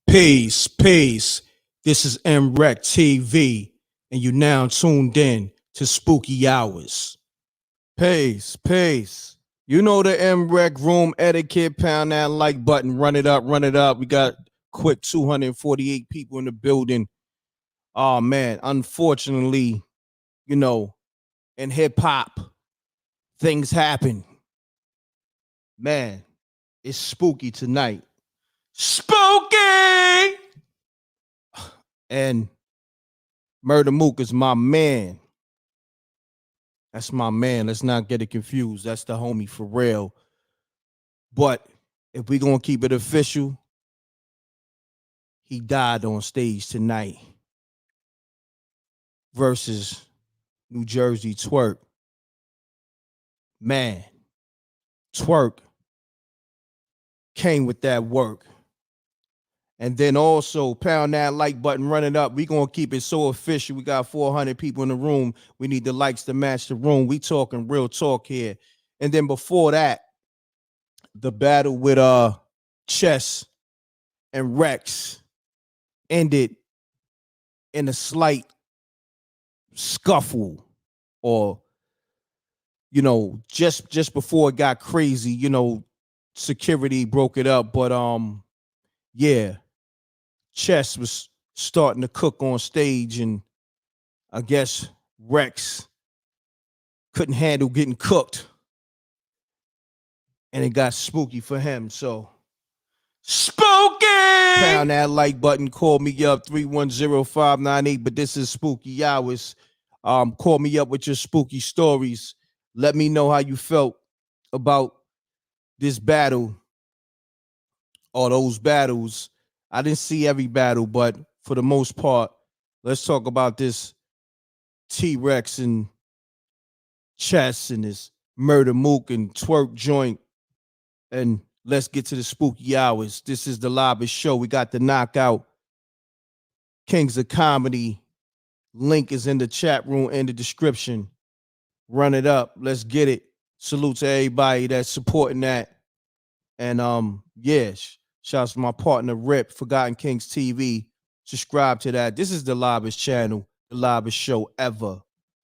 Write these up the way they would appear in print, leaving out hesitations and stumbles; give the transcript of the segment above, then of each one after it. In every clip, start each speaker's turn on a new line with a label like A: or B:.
A: Peace, peace. This is m.reck TV, and you now tuned in to Spooky Hours. Peace, peace. You know the m.reck room etiquette. Pound that like button. Run it up, run it up. We got quick 248 people in the building. Oh man, unfortunately, you know, in hip hop, things happen. Man, it's spooky tonight. Spooky! And Murder Mook is my man. That's my man. Let's not get it confused. That's the homie for real. But if we gonna keep it official, he died on stage tonight versus New Jersey Twerk. Man, Twerk came with that work. And then also pound that like button, run it up. We gonna keep it so official. We got 400 people in the room. We need the likes to match the room. We talking real talk here. And then before that, the battle with Chess and Rex ended in a slight scuffle, or just before it got crazy. Security broke it up, but yeah. Chess was starting to cook on stage, and I guess Rex couldn't handle getting cooked, and it got spooky for him. So spooky! Pound that like button. Call me up 310-598. But this is Spooky Hours. Call me up with your spooky stories. Let me know how you felt about this battle or those battles. I didn't see every battle, but for the most part, let's talk about this T-Rex and Chess and this Murder Mook and Twerk joint. And let's get to the Spooky Hours. This is the live show. We got the knockout Kings of Comedy. Link is in the chat room in the description. Run it up. Let's get it. Salute to everybody that's supporting that. And yeah, shouts to my partner Rip, Forgotten Kings TV. Subscribe to that. This is the livest channel, the livest show ever.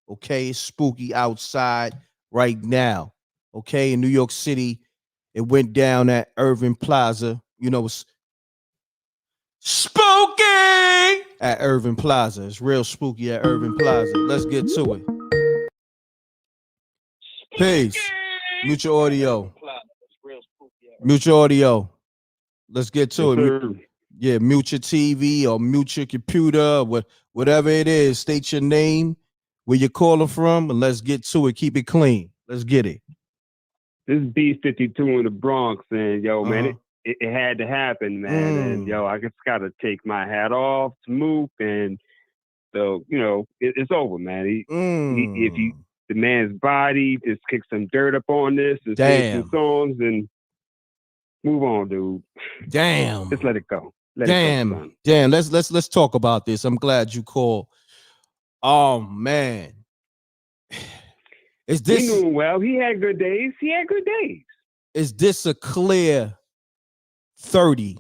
A: Okay, it's spooky outside right now. Okay, in New York City, it went down at Irving Plaza. It's spooky at Irving Plaza. It's real spooky at Irving Plaza. Let's get to it. Peace. Mute your audio. Mute your audio. Let's get to it. Yeah, mute your TV or mute your computer, whatever it is. State your name, where you're calling from, and let's get to it. Keep it clean. Let's get it.
B: This is B52 in the Bronx, and man, it had to happen, man. And I just gotta take my hat off to Mook, and so it's over, man. The man's body, just kick some dirt up on this, and sing some songs, and move on, dude.
A: Damn.
B: Just let it go.
A: Damn. Let's talk about this. I'm glad you called. Oh man. Is this?
B: We knew him well. He had good days.
A: Is this a clear 30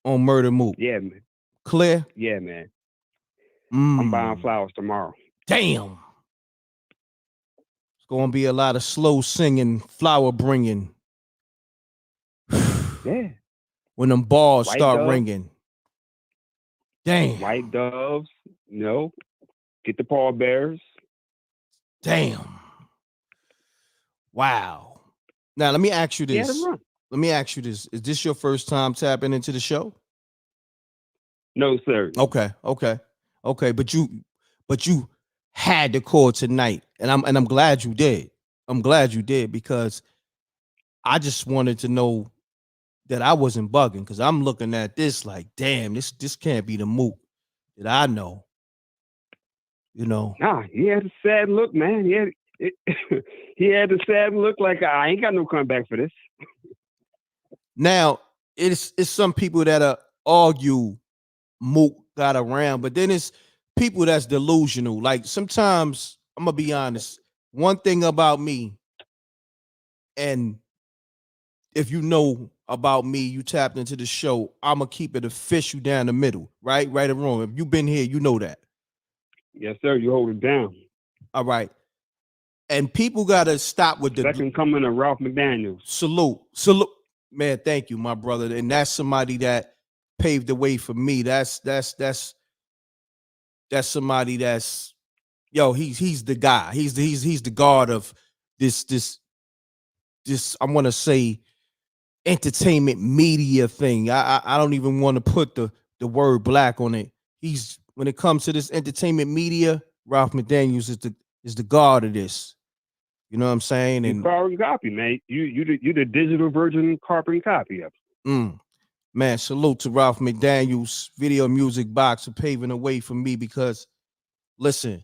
A: on Murder Mook?
B: Yeah, man.
A: Clear?
B: Yeah, man. I'm buying flowers tomorrow.
A: Damn. It's gonna be a lot of slow singing, flower bringing.
B: Yeah.
A: When them balls start ringing. Damn.
B: White doves, get the pallbearers.
A: Damn. Wow. Now let me ask you this. Is this your first time tapping into the show?
B: No, sir.
A: Okay. But you had to call tonight, and I'm glad you did. I'm glad you did, because I just wanted to know that I wasn't bugging, because I'm looking at this like, damn, this can't be the Mook that I know.
B: Nah, he had a sad look, man. He had a sad look, like I ain't got no comeback for this.
A: Now, it's some people that argue Mook got around, but then it's people that's delusional. Like, sometimes, I'm gonna be honest, one thing about me, and if you know about me, you tapped into the show, I'm gonna keep it official down the middle, right? Right or wrong. If you've been here, you know that.
B: Yes, sir. You hold it down.
A: All right. And people gotta stop with the
B: Second coming of Ralph McDaniels.
A: Salute. Man, thank you, my brother. And that's somebody that paved the way for me. That's somebody that's he's the guy. He's the god of this I want to say entertainment media thing. I don't even want to put the word black on it. He's when it comes to this entertainment media, Ralph McDaniels is the god of this. You know what I'm saying?
B: And carbon copy, man. You the digital version carbon copy of it.
A: Man, salute to Ralph McDaniels, Video Music Box, for paving the way for me because, listen,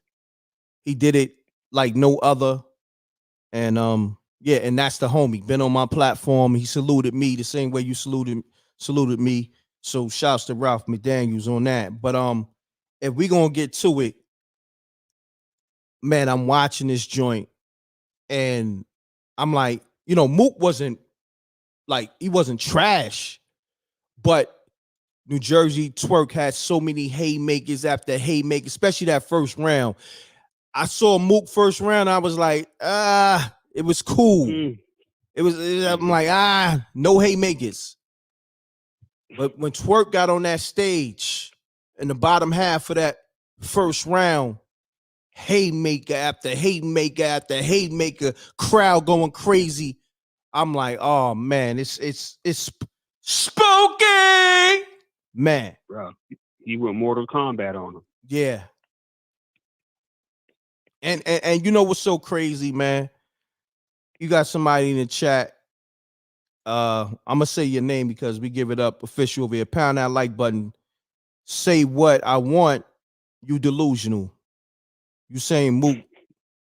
A: he did it like no other. And yeah, and that's the homie. Been on my platform. He saluted me the same way you saluted me. So shouts to Ralph McDaniels on that. But if we gonna get to it, man, I'm watching this joint and I'm like, Mook wasn't he wasn't trash, but New Jersey Twerk had so many haymakers after haymakers, especially that first round. I saw Mook first round. I was like, it was cool. I'm like, no haymakers. But when Twerk got on that stage in the bottom half of that first round, haymaker after haymaker after haymaker, crowd going crazy. I'm like, oh man, it's spooky, man.
B: Bro, he went Mortal Kombat on him.
A: Yeah. And you know what's so crazy, man? You got somebody in the chat. I'm gonna say your name because we give it up official over here. Pound that like button. Say what I want. You delusional. You saying Mook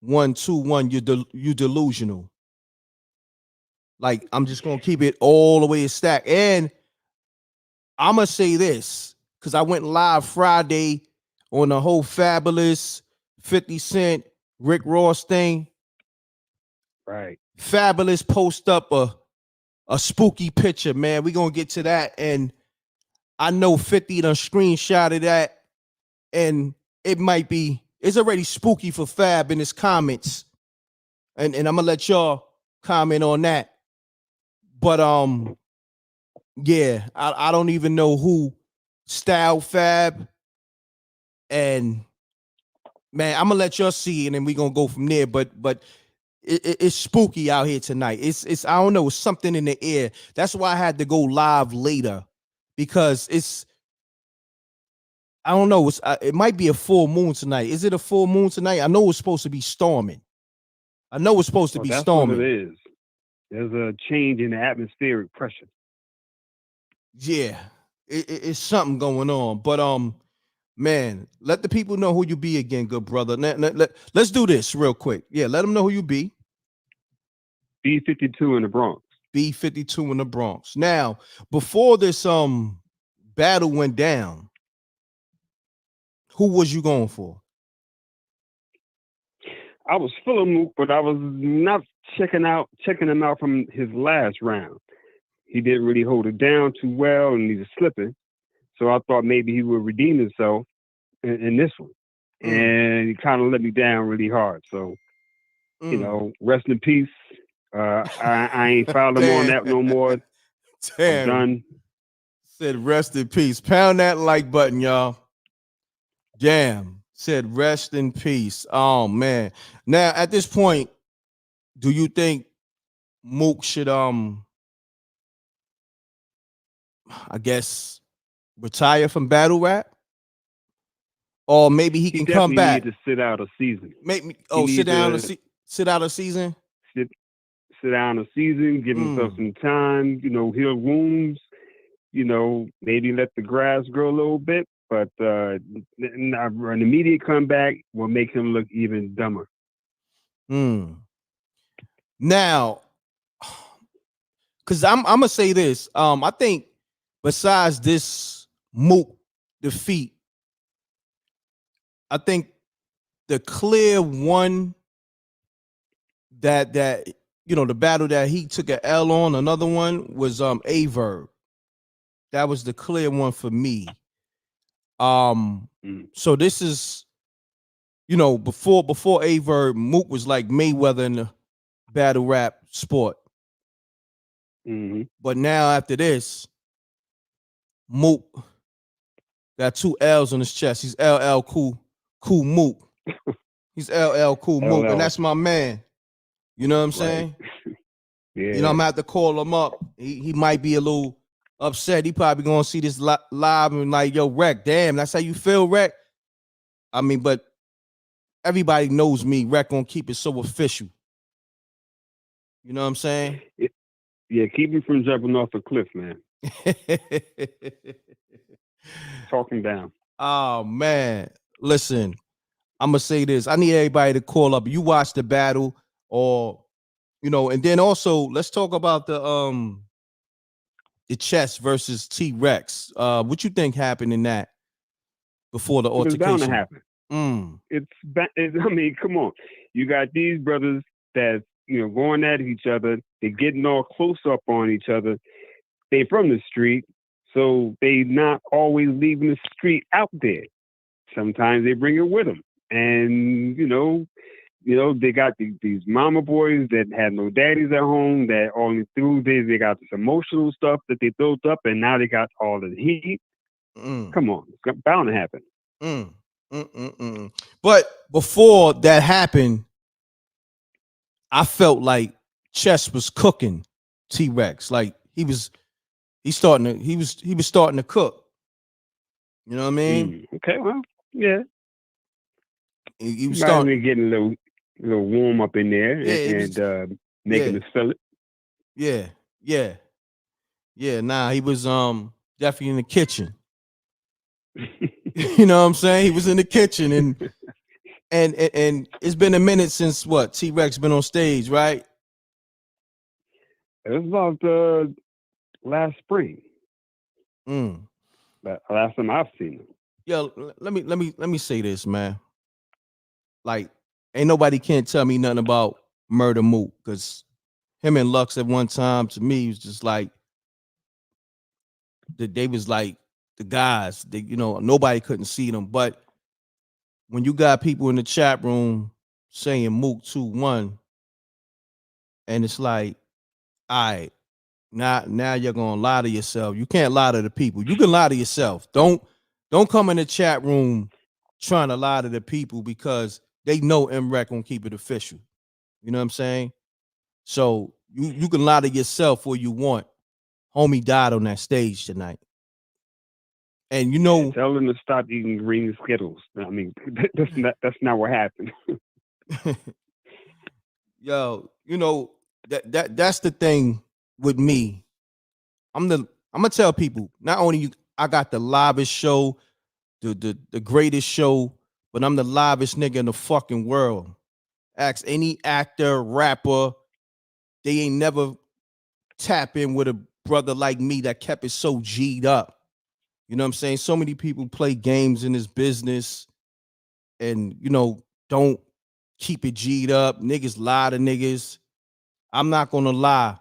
A: 121. You delusional. Like I'm just gonna keep it all the way stacked. And I'm gonna say this because I went live Friday on the whole Fabulous 50 Cent Rick Ross thing.
B: Right.
A: Fabulous post up a spooky picture, man. We're gonna get to that. And I know 50 done screenshotted that, and it's already spooky for Fab in his comments. And I'm gonna let y'all comment on that. But yeah, I don't even know who styled Fab. And man, I'm gonna let y'all see, and then we're gonna go from there. But it's spooky out here tonight. It's I don't know, it's something in the air. That's why I had to go live later because I don't know. It might be a full moon tonight. Is it a full moon tonight? I know it's supposed to be storming.
B: That's what it is. There's a change in the atmospheric pressure.
A: Yeah, it's something going on. But man, let the people know who you be again, good brother. Let's do this real quick. Yeah, let them know who you be.
B: B52 in the Bronx.
A: B52 in the Bronx. Now, before this battle went down, who was you going for?
B: I was full of Mook, but I was not checking him out from his last round. He didn't really hold it down too well, and he was slipping. So I thought maybe he would redeem himself in this one. And he kind of let me down really hard. So, rest in peace. I ain't filed him on that no more.
A: Damn.
B: I'm done.
A: Said rest in peace. Pound that like button, y'all. Damn. Said rest in peace. Oh man. Now at this point, do you think Mook should I guess retire from battle rap? Or maybe he can come back.
B: Need to sit out a season.
A: Sit out a season.
B: Sit down a season. Give himself some time. Heal wounds. Maybe let the grass grow a little bit. But an immediate comeback will make him look even dumber.
A: Now, because I'm gonna say this. I think besides this Mook defeat, I think the clear one that the battle that he took an L on. Another one was Averb. That was the clear one for me. So this is, before Averb, Mook was like Mayweather in the battle rap sport. But now after this, Mook got 2 L's on his chest. He's LL Cool Mook. He's LL Cool Mook, and that's my man. You know what I'm saying?
B: Yeah.
A: I'm gonna have to call him up. He might be a little upset. He probably gonna see this live and like, yo, Wreck, damn, that's how you feel, Wreck. I mean, but everybody knows me. Wreck gonna keep it so official. You know what I'm saying?
B: Yeah, keep me from jumping off a cliff, man. Talk him down.
A: Oh man, listen. I'm gonna say this. I need everybody to call up. You watch the battle, or and then also let's talk about the Chess versus T-Rex. What you think happened in that before the altercation?
B: It's bound to happen. I mean, come on. You got these brothers that's going at each other. They're getting all close up on each other. They from the street, so they not always leaving the street out there. Sometimes they bring it with them. And, they got these mama boys that had no daddies at home, that only through they got this emotional stuff that they built up, and now they got all the heat. Come on, it's bound to happen.
A: But before that happened, I felt like Chess was cooking T-Rex. Like he was starting to cook. You know what I mean?
B: Okay, well, yeah.
A: He was starting
B: to get a little warm up in there, and making us feel it.
A: Yeah. Nah, he was definitely in the kitchen. You know what I'm saying? He was in the kitchen, and it's been a minute since what T-Rex been on stage, right?
B: It was about last spring. But last time I've seen him.
A: Yo, let me say this, man. Like, ain't nobody can't tell me nothing about Murder Mook, because him and Lux at one time, to me, was just like they was like the guys. They, nobody couldn't see them. But when you got people in the chat room saying Mook 2-1, and it's like, all right, now you're gonna lie to yourself. You can't lie to the people. You can lie to yourself. Don't come in the chat room trying to lie to the people, because they know m.reck gonna keep it official. You know what I'm saying? So you can lie to yourself all you want. Homie died on that stage tonight. And
B: tell them to stop eating green Skittles. I mean, that's not what happened.
A: Yo, that's the thing with me. I'm gonna tell people, not only I got the livest show, the greatest show, but I'm the livest nigga in the fucking world. Ask any actor, rapper, they ain't never tap in with a brother like me that kept it so G'd up. You know what I'm saying? So many people play games in this business and, don't keep it G'd up. Niggas lie to niggas. I'm not gonna lie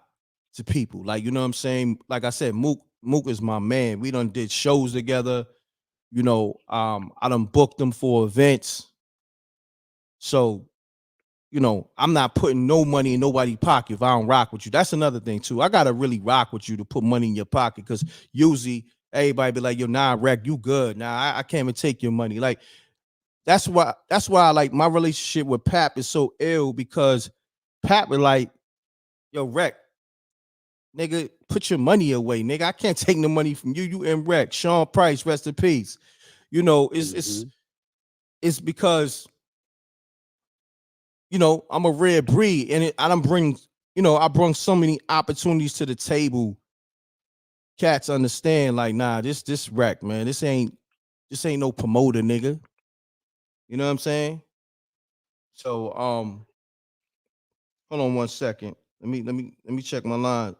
A: to people. Like, you know what I'm saying? Like I said, Mook is my man. We done did shows together. I done booked them for events. So, I'm not putting no money in nobody's pocket if I don't rock with you. That's another thing too. I gotta really rock with you to put money in your pocket, because usually everybody be like, yo, nah, Wreck, you good. Nah, I can't even take your money. Like, that's why like my relationship with Pap is so ill, because Pap was like, yo, Wreck, nigga, put your money away, nigga. I can't take no money from you. You m.reck. Sean Price, rest in peace. It's because I'm a rare breed, and I don't bring, I bring so many opportunities to the table. Cats understand, like, nah, this Wreck, man. This ain't no promoter, nigga. You know what I'm saying? So, hold on one second. Let me check my line.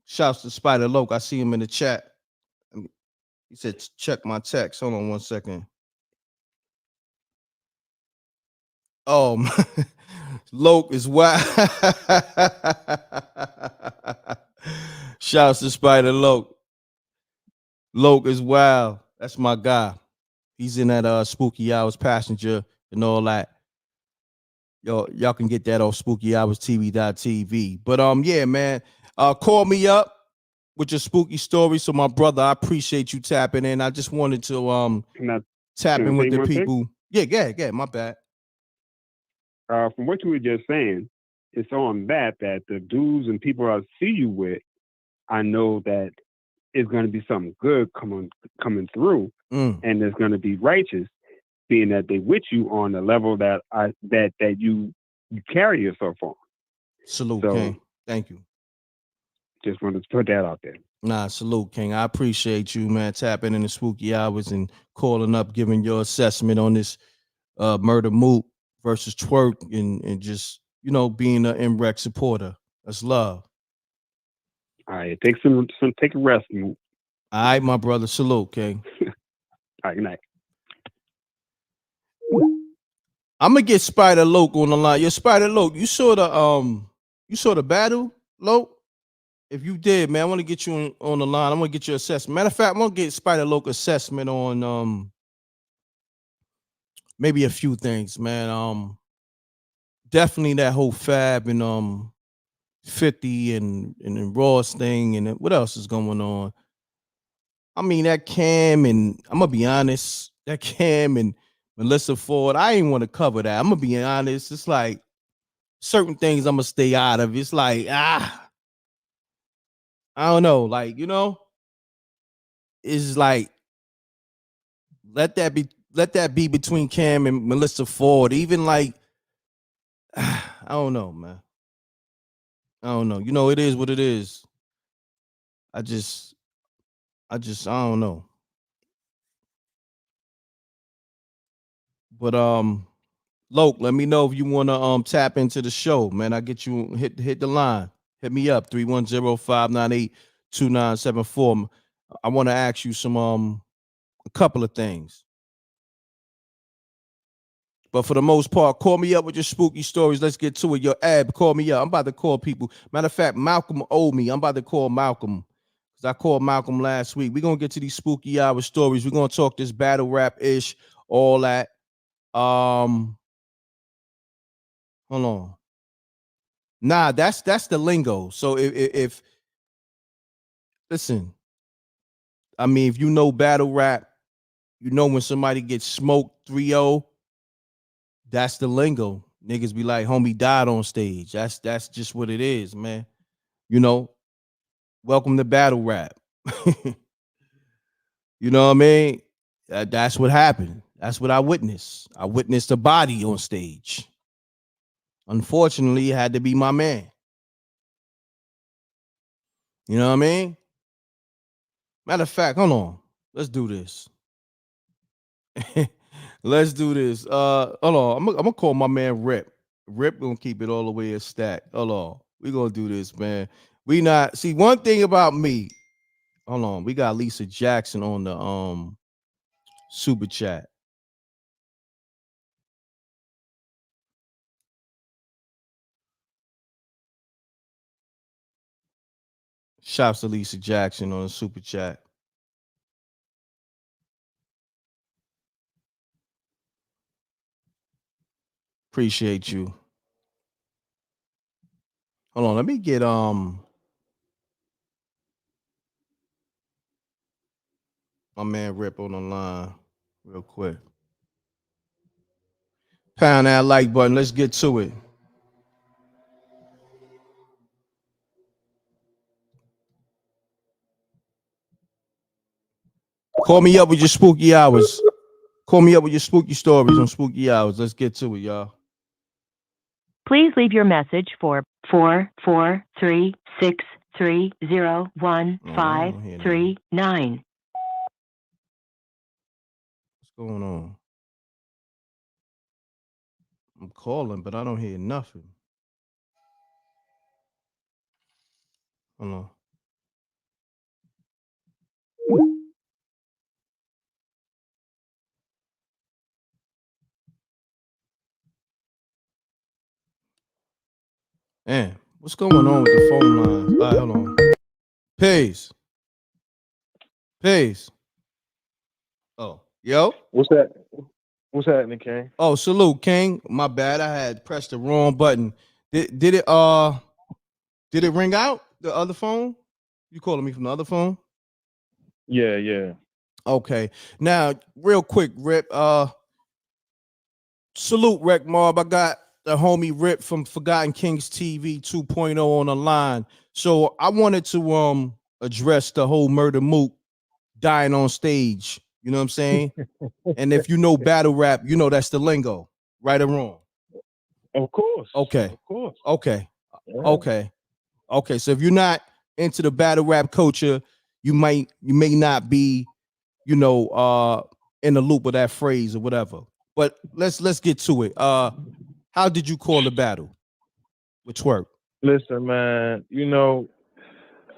A: Shouts to Spider Loke. I see him in the chat. He said, check my text. Hold on one second. Oh, Loke is wild. Shouts to Spider Loke. Loke is wild. That's my guy. He's in that Spooky Hours passenger and all that. Y'all can get that off spookyhourstv.tv. But yeah, man. Call me up with your spooky story. So my brother, I appreciate you tapping in. I just wanted to
B: Can I,
A: tap
B: can I
A: in with
B: say
A: the
B: one thing?
A: people. Yeah, yeah, my bad.
B: From what you were just saying, it's on that the dudes and people I see you with, I know that it's going to be something good coming through, and it's going to be righteous, being that they with you on the level that you carry yourself on.
A: Salute,
B: So,
A: King. Thank you.
B: just wanted to put that out there.
A: Nah, salute, King. I appreciate you, man, tapping in the spooky hours and calling up, giving your assessment on this murder moot versus twerk and just, being an m.reck supporter. That's love.
B: All right, take a rest. All
A: All right, my brother. Salute, King.
B: right, good night.
A: I'm gonna get Spider Loke on the line. Yo, Spider Loke, you saw the battle, Loke? If you did, man, I want to get you on the line. I want to get your assessment. Matter of fact, I'm gonna get Spider Loke assessment on maybe a few things, man. Definitely that whole Fab and 50 and Ross thing, and what else is going on? I mean, that Cam and I'm gonna be honest, that Cam and Melissa Ford, I ain't want to cover that. I'm gonna be honest. It's like certain things I'm gonna stay out of. It's like, I don't know, like, it's like let that be between Cam and Melissa Ford. Even like I don't know, man. I don't know. It is what it is. I just I don't know. But Loke, let me know if you wanna tap into the show, man. I get you hit the line. Hit me up 310-598-2974. I want to ask you some a couple of things. But for the most part, call me up with your spooky stories. Let's get to it. Your Ab, call me up. I'm about to call people. Matter of fact, Malcolm owed me. I'm about to call Malcolm. Because I called Malcolm last week. We're going to get to these spooky hour stories. We're going to talk this battle rap-ish, all that. Hold on. Nah, that's the lingo. So if listen, I mean, if you know battle rap, you know when somebody gets smoked 3-0, that's the lingo. Niggas be like, homie died on stage. That's just what it is, man. You know, welcome to battle rap. You know what I mean? That's what happened. That's what I witnessed. I witnessed a body on stage. Unfortunately, it had to be my man. You know what I mean? Matter of fact, hold on. Let's do this. Let's do this. Hold on. I'm gonna call my man Rip. Rip gonna keep it all the way a stack. Hold on. We gonna do this, man. We not see one thing about me. Hold on. We got Lisa Jackson on the super chat. Shouts to Lisa Jackson on the super chat. Appreciate you. Hold on. Let me get my man Rip on the line real quick. Pound that like button. Let's get to it. Call me up with your spooky hours. Call me up with your spooky stories on spooky hours. Let's get to it, y'all.
C: Please leave your message for 443-630-1539.
A: What's going on? I'm calling, but I don't hear nothing. Hold on. Man, what's going on with the phone lines? All right, hold on. Peace. Peace. Oh, yo.
D: What's that? What's happening, King?
A: Oh, salute, King. My bad. I had pressed the wrong button. Did it ring out the other phone? You calling me from the other phone?
D: Yeah.
A: Okay. Now, real quick, Rip. Salute, Rec Mob. I got the homie Rip from Forgotten Kings TV 2.0 on the line. So I wanted to address the whole Murder Mook dying on stage. You know what I'm saying? And if you know battle rap, you know that's the lingo, right or wrong.
D: Of course.
A: Okay.
D: Of course.
A: Okay.
D: Yeah.
A: Okay. So if you're not into the battle rap culture, you may not be, in the loop of that phrase or whatever. But let's get to it. How did you call the battle with Twerk?
D: Listen, man.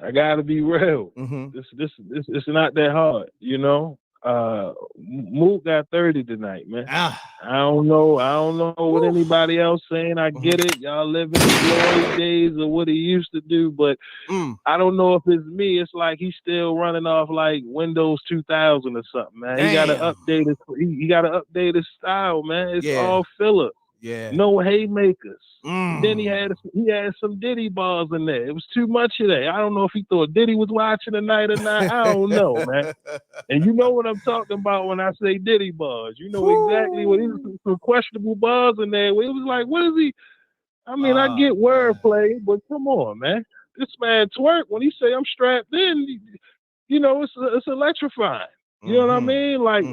D: I gotta be real.
A: Mm-hmm.
D: This it's not that hard. Mook got 30 tonight, man. I don't know what anybody else saying. I get it. Y'all live in the glory days of what he used to do, but I don't know if it's me. It's like he's still running off like Windows 2000 or something, man. He gotta update his he gotta update his style, man. It's all filler.
A: Yeah.
D: No haymakers. Then he had some Diddy bars in there. It was too much of that. I don't know if he thought Diddy was watching tonight or not. I don't know, man. And you know what I'm talking about when I say Diddy bars. You know exactly what he was, some questionable bars in there. It was like, what is he? I mean, I get wordplay, but come on, man. This man Twerk, when he say I'm strapped in, it's electrifying. You know what I mean? Like,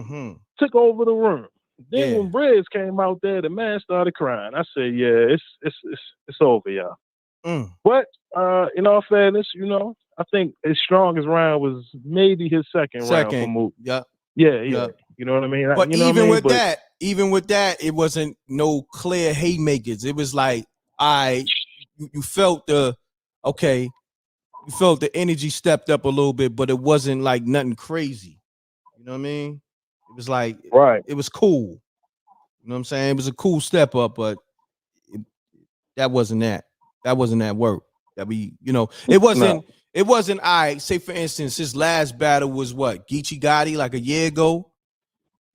D: took over the room. Then when Briz came out there, the man started crying. I said, "Yeah, it's over, y'all." But in all fairness, I think his strongest round was maybe his second round for Mook.
A: Yeah.
D: You know what I mean?
A: But even with that, it wasn't no clear haymakers. It was like, you felt the energy stepped up a little bit, but it wasn't like nothing crazy. You know what I mean? It was like, it was cool. You know what I'm saying? It was a cool step up, but that wasn't that. That wasn't that work. That it wasn't I say for instance, his last battle was what? Geechee Gotti like a year ago.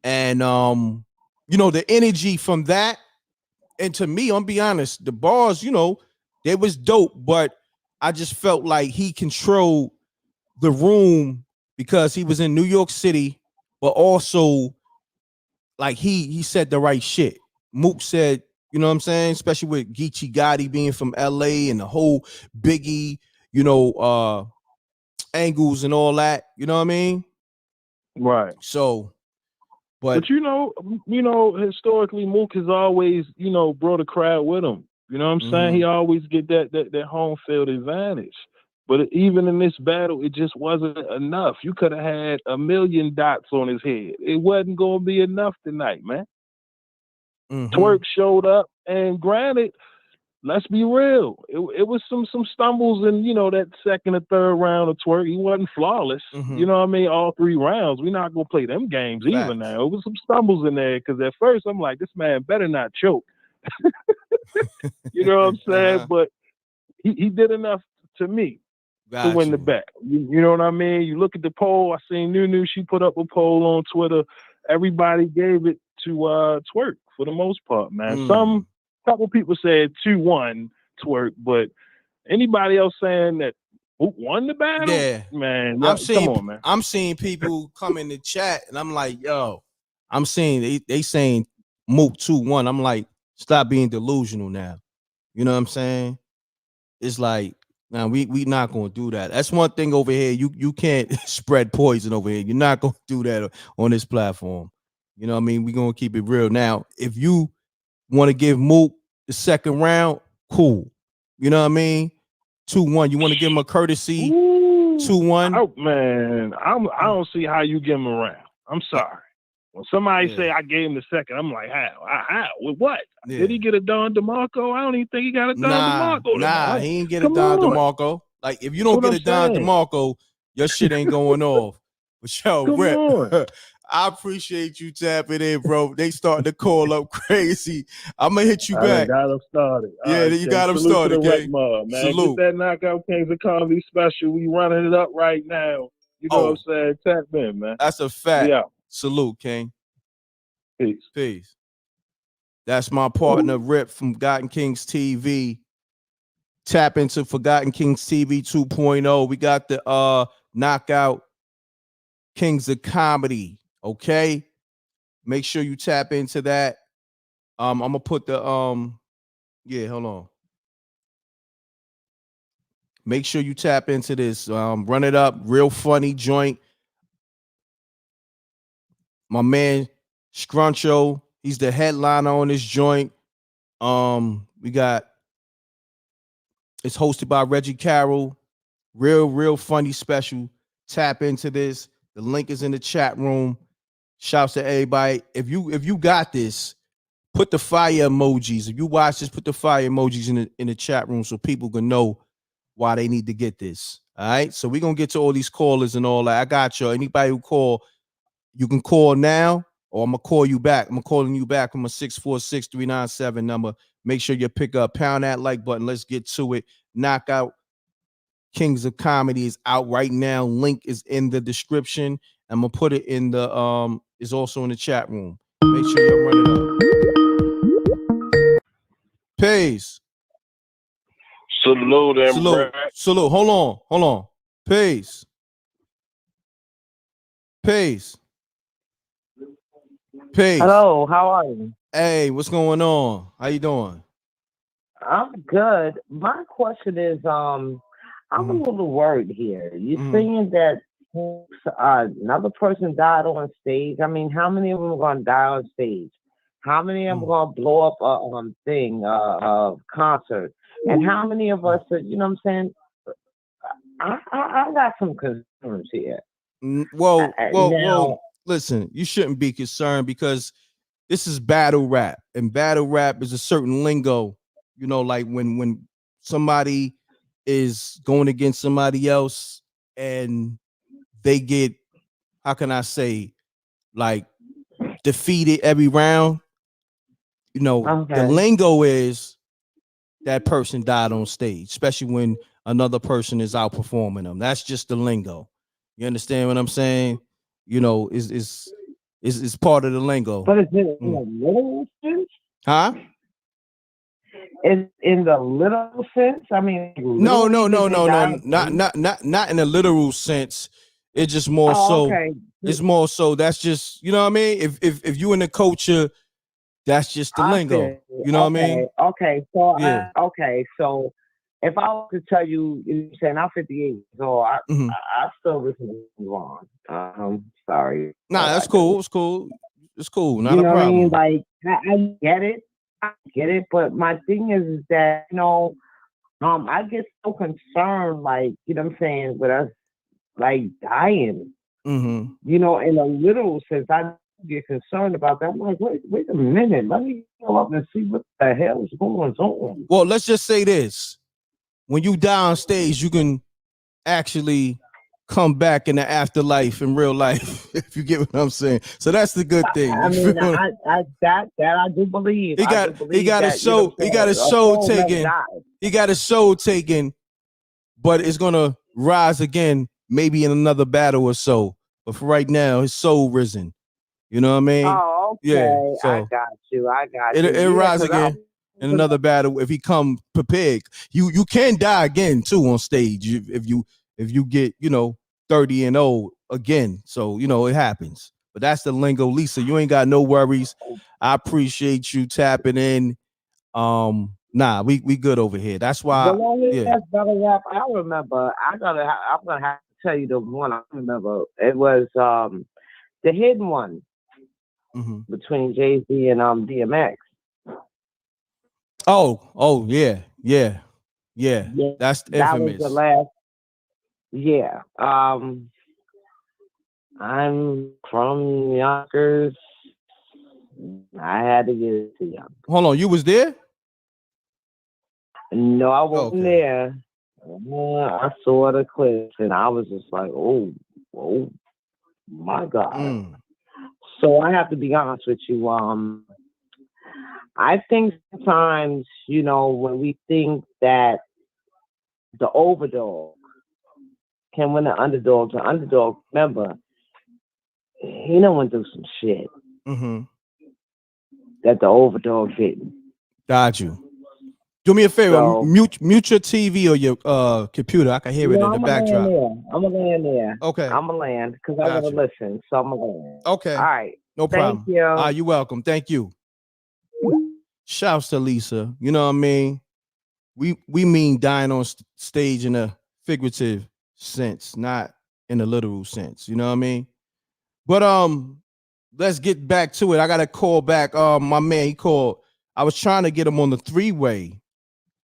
A: And the energy from that, and to me, I'm be honest, the bars, they was dope, but I just felt like he controlled the room because he was in New York City, but also like he said the right shit. Mook said, you know what I'm saying, especially with Geechee Gotti being from LA and the whole Biggie, angles and all that, you know what I mean?
D: Right.
A: So
D: but historically Mook has always, brought a crowd with him. You know what I'm saying? He always get that home field advantage. But even in this battle, it just wasn't enough. You could have had a million dots on his head. It wasn't going to be enough tonight, man. Twerk showed up, and granted, let's be real, it was some stumbles in, that second or third round of Twerk. He wasn't flawless. You know what I mean? All three rounds. We're not going to play them games either now. It was some stumbles in there because at first I'm like, this man better not choke. You know what I'm saying? But he did enough to me. To win the bet. You know what I mean? You look at the poll. I seen Nunu, she put up a poll on Twitter. Everybody gave it to Twerk for the most part, man. Some couple people said 2-1 Twerk, but anybody else saying that who won the battle?
A: Yeah,
D: man.
A: Come
D: on, man.
A: I'm seeing people come in the chat, and I'm like, yo, I'm seeing they saying Mook 2-1. I'm like, stop being delusional now. You know what I'm saying? It's like, now we not gonna do that. That's one thing over here. You can't spread poison over here. You're not gonna do that on this platform. You know what I mean? We're gonna keep it real. Now, if you want to give Mook the second round, cool. You know what I mean? 2-1. You want to give him a courtesy? 2-1.
D: Oh man, I don't see how you give him a round. I'm sorry. When somebody say I gave him the second, I'm like, how? With what? Did he get a Don DeMarco? I don't even think he got a Don DeMarco.
A: Nah, he ain't get a Don DeMarco. Like, if you don't get a Don DeMarco, your shit ain't going off. But yo, Rip, I appreciate you tapping in, bro. They starting to call up crazy. I'm gonna hit you back.
D: Got them started.
A: Yeah, you got them
D: Salute
A: started.
D: To the
A: Okay,
D: Wreck Mob, man.
A: salute.
D: Get that Knockout Kings of Comedy special. We running it up right now. You know what I'm saying? Tap in, man.
A: That's a fact.
D: Yeah.
A: Salute, King.
D: Peace.
A: Peace. That's my partner, Rip from Forgotten Kings TV. Tap into Forgotten Kings TV 2.0. We got the Knockout Kings of Comedy. Okay. Make sure you tap into that. I'm gonna put the yeah, hold on. Make sure you tap into this. Run it up, real funny joint. My man Scruncho, he's the headliner on this joint. We got it's hosted by Reggie Carroll. Real funny special. Tap into this. The link is in the chat room. Shouts to everybody. If you got this, put the fire emojis. If you watch this, put the fire emojis in the chat room so people can know why they need to get this. All right. So we're gonna get to all these callers and all that. I got you. Anybody who call, you can call now, or I'm gonna call you back. I'm calling you back from a 646-397 number. Make sure you pick up, pound that like button. Let's get to it. Knockout Kings of Comedy is out right now. Link is in the description. I'm gonna put it in the is also in the chat room. Make sure you run it up. Peace.
E: Salute,
A: salute, salute. Hold on. Peace. Peace.
F: Hello, how are you?
A: Hey, what's going on? How you doing?
F: I'm good. My question is, I'm a little worried here. You're saying that another person died on stage. I mean, how many of them are going to die on stage? How many of them are going to blow up a concert? And how many of us, you know what I'm saying? I got some concerns here.
A: Well, listen, you shouldn't be concerned because this is battle rap, and battle rap is a certain lingo, you know, like when somebody is going against somebody else and they get, how can I say, like defeated every round, you know, the lingo is that person died on stage, especially when another person is outperforming them. That's just the lingo. You understand what I'm saying? You know, is part of the lingo.
F: But is it in a literal sense?
A: Huh?
F: In the literal sense? I mean,
A: no, not in a literal sense. It's just more it's more so that's just, you know what I mean? If you in the culture, that's just the lingo. You know what I mean?
F: Okay, so so if I was to tell you, you're saying I'm 58, so I still listen to Ron. Sorry.
A: Nah, that's cool. It's cool. It's cool. Not
F: you
A: a
F: know
A: problem.
F: What I mean? Like I get it, but my thing is that, you know, I get so concerned, like, you know what I'm saying, with us like dying. You know, in a literal sense, I get concerned about that. I'm like, wait a minute, let me go up and see what the hell is going on.
A: Well, let's just say this. When you die on stage, you can actually come back in the afterlife in real life, if you get what I'm saying. So that's the good thing.
F: I mean, that I do believe.
A: He got a show. He got a show taken. He got a show taken, but it's gonna rise again, maybe in another battle or so. But for right now, his soul risen. You know what I mean?
F: Oh, okay. Yeah. So I got you.
A: It'll rise again in another battle if he come prepared. You can die again too on stage if you get, you know, 30 and 0 again. So, you know, it happens. But that's the lingo. Lisa, you ain't got no worries. I appreciate you tapping in. Nah, we good over here. That's why.
F: That's battle rap. I remember. I'm gonna have to tell you the one I remember. It was the hidden one between Jay-Z and DMX.
A: Oh yeah. That's infamous.
F: That was the last. Yeah. I'm from Yonkers. I had to get it to Yonkers.
A: Hold on, you was there?
F: No, I wasn't there. I saw the clips and I was just like, oh my God. So I have to be honest with you. I think sometimes, when we think that the overdog can win the underdog, remember, he done went through some shit that the overdog didn't.
A: Got you. Do me a favor,
F: So,
A: mute your TV or your computer. I can hear it in the backdrop.
F: I'm gonna land there.
A: Okay.
F: I'm gonna land because I want to listen. So I'm gonna land.
A: Okay.
F: All right.
A: No problem.
F: Thank you.
A: You're welcome. Thank you. Shouts to Lisa. You know what I mean? We mean dying on stage in a figurative sense, not in a literal sense. You know what I mean? But let's get back to it. I gotta call back. My man, he called. I was trying to get him on the three-way.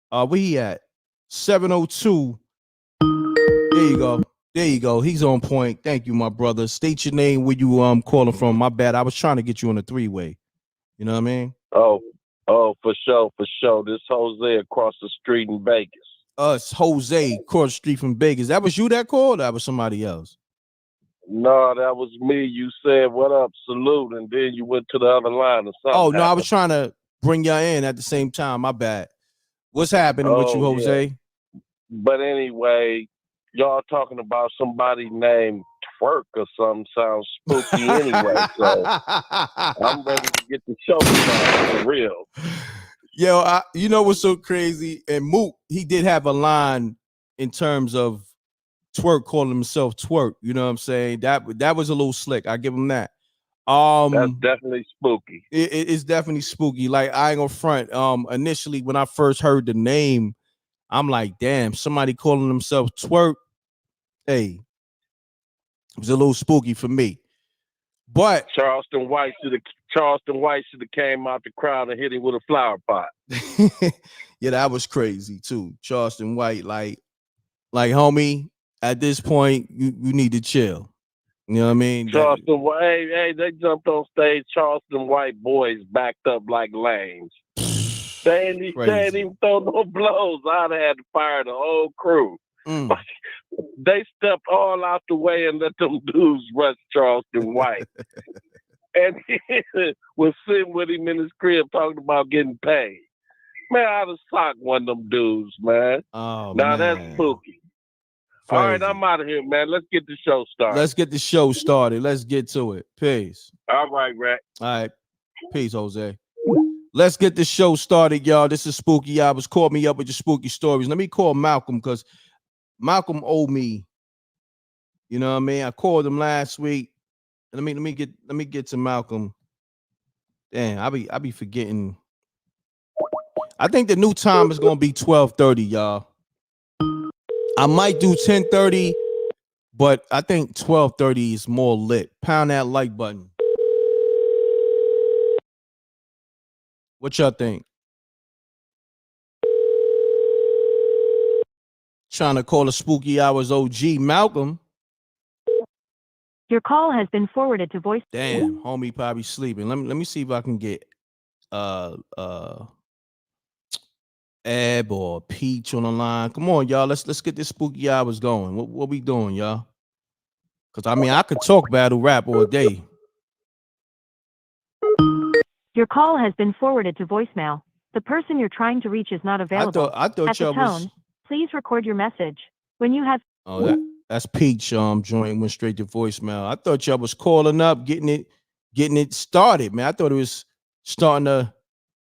A: Where he at? 702. There you go. There you go. He's on point. Thank you, my brother. State your name, where you calling from. My bad. I was trying to get you on the three-way. You know what I mean?
E: Oh, for sure. This Jose across the street in Vegas.
A: It's Jose across the street from Vegas. That was you that called? Or that was somebody else?
E: No, that was me. You said, "What up, salute," and then you went to the other line or something.
A: Oh, no, I was trying to bring y'all in at the same time. My bad. What's happening with you, Jose?
E: Yeah. But anyway, y'all talking about somebody named Twerk or something sounds spooky anyway. So I'm ready to get the show started for real.
A: Yo, you know what's so crazy? And Mook, he did have a line in terms of Twerk calling himself Twerk. You know what I'm saying? That was a little slick. I give him that.
E: That's definitely spooky.
A: It's definitely spooky. Like, I ain't gonna front. Initially when I first heard the name, I'm like, damn, somebody calling himself Twerk. Hey, it was a little spooky for me. But
E: Charleston White should have came out the crowd and hit him with a flower pot.
A: Yeah, that was crazy too. Charleston White, like homie, at this point, you need to chill. You know what I mean?
E: Charleston White, hey, they jumped on stage. Charleston White boys backed up like lames. They ain't even throw no blows. I'd have had to fire the whole crew. They stepped all out the way and let them dudes rush Charleston White. And he was sitting with him in his crib talking about getting paid. Man, I'd have socked one of them dudes, man.
A: Oh,
E: now
A: man.
E: That's spooky.
A: Crazy.
E: All right, I'm out of here, man. Let's get the show started.
A: Let's get the show started. Let's get to it. Peace.
E: All right, Rack.
A: All right. Peace, Jose. Let's get the show started, y'all. This is Spooky Hours. Call me up with your spooky stories. Let me call Malcolm, because Malcolm owed me. You know what I mean? I called him last week. Let me get to Malcolm. Damn, I be forgetting. I think the new time is gonna be 12:30, y'all. I might do 10:30, but I think 12:30 is more lit. Pound that like button. What y'all think? Trying to call a Spooky Hours OG, Malcolm.
C: Your call has been forwarded to voice.
A: Damn, homie probably sleeping. Let me see if I can get Eb or Peach on the line. Come on, y'all. Let's get this Spooky Hours going. What we doing, y'all? Because I mean, I could talk battle rap all day.
C: Your call has been forwarded to voicemail. The person you're trying to reach is not available.
A: I thought
C: At the
A: y'all
C: tone,
A: was.
C: please record your message. When you have.
A: Oh, that's Peach. Joint went straight to voicemail. I thought y'all was calling up, getting it started, man. I thought it was starting to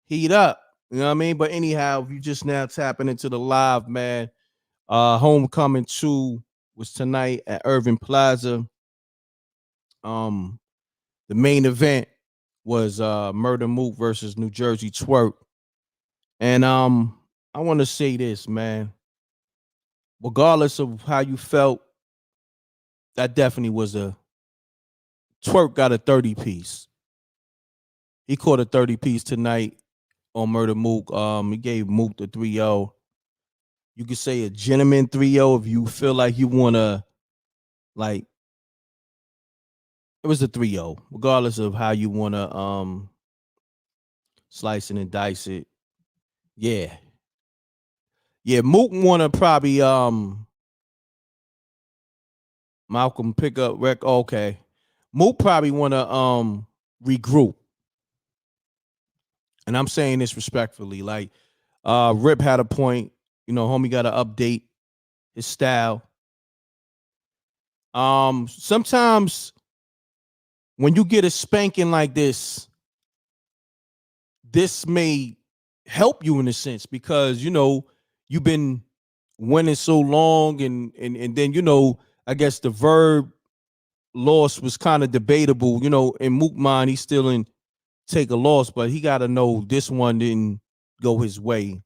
A: heat up. You know what I mean? But anyhow, if you just now tapping into the live, man, Homecoming 2 was tonight at Irving Plaza. The main event was Murder Mook versus New Jersey Twerk. And I want to say this, man. Regardless of how you felt, that definitely was Twerk got a 30-piece. He caught a 30-piece tonight on Murder Mook. He gave Mook the 3-0. You could say a gentleman 3-0 if you feel like you want to, like, it was a 3-0, regardless of how you want to slice it and dice it. Yeah. Yeah, Mook want to probably Malcolm pick up Rec. Okay. Mook probably want to regroup. And I'm saying this respectfully. Like, Rip had a point. You know, homie got to update his style. Sometimes when you get a spanking like this may help you in a sense because, you know, you've been winning so long and then, you know, I guess the verb loss was kind of debatable. You know, in Mook mind, he's still in take a loss, but he got to know this one didn't go his way.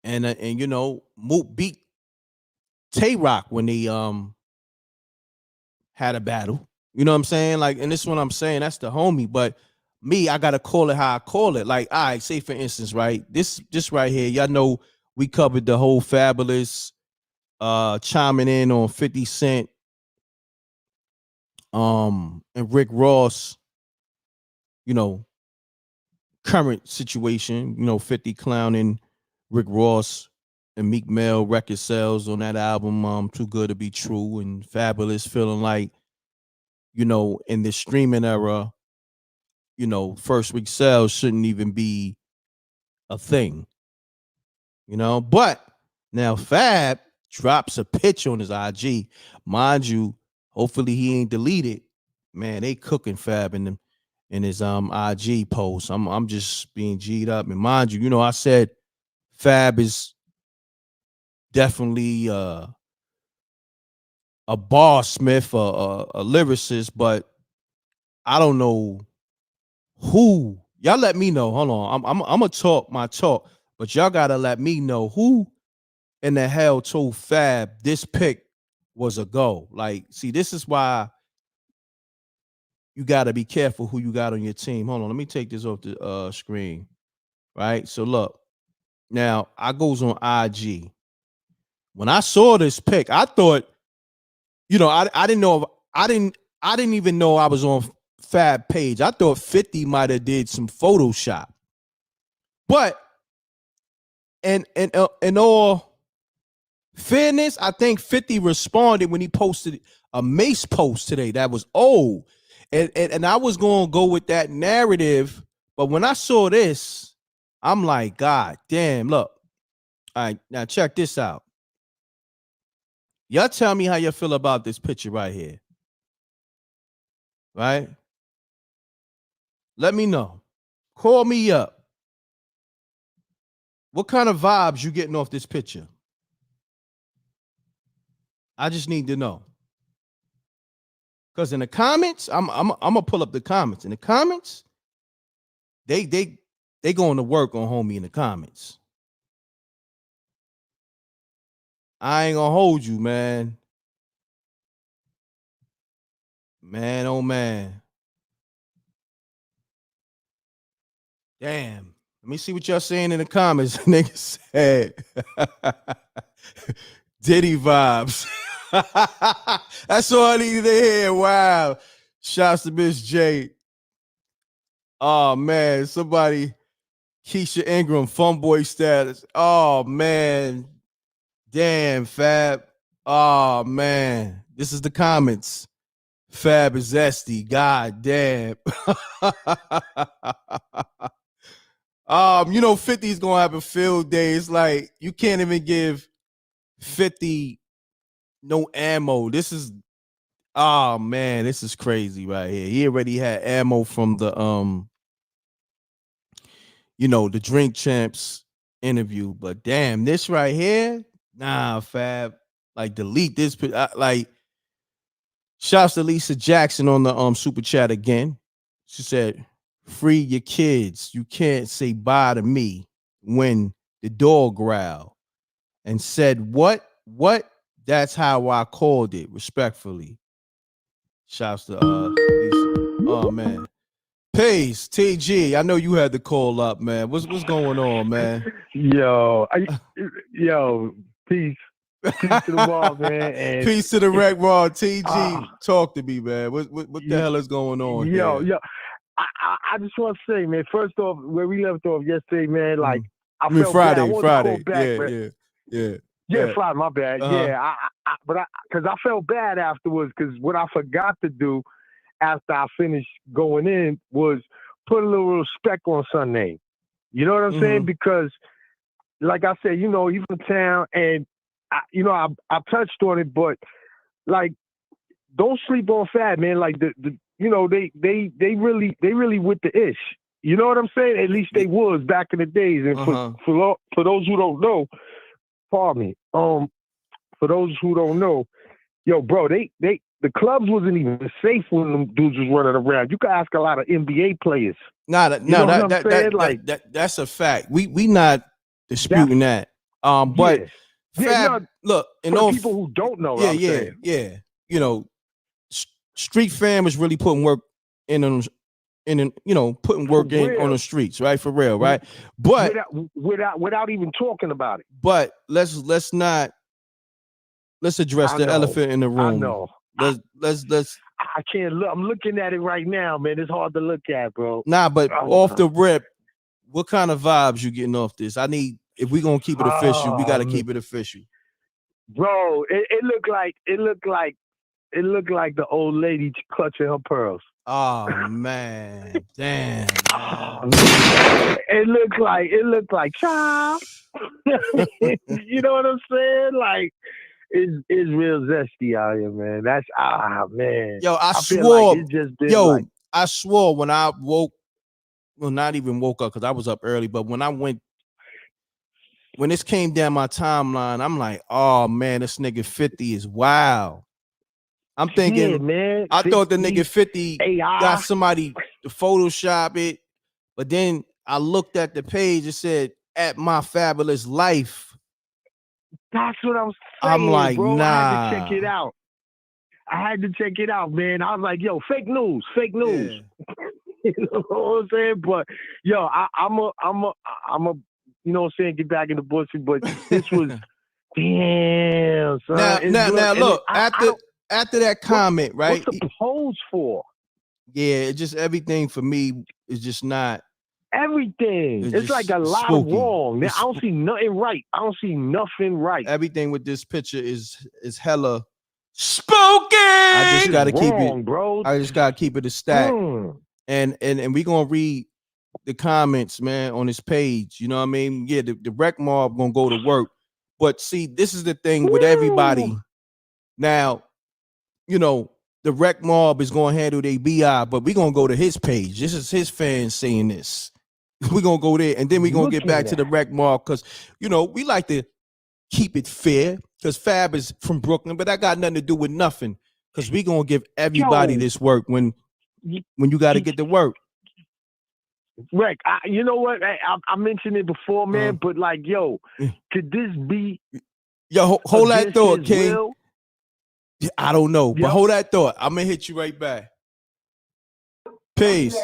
A: And you know, Mook beat Tay-Rock when they had a battle. You know what I'm saying? Like, and this one I'm saying that's the homie, but me, I gotta call it how I call it. Like, all right, say for instance, right? This right here, y'all know we covered the whole Fabulous chiming in on 50 Cent and Rick Ross, you know, current situation, you know, 50 clowning Rick Ross and Meek Mill record sales on that album, Too Good to Be True, and Fabulous feeling like, you know, in the streaming era, you know, first week sales shouldn't even be a thing, you know. But now Fab drops a pitch on his IG. Mind you, hopefully he ain't deleted. Man, they cooking Fab in his IG post. I'm just being G'd up. And mind you, you know, I said Fab is definitely a bar smith, a lyricist, but I don't know who. Y'all let me know. Hold on. I'm gonna talk my talk, but y'all gotta let me know who in the hell told Fab this pick was a go. Like, see, this is why you gotta be careful who you got on your team. Hold on, let me take this off the screen. Right. So look, now I goes on IG. When I saw this pick, I thought, you know, I didn't know I didn't even know I was on Fab page. I thought 50 might have did some Photoshop. But in all fairness, I think 50 responded when he posted a Mace post today that was old. And I was going to go with that narrative, but when I saw this, I'm like, God damn, look. All right, now check this out. Y'all tell me how you feel about this picture right here. Right? Let me know. Call me up. What kind of vibes you getting off this picture? I just need to know. Because in the comments, I'm gonna pull up the comments. In the comments, they going to work on homie in the comments. I ain't gonna hold you, man. Man, oh man. Damn. Let me see what y'all saying in the comments. Niggas said Diddy vibes. That's all I needed to hear. Wow. Shouts to Miss J. Oh man, somebody, Keisha Ingram, Funboy status. Oh man. Damn, Fab. Oh man. This is the comments. Fab is zesty. God damn. You know, 50 is gonna have a field day. It's like you can't even give 50 no ammo. This is, oh man, this is crazy right here. He already had ammo from the you know, the Drink Champs interview, but damn, this right here, nah, Fab, like delete this. Like, shouts to Lisa Jackson on the super chat again. She said, "Free your kids. You can't say bye to me when the dog growled." And said, "What? What?" That's how I called it, respectfully. Shouts to Lisa. Oh man. Pace, TG, I know you had the call up, man. What's going on, man?
G: Yo, peace. Peace to the ball, man. And
A: peace to the wreck raw. TG, talk to me, man. What the hell is going on
G: yo,
A: here?
G: Yo, I just want to say, man, first off, where we left off yesterday, man, like, I felt
A: Friday,
G: bad. I
A: Friday.
G: To call back,
A: Yeah,
G: Friday, my bad. Yeah, because I felt bad afterwards because what I forgot to do after I finished going in was put a little respect on son name. You know what I'm saying? Because, like I said, you know, he's from town, and I touched on it, but like, don't sleep on Fab, man. Like the you know, they really with the ish. You know what I'm saying? At least they was back in the days. And for those who don't know, pardon me. For those who don't know, yo, bro, the clubs wasn't even safe when them dudes was running around. You could ask a lot of NBA players.
A: That's a fact. We not disputing that. But Fab, look, and
G: for people who don't know,
A: yeah. You know, street fam is really putting work in putting work in on the streets, right? For real, right? But
G: without even talking about it.
A: But let's address the elephant in the room.
G: I know.
A: Let's.
G: I can't look. I'm looking at it right now, man. It's hard to look at, bro.
A: Nah, but off the rip, what kind of vibes you getting off this? If we gonna keep it official, we got to keep it official.
G: Bro, it looked like the old lady clutching her pearls.
A: Oh man, damn.
G: It looked like child. You know what I'm saying? Like, it's real zesty out here, man. That's man.
A: Yo, I
G: swore. Like just
A: I swore when I woke. Well, not even woke up because I was up early, but when this came down my timeline, I'm like, oh man, this nigga 50 is wild. I'm thinking,
G: man,
A: I thought the nigga 50 got somebody to Photoshop it, but then I looked at the page, it said, "At my fabulous life."
G: That's what I'm saying.
A: I'm like,
G: bro.
A: nah.
G: I had to check it out, man. I was like, yo, fake news.
A: Yeah.
G: You know what I'm saying? But yo, I'm a you know what I'm saying, get back in the bush, but this was damn, son.
A: Now look, after that comment, right?
G: What's the pose for?
A: Yeah, it just everything for me is just not
G: everything. It's like a lot
A: spooky.
G: Of wrong. I don't see nothing right.
A: Everything with this picture is hella spooky. I just gotta keep it,
G: bro.
A: I just gotta keep it a stack. And we gonna read the comments, man, on this page. You know what I mean? Yeah, the rec mob gonna go to work. But see, this is the thing with everybody. Now, you know, the rec mob is gonna handle their BI, but we gonna go to his page. This is his fans saying this. We're gonna go there, and then we're gonna get back to the rec mob because we like to keep it fair because Fab is from Brooklyn, but that got nothing to do with nothing. Because we gonna give everybody this work when you gotta get to work.
G: Rick, you know what? I mentioned it before, man, but like, yo, could this be?
A: Yo, hold that thought, King. I don't know, but hold that thought. I'm gonna hit you right back. Peace.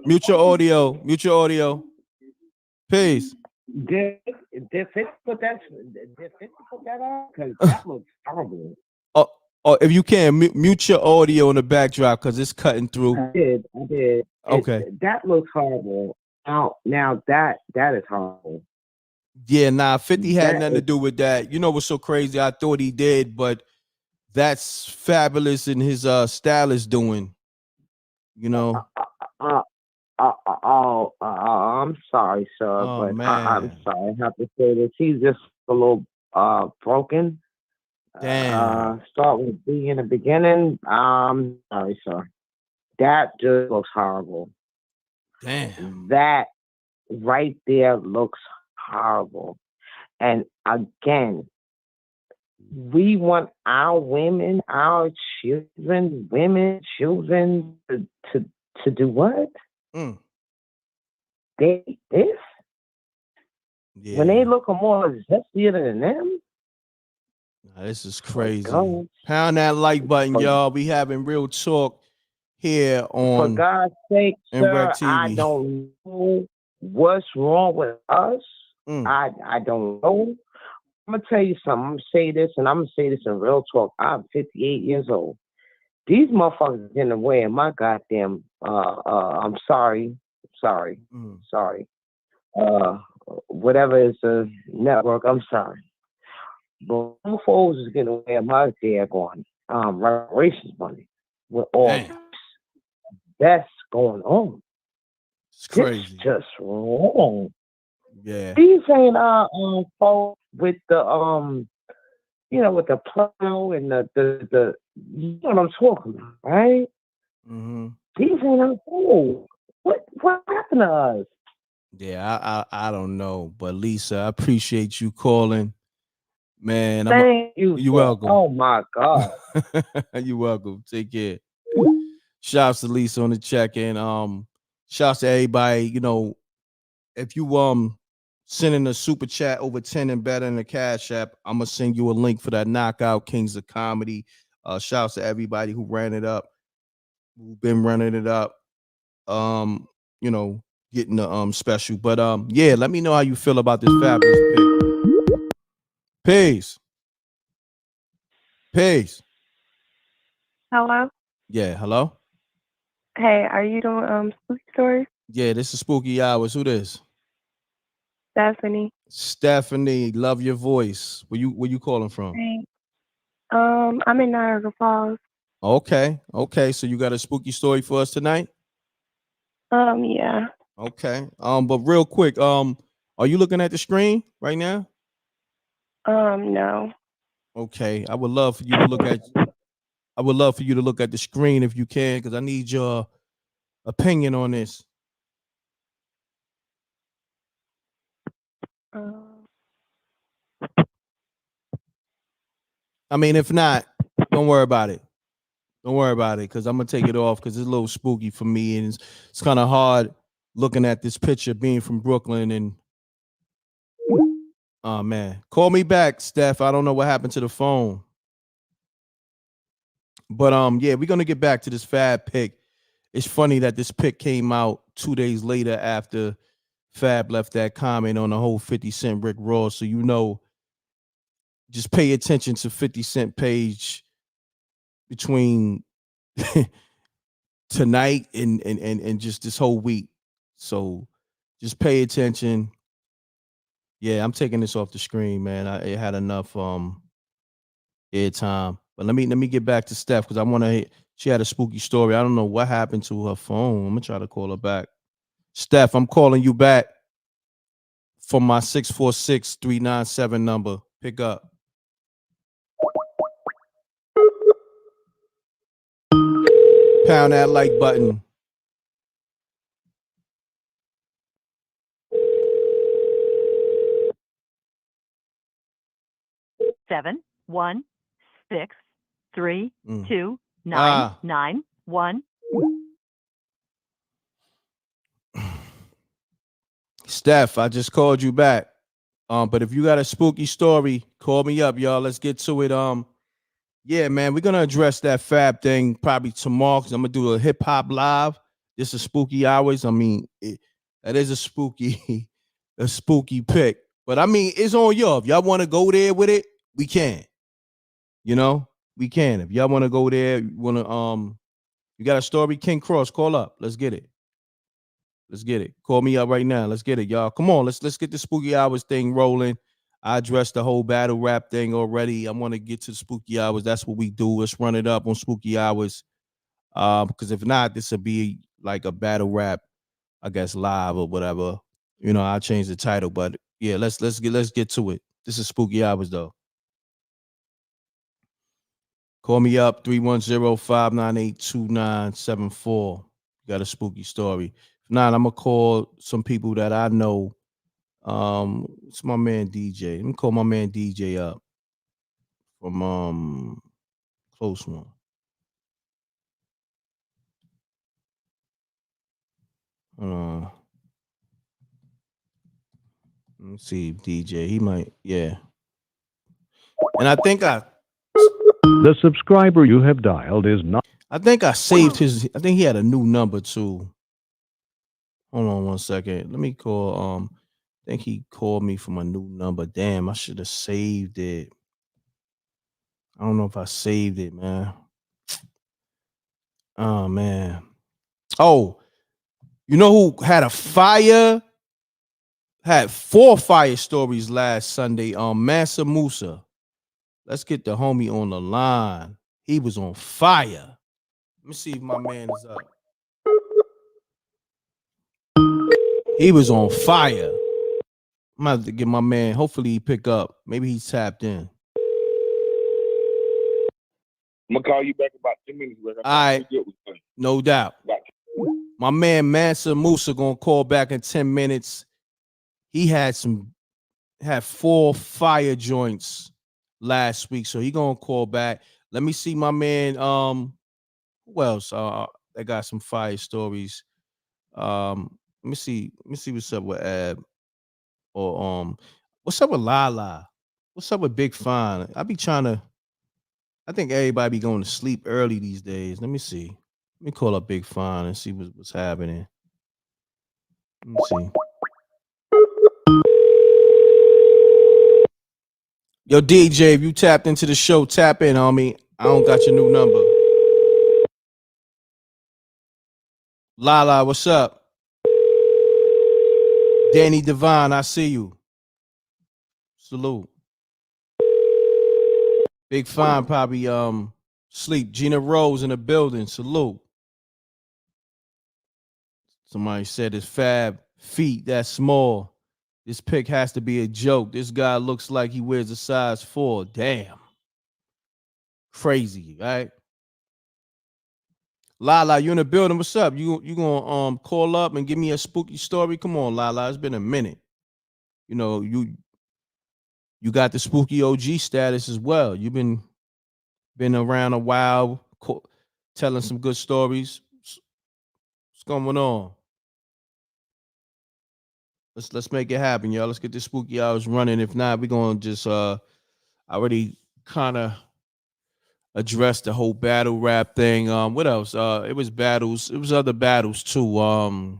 A: Mute your audio. Peace.
F: Did 50 put that on? Because that looks horrible.
A: Oh, if you can, mute your audio in the backdrop because it's cutting through.
F: I did.
A: Okay.
F: That looks horrible. Now that is horrible.
A: Yeah, 50 had nothing to do with that. You know what's so crazy? I thought he did, but that's Fabulous and his stylist doing. You know.
F: I'm sorry, sir, but I'm sorry. I have to say this. He's just a little broken.
A: Damn.
F: Start with B in the beginning. Sorry, sir. That just looks horrible.
A: Damn.
F: That right there looks horrible. And again, we want our women, our children, to do what? This?
A: Yeah.
F: When they look more zestier than them?
A: This is crazy. Pound that like button, y'all. We having real talk here on.
G: For God's sake,
A: m.reck
G: sir, I don't know what's wrong with us. I don't know. I'm gonna tell you something. I'm gonna say this, and I'm gonna say this in real talk. I'm 58 years old. These motherfuckers in the way of my goddamn. I'm sorry. Whatever is the network. I'm sorry. But them folks is getting away with my daggone reparations money.
F: with all that's going on.
A: It's crazy.
F: It's just wrong.
A: Yeah.
F: These ain't folks with the with the plow and the you know what I'm talking about, right?
A: Mm-hmm.
F: These ain't our folks. What happened to us?
A: Yeah, I don't know, but Lisa, I appreciate you calling, man.
F: Thank you.
A: You're welcome.
F: Oh my God.
A: You're welcome. Take care. Shouts to Lisa on the check-in. Shouts to everybody. You know, if you sending a super chat over 10 and better in the Cash App, I'm gonna send you a link for that Knockout Kings of Comedy. Shouts to everybody who ran it up, who've been running it up. You know, getting the special. But yeah, let me know how you feel about this fabulous pick. Peace. Peace.
H: Hello?
A: Yeah, hello?
H: Hey, are you doing spooky stories?
A: Yeah, this is Spooky Hours. Who this?
H: Stephanie.
A: Stephanie, love your voice. Where you calling from?
H: Hey. I'm in Niagara Falls.
A: Okay. So you got a spooky story for us tonight?
H: Yeah.
A: Okay. But real quick, are you looking at the screen right now?
H: No.
A: Okay. I would love for you to look at the screen if you can, because I need your opinion on this. I mean, if not, don't worry about it. Don't worry about it, because I'm gonna take it off because it's a little spooky for me, and it's kind of hard looking at this picture being from Brooklyn. And oh man, call me back, Steph. I don't know what happened to the phone, but yeah, we're gonna get back to this Fab pick. It's funny that this pick came out 2 days later after Fab left that comment on the whole 50 Cent Rick Ross, so you know, just pay attention to 50 Cent page between tonight and just this whole week. So just pay attention. Yeah, I'm taking this off the screen, man. It had enough airtime. But let me get back to Steph, because I want to. She had a spooky story. I don't know what happened to her phone. I'm gonna try to call her back. Steph, I'm calling you back from my 646-397 number. Pick up. Pound that like button.
C: Seven 1 6 3 2 9 9 1.
A: Steph, I just called you back. But if you got a spooky story, call me up, y'all. Let's get to it. Yeah, man, we're gonna address that Fab thing probably tomorrow, because I'm gonna do a hip hop live. This is Spooky Hours. I mean, that is a spooky, a spooky pick. But I mean, it's on y'all. If y'all want to go there with it, we can. You know, we can. If y'all want to go there, you got a story, King Cross, call up. Let's get it. Let's get it. Call me up right now. Let's get it, y'all. Come on, let's get the Spooky Hours thing rolling. I addressed the whole battle rap thing already. I want to get to the Spooky Hours. That's what we do. Let's run it up on Spooky Hours. Because if not, this will be like a battle rap, I guess, live or whatever. You know, I'll change the title. But yeah, let's get to it. This is Spooky Hours though. Call me up 310-598-2974. Got a spooky story. If not, I'm gonna call some people that I know. It's my man DJ. Let me call my man DJ up from Close One. Let me see, DJ. He might, yeah. And I think
I: the subscriber you have dialed is not.
A: I think I saved his. I think he had a new number too. Hold on 1 second. Let me call. I think he called me from a new number. Damn, I should have saved it. I don't know if I saved it, man. Oh man. Oh, you know who had had 4 fire stories last Sunday? Mansa Musa. Let's get the homie on the line. He was on fire. Let me see if my man is up. He was on fire. I'm gonna have to get my man. Hopefully he pick up. Maybe he's tapped in.
J: I'm gonna call you back about 10 minutes. All
A: right, no doubt. My man Mansa Musa gonna call back in 10 minutes. He had 4 fire joints last week, so he gonna call back. Let me see my man. Who else? They got some fire stories. Let me see what's up with Ab. Or what's up with Lala? What's up with Big Fine? I think everybody be going to sleep early these days. Let me see. Let me call up Big Fine and see what's happening. Let me see. Yo, DJ, if you tapped into the show, tap in, homie. I don't got your new number. Lala, what's up? Danny Devine, I see you. Salute. Big Fine probably sleep. Gina Rose in the building. Salute. Somebody said his fab feet that small. This pic has to be a joke. This guy looks like he wears a size 4. Damn. Crazy, right? Lala, you in the building? What's up? You gonna call up and give me a spooky story? Come on, Lala. It's been a minute. You know, you got the spooky OG status as well. You've been around a while, telling some good stories. What's going on? Let's make it happen, y'all. Let's get this spooky hours running. If not, we're gonna just already kind of address the whole battle rap thing. What else? It was battles. It was other battles too.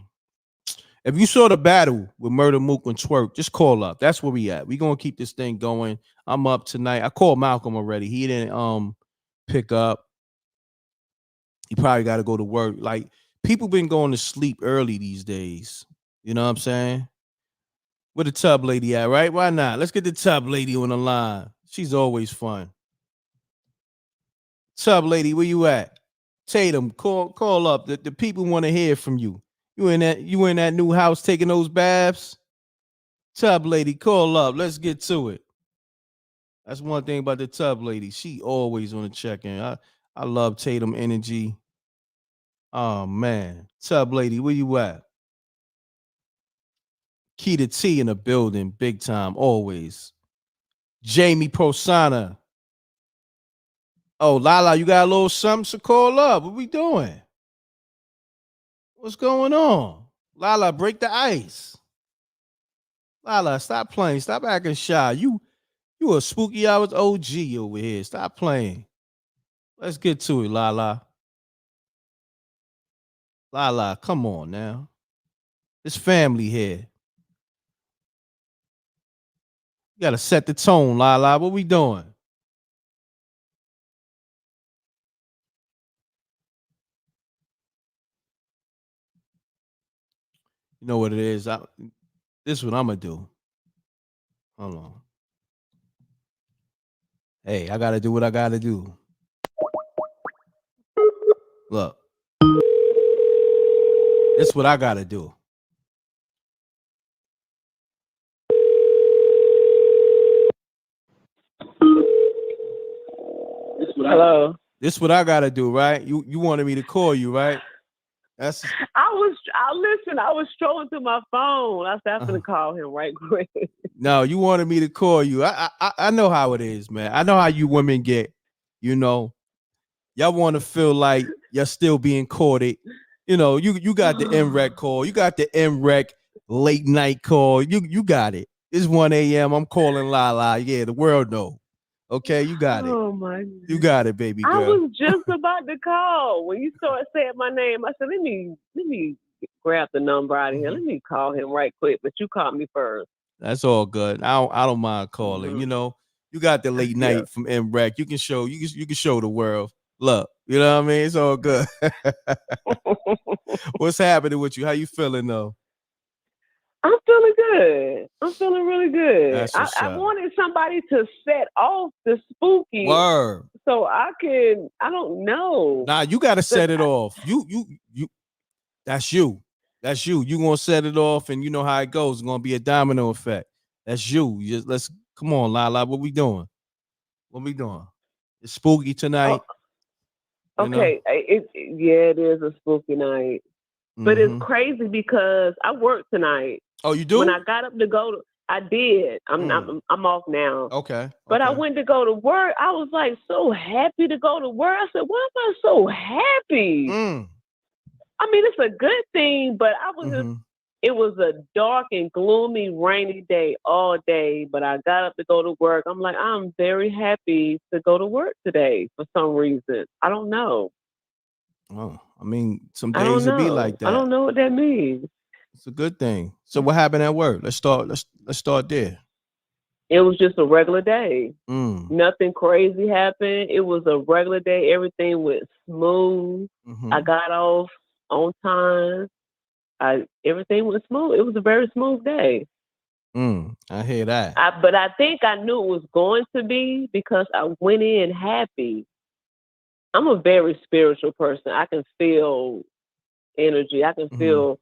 A: If you saw the battle with Murder Mook and Twerk, just call up. That's where we at. We gonna keep this thing going. I'm up tonight. I called Malcolm already. He didn't pick up. He probably got to go to work. Like, people been going to sleep early these days. You know what I'm saying? Where the tub lady at, right? Why not? Let's get the tub lady on the line. She's always fun. Tub lady, where you at? Tatum, call up. The people want to hear from you. You in that new house taking those baths? Tub lady, call up. Let's get to it. That's one thing about the tub lady. She always on the check-in. I love Tatum energy. Oh man. Tub lady, where you at? Key to T in the building, big time, always. Jamie Prosana. Oh, Lala, you got a little something to call up. What we doing? What's going on? Lala, break the ice. Lala, stop playing. Stop acting shy. You a spooky hours OG over here. Stop playing. Let's get to it, Lala. Lala, come on now. It's family here. You gotta set the tone, Lala. What we doing? You know what it is. This is what I'm gonna do. Hold on. Hey, I gotta do what I gotta do. Look. This is what I gotta do.
K: Hello.
A: This is what I gotta do, right? You wanted me to call you, right?
K: I was strolling through my phone. I said I'm gonna call him right quick.
A: No, you wanted me to call you. I know how it is, man. I know how you women get. You know, y'all want to feel like you're still being courted. You know, you got the m.reck call. You got the m.reck late night call. You got it. It's 1 a.m. I'm calling Lala. Yeah, the world know. Okay, you got it.
K: Oh my God.
A: You got it, baby girl.
K: I was just about to call when you started saying my name. I said, let me grab the number out of here. Let me call him right quick. But you called me first.
A: That's all good. I don't mind calling. You know, you got the late night from m.reck. You can show the world. Look, you know what I mean? It's all good. What's happening with you? How you feeling though?
K: I'm feeling good. I'm feeling really good.
A: That's what's
K: I
A: up.
K: wanted somebody to set off the spooky.
A: Word.
K: so I don't know.
A: Nah, you gotta set it off. You that's you. That's you. You gonna set it off, and you know how it goes. It's gonna be a domino effect. That's you. Let's come on, Lala. What we doing? What we doing? It's spooky tonight.
K: Okay, it is a spooky night, but it's crazy because I work tonight.
A: Oh, you do?
K: When I got up to go to, I did. I'm off now.
A: Okay.
K: But I went to go to work. I was like so happy to go to work. I said, "Why am I so happy?" I mean, it's a good thing, but I was just. It was a dark and gloomy, rainy day all day, but I got up to go to work. I'm like, I'm very happy to go to work today for some reason. I don't know.
A: Oh, I mean, some days it be like that.
K: I don't know what that means.
A: It's a good thing. So what happened at work? Let's start there.
K: It was just a regular day. Nothing crazy happened. It was a regular day. Everything went smooth. I got off on time. Everything was smooth. It was a very smooth day.
A: I hear that.
K: But I think I knew it was going to be because I went in happy. I'm a very spiritual person. I can feel energy. I can feel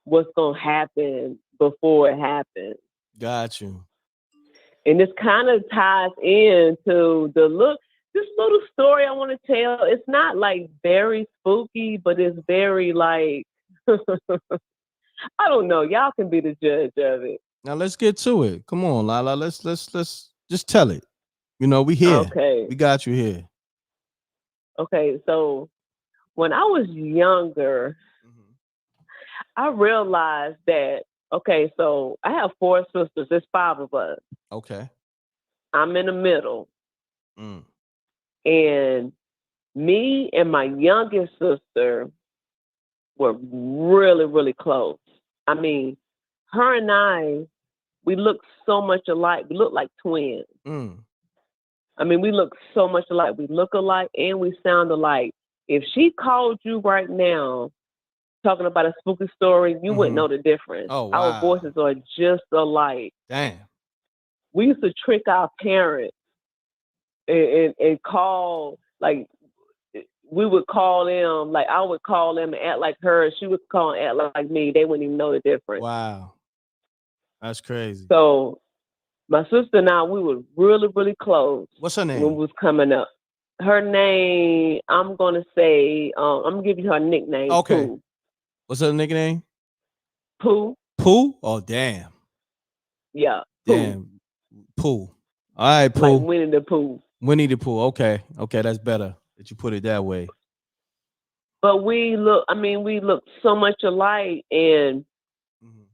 K: what's going to happen before it happens.
A: Got you.
K: And this kind of ties into this little story I want to tell. It's not like very spooky, but it's very like, I don't know. Y'all can be the judge of it.
A: Now let's get to it. Come on, Lala. Let's just tell it. You know, we here.
K: Okay.
A: We got you here.
K: Okay, so when I was younger, I realized that, okay, so I have 4 sisters. There's 5 of us.
A: Okay.
K: I'm in the middle. And me and my youngest sister were really, really close. I mean, her and I, we look so much alike. We look like twins. I mean, we look so much alike. We look alike and we sound alike. If she called you right now talking about a spooky story, you wouldn't know the difference.
A: Oh, wow.
K: Our voices are just alike.
A: Damn.
K: We used to trick our parents and call, like, we would call them, like I would call them and act like her. She would call and act like me. They wouldn't even know the difference.
A: Wow. That's crazy.
K: So my sister and I, we were really, really close.
A: What's her name?
K: When we was coming up. Her name, I'm going to say, I'm going to give you her nickname.
A: Okay.
K: Pooh.
A: What's her nickname?
K: Pooh.
A: Pooh? Oh, damn.
K: Yeah. Pooh.
A: Damn. Pooh. All right, Pooh.
K: Like Winnie the Pooh.
A: Winnie the Pooh. Okay. Okay, that's better that you put it that way.
K: But we look so much alike, and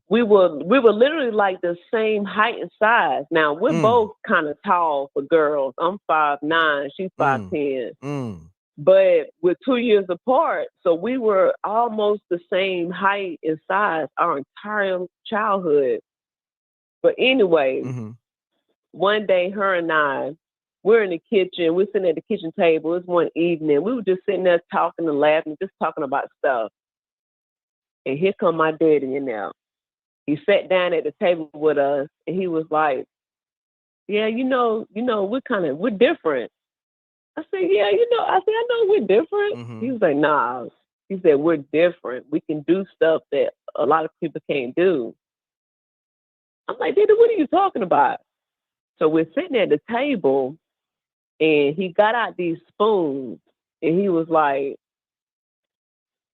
K: we were literally like the same height and size. Now we're both kind of tall for girls. I'm 5'9", she's 5'10". But we're 2 years apart, so we were almost the same height and size our entire childhood. But anyway, one day her and I, we're in the kitchen. We're sitting at the kitchen table. It's one evening. We were just sitting there talking and laughing, just talking about stuff. And here come my daddy in there. He sat down at the table with us, and he was like, "Yeah, you know, we're different." I said, "Yeah, I know we're different." He was like, "Nah." He said, "We're different. We can do stuff that a lot of people can't do." I'm like, "Daddy, what are you talking about?" So we're sitting at the table, and he got out these spoons, and he was like,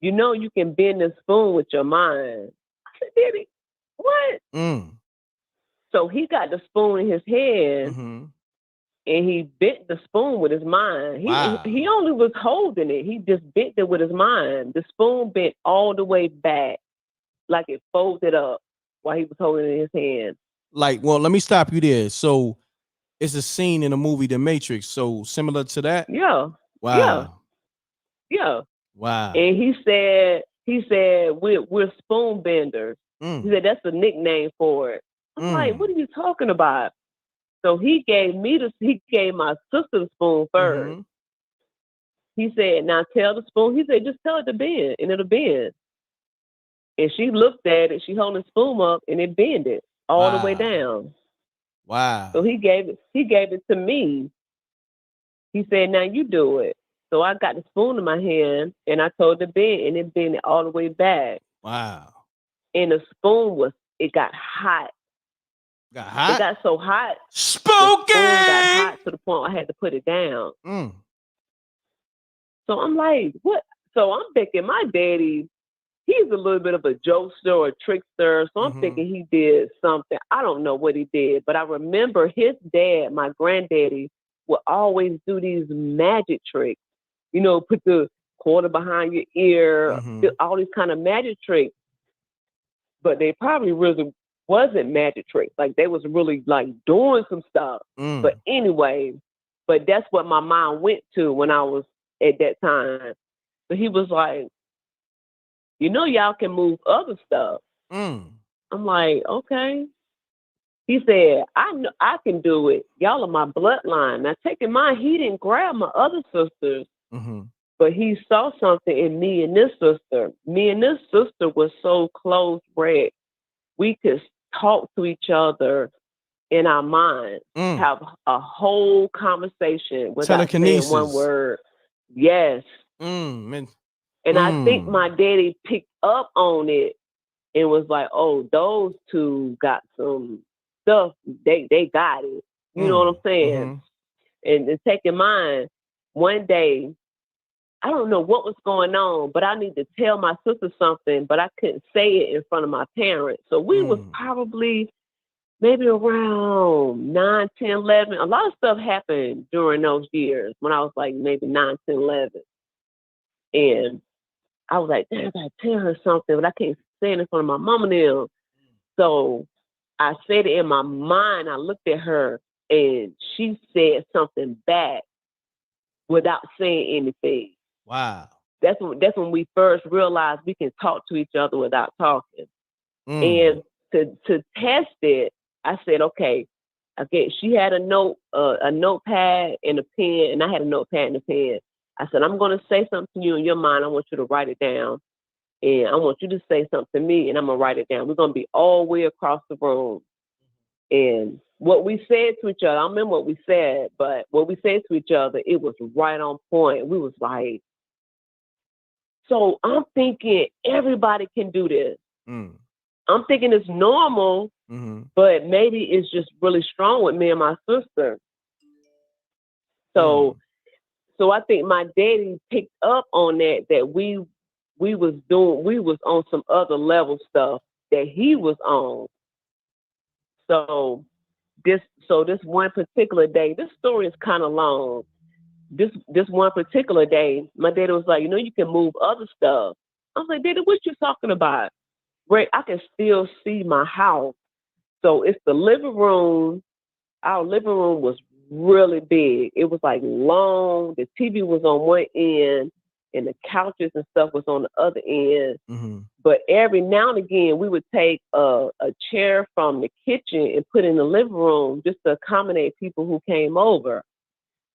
K: "You can bend the spoon with your mind." I said, "Daddy, what?" So he got the spoon in his hand, and he bent the spoon with his mind. He only was holding it. He just bent it with his mind. The spoon bent all the way back, like it folded up while he was holding it in his hand.
A: Like, well, let me stop you there. So it's a scene in the movie The Matrix. So similar to that?
K: Yeah.
A: Wow.
K: Yeah.
A: Wow.
K: And he said we're spoon benders. He said that's the nickname for it. I'm like, what are you talking about? So he gave my sister the spoon first. He said, "Now tell the spoon." He said, "Just tell it to bend, and it'll bend." And she looked at it. She holding the spoon up, and it bended all the way down.
A: Wow.
K: So he gave it to me. He said, now you do it. So I got the spoon in my hand and I told the bend and it bent all the way back.
A: Wow.
K: And the spoon it got hot.
A: Got hot?
K: It got so hot.
A: Spooky!
K: The spoon got hot to the point I had to put it down. So I'm like, what? So I'm thinking my daddy, he's a little bit of a jokester or a trickster. So I'm thinking he did something. I don't know what he did, but I remember his dad, my granddaddy, would always do these magic tricks. You know, put the quarter behind your ear, all these kind of magic tricks. But they probably really wasn't magic tricks. Like they was really like doing some stuff. But anyway, but that's what my mind went to when I was at that time. So he was like, you know, y'all can move other stuff. I'm like, okay. He said, I know I can do it. Y'all are my bloodline. Now, take in mind, he didn't grab my other sisters, but he saw something in me and this sister. Me and this sister was so close, bred. We could talk to each other in our minds, have a whole conversation without saying one word. Yes. And I think my daddy picked up on it and was like, oh, those two got some stuff. They got it. You know what I'm saying? And take in mind, one day, I don't know what was going on, but I need to tell my sister something, but I couldn't say it in front of my parents. So we was probably maybe around 9, 10, 11. A lot of stuff happened during those years when I was like maybe 9, 10, 11. And I was like, damn, I gotta tell her something, but I can't say it in front of my mama now. So I said it in my mind. I looked at her and she said something back without saying anything.
A: Wow.
K: That's when we first realized we can talk to each other without talking. And to test it, I said, okay, she had a notepad and a pen, and I had a notepad and a pen. I said, I'm going to say something to you in your mind. I want you to write it down. And I want you to say something to me, and I'm going to write it down. We're going to be all the way across the room. And what we said to each other, I don't remember what we said, but what we said to each other, it was right on point. We was like, so I'm thinking everybody can do this. I'm thinking it's normal, but maybe it's just really strong with me and my sister. So I think my daddy picked up on that we was on some other level stuff that he was on. So this one particular day, this story is kind of long. This one particular day, my daddy was like, you know, you can move other stuff. I was like, Daddy, what you talking about? Right, I can still see my house. So it's the living room. Our living room was really big. It was like long. The TV was on one end and the couches and stuff was on the other end. But every now and again, we would take a chair from the kitchen and put in the living room just to accommodate people who came over.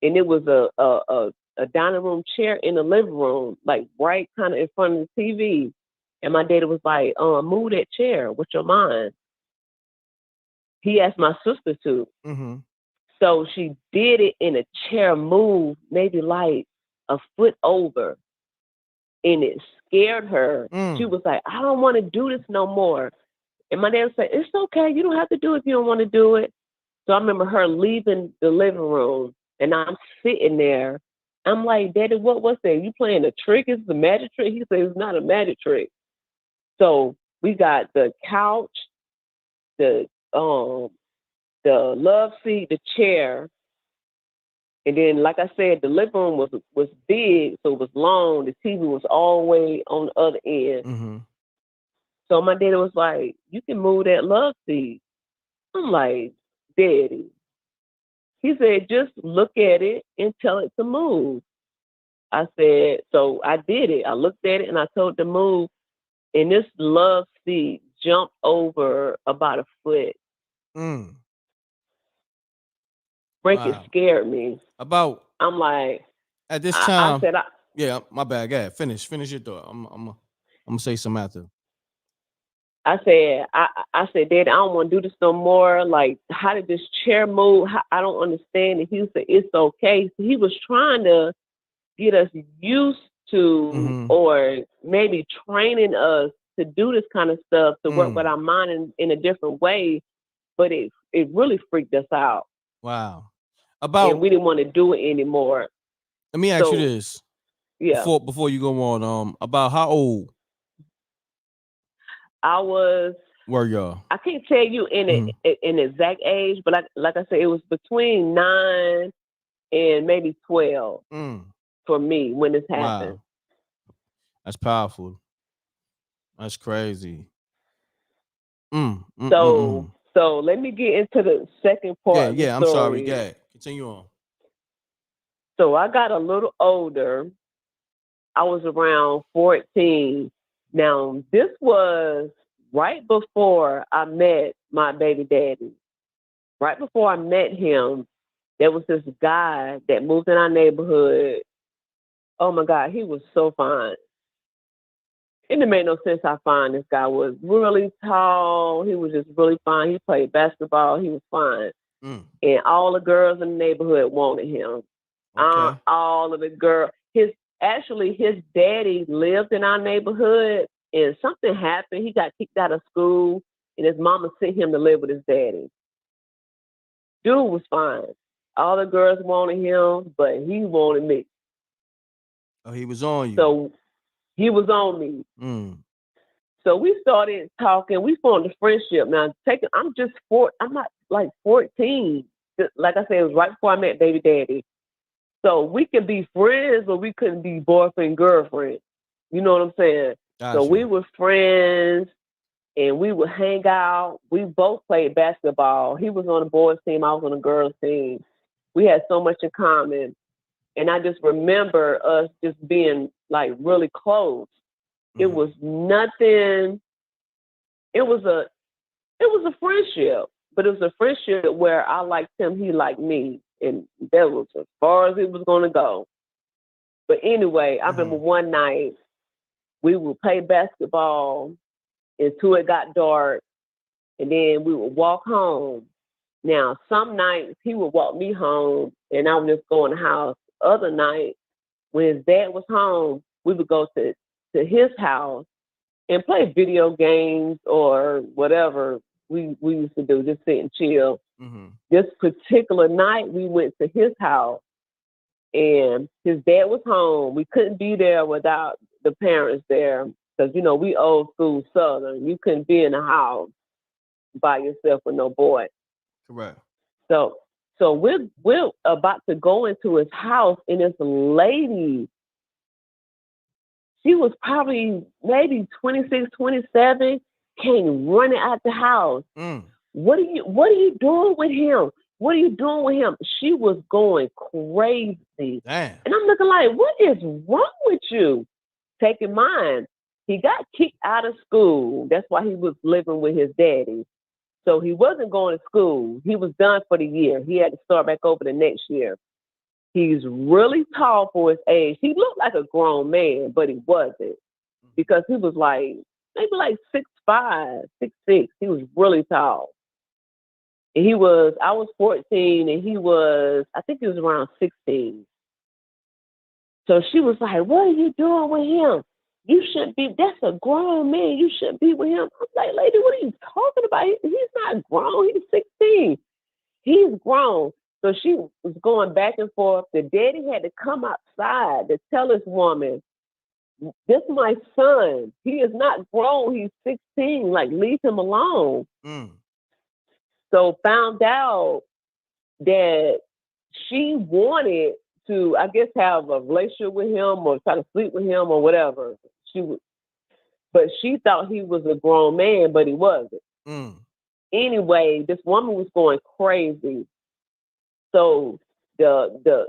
K: And it was a dining room chair in the living room, like right kind of in front of the TV. And my daddy was like, move that chair with your mind. He asked my sister to. So she did it in a chair move, maybe like a foot over. And it scared her. She was like, I don't want to do this no more. And my dad said, it's okay. You don't have to do it if you don't want to do it. So I remember her leaving the living room and I'm sitting there. I'm like, Daddy, what was that? You playing a trick? Is it a magic trick? He said, it's not a magic trick. So we got the couch, the love seat, the chair. And then, like I said, the living room was big, so it was long. The TV was all the way on the other end. So my daddy was like, you can move that love seat. I'm like, Daddy. He said, just look at it and tell it to move. I said, so I did it. I looked at it and I told it to move. And this love seat jumped over about a foot. Frank, it scared me. I'm like,
A: at this time.
K: I said,
A: yeah, my bad. Go ahead. Finish your thought. I'm gonna say some after.
K: I said, Dad, I don't want to do this no more. Like, how did this chair move? I don't understand. And he said, it's okay. So he was trying to get us used to, or maybe training us to do this kind of stuff, to work with our mind in a different way. But it really freaked us out.
A: Wow.
K: And we didn't want to do it anymore.
A: Let me ask you this.
K: Yeah.
A: Before you go on, about how old
K: I was.
A: Were y'all?
K: I can't tell you in an exact age, but like I said, it was between 9 and maybe 12 for me when this happened.
A: Wow. That's powerful. That's crazy.
K: So let me get into the second part of the story.
A: I'm sorry. Yeah, continue on.
K: So I got a little older. I was around 14. Now, this was right before I met my baby daddy. Right before I met him, there was this guy that moved in our neighborhood. Oh my God, he was so fine. It didn't make no sense how fine this guy was. Really tall. He was just really fine. He played basketball. He was fine. And all the girls in the neighborhood wanted him.
A: Okay.
K: All of the girls. His daddy lived in our neighborhood, and something happened. He got kicked out of school, and his mama sent him to live with his daddy. Dude was fine. All the girls wanted him, but he wanted me.
A: Oh, he was on you.
K: So he was on me. So we started talking. We formed a friendship. Now, I'm not like 14. Like I said, it was right before I met baby daddy. So we could be friends, but we couldn't be boyfriend, girlfriend. You know what I'm saying?
A: Gotcha.
K: So we were friends, and we would hang out. We both played basketball. He was on the boys' team. I was on the girls' team. We had so much in common. And I just remember us just being like really close. It was nothing. It was a friendship, but it was a friendship where I liked him, he liked me. And that was as far as it was going to go. But anyway, I remember one night we would play basketball until it got dark, and then we would walk home. Now, some nights he would walk me home, and I would just go in the house. Other nights, when his dad was home, we would go to his house and play video games or whatever we used to do, just sit and chill. This particular night, we went to his house, and his dad was home. We couldn't be there without the parents there because, you know, we old school Southern. You couldn't be in the house by yourself with no boy.
A: Correct.
K: So we're about to go into his house, and this lady, she was probably maybe 26, 27, came running out the house. What are you doing with him? What are you doing with him? She was going crazy.
A: Damn.
K: And I'm looking like, what is wrong with you? Take in mind, he got kicked out of school. That's why he was living with his daddy. So he wasn't going to school. He was done for the year. He had to start back over the next year. He's really tall for his age. He looked like a grown man, but he wasn't, because he was like maybe like 6'5", 6'6". He was really tall. And I was 14 and I think he was around 16. So she was like, what are you doing with him? You shouldn't be, that's a grown man. You shouldn't be with him. I'm like, lady, what are you talking about? He's not grown. He's 16. He's grown. So she was going back and forth. The daddy had to come outside to tell this woman, this is my son. He is not grown. He's 16. Like, leave him alone. So found out that she wanted to, I guess, have a relationship with him or try to sleep with him or whatever. But she thought he was a grown man, but he wasn't. Anyway, this woman was going crazy. So the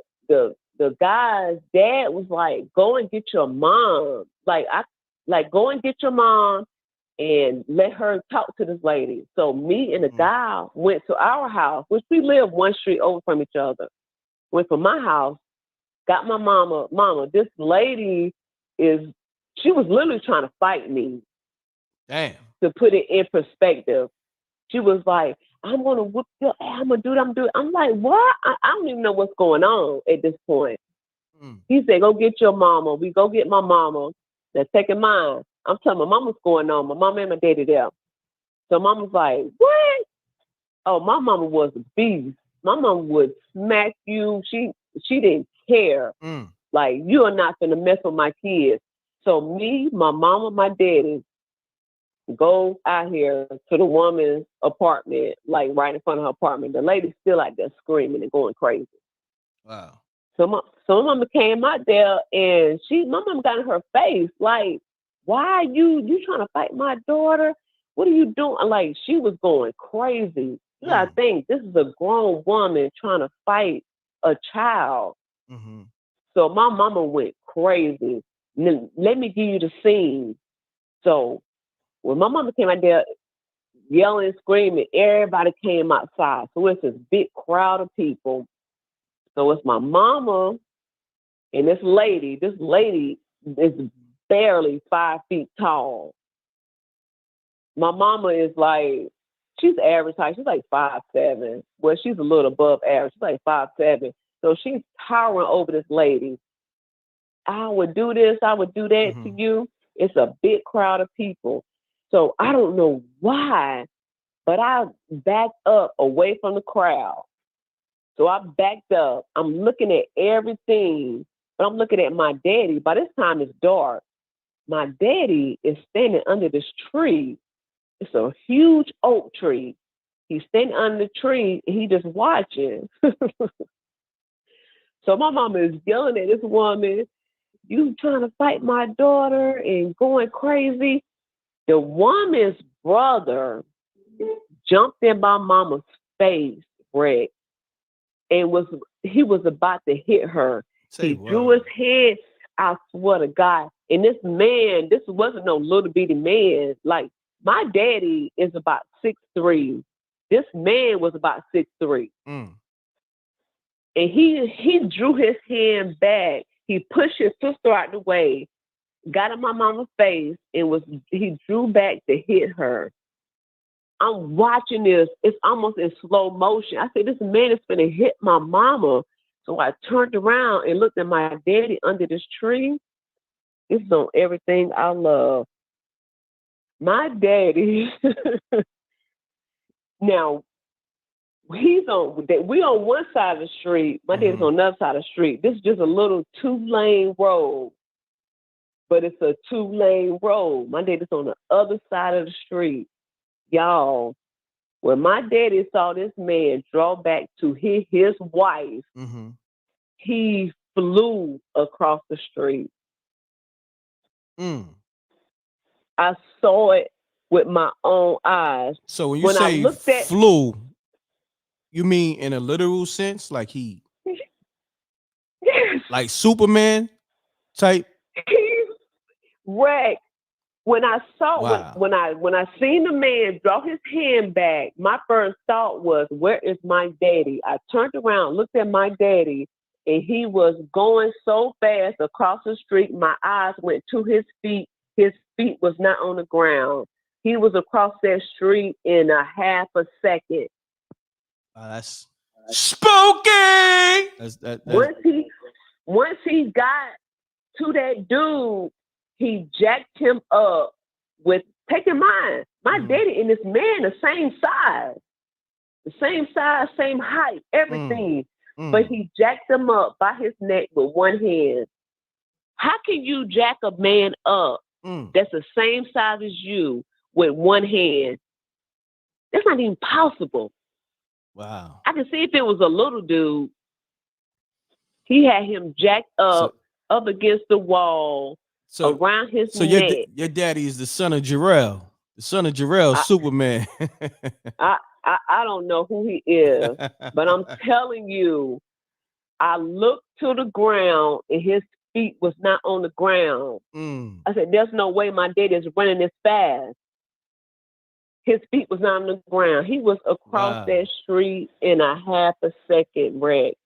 K: guy's dad was like, go and get your mom. Go and get your mom and let her talk to this lady. So me and the guy went to our house, which we live one street over from each other. Went from my house, got my mama, this lady she was literally trying to fight me.
A: Damn.
K: to put it in perspective. She was like, I'm gonna whoop your ass, I'm gonna do it. I'm like, what? I don't even know what's going on at this point. He said, go get your mama. We go get my mama. They're taking mine. I'm telling my mama what's going on. My mama and my daddy there. So mama's like, what? Oh, my mama was a beast. My mama would smack you. She didn't care. Like, you are not gonna mess with my kids. So me, my mama, my daddy go out here to the woman's apartment, like right in front of her apartment. The lady's still out there screaming and going crazy.
A: Wow.
K: So my mama came out there and my mama got in her face, like, why are you trying to fight my daughter? What are you doing? Like, she was going crazy. You gotta think, this is a grown woman trying to fight a child. So my mama went crazy. Let me give you the scene. So when my mama came out there yelling, screaming, everybody came outside. So it's this big crowd of people. So it's my mama and this lady. This lady is barely 5 feet tall. My mama is like, she's average height. She's like 5'7". Well, she's a little above average. She's like 5'7". So she's towering over this lady. I would do this, I would do that to you. It's a big crowd of people. So I don't know why, but I backed up away from the crowd. So I backed up. I'm looking at everything, but I'm looking at my daddy. By this time it's dark. My daddy is standing under this tree. It's a huge oak tree. He's standing under the tree and he just watching. So my mama is yelling at this woman, you trying to fight my daughter and going crazy. The woman's brother jumped in my mama's face, Brett, and he was about to hit her. He drew his head, I swear to God. And this man, this wasn't no little bitty man. Like, my daddy is about 6'3". This man was about 6'3". And he drew his hand back. He pushed his sister out the way, got in my mama's face, and he drew back to hit her. I'm watching this. It's almost in slow motion. I said, this man is going to hit my mama. So I turned around and looked at my daddy under this tree. This is on Everything I Love. My daddy, now, we on one side of the street. My daddy's on the other side of the street. This is just a little 2-lane road, but it's a 2-lane road. My daddy's on the other side of the street. Y'all, when my daddy saw this man draw back to hit his wife, he flew across the street. I saw it with my own eyes.
A: So when you say flew, you mean in a literal sense, like he,
K: yes,
A: like Superman type?
K: He's wrecked. When I saw when I seen the man draw his hand back, my first thought was, where is my daddy? I turned around, looked at my daddy, and he was going so fast across the street. My eyes went to his feet. His feet was not on the ground. He was across that street in a half a second.
A: That's spooky.
K: Once he got to that dude, he jacked him up with, taking mine. My daddy and this man the same size, same height, everything. But he jacked him up by his neck with one hand. How can you jack a man up that's the same size as you with one hand? That's not even possible.
A: Wow.
K: I can see if it was a little dude, he had him jacked up against the wall, around his neck.
A: Your daddy is the son of Jarrell. The son of Jarrell, Superman.
K: I don't know who he is, but I'm telling you, I looked to the ground and his feet was not on the ground. I said, there's no way my daddy is running this fast. His feet was not on the ground. He was across that street in a half a second, Rick.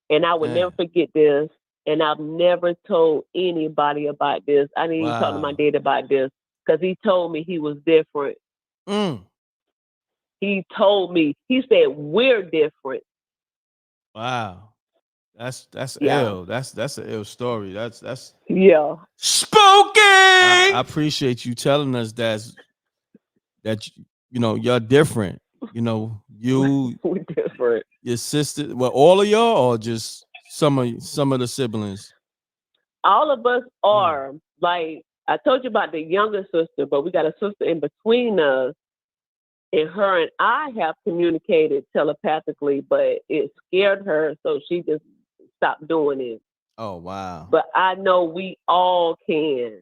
K: And I would never forget this. And I've never told anybody about this. I didn't even talk to my dad about this because he told me he was different. He told me, he said, we're different.
A: Wow. That's ill. That's an ill story. That's
K: spooky.
A: I appreciate you telling us that you know you're different. You know,
K: we're different.
A: Your sister, well, all of y'all, or just some of the siblings?
K: All of us are. Like I told you about the younger sister, but we got a sister in between us, and her and I have communicated telepathically, but it scared her, so she just stopped doing it.
A: Oh, wow.
K: But I know we all can.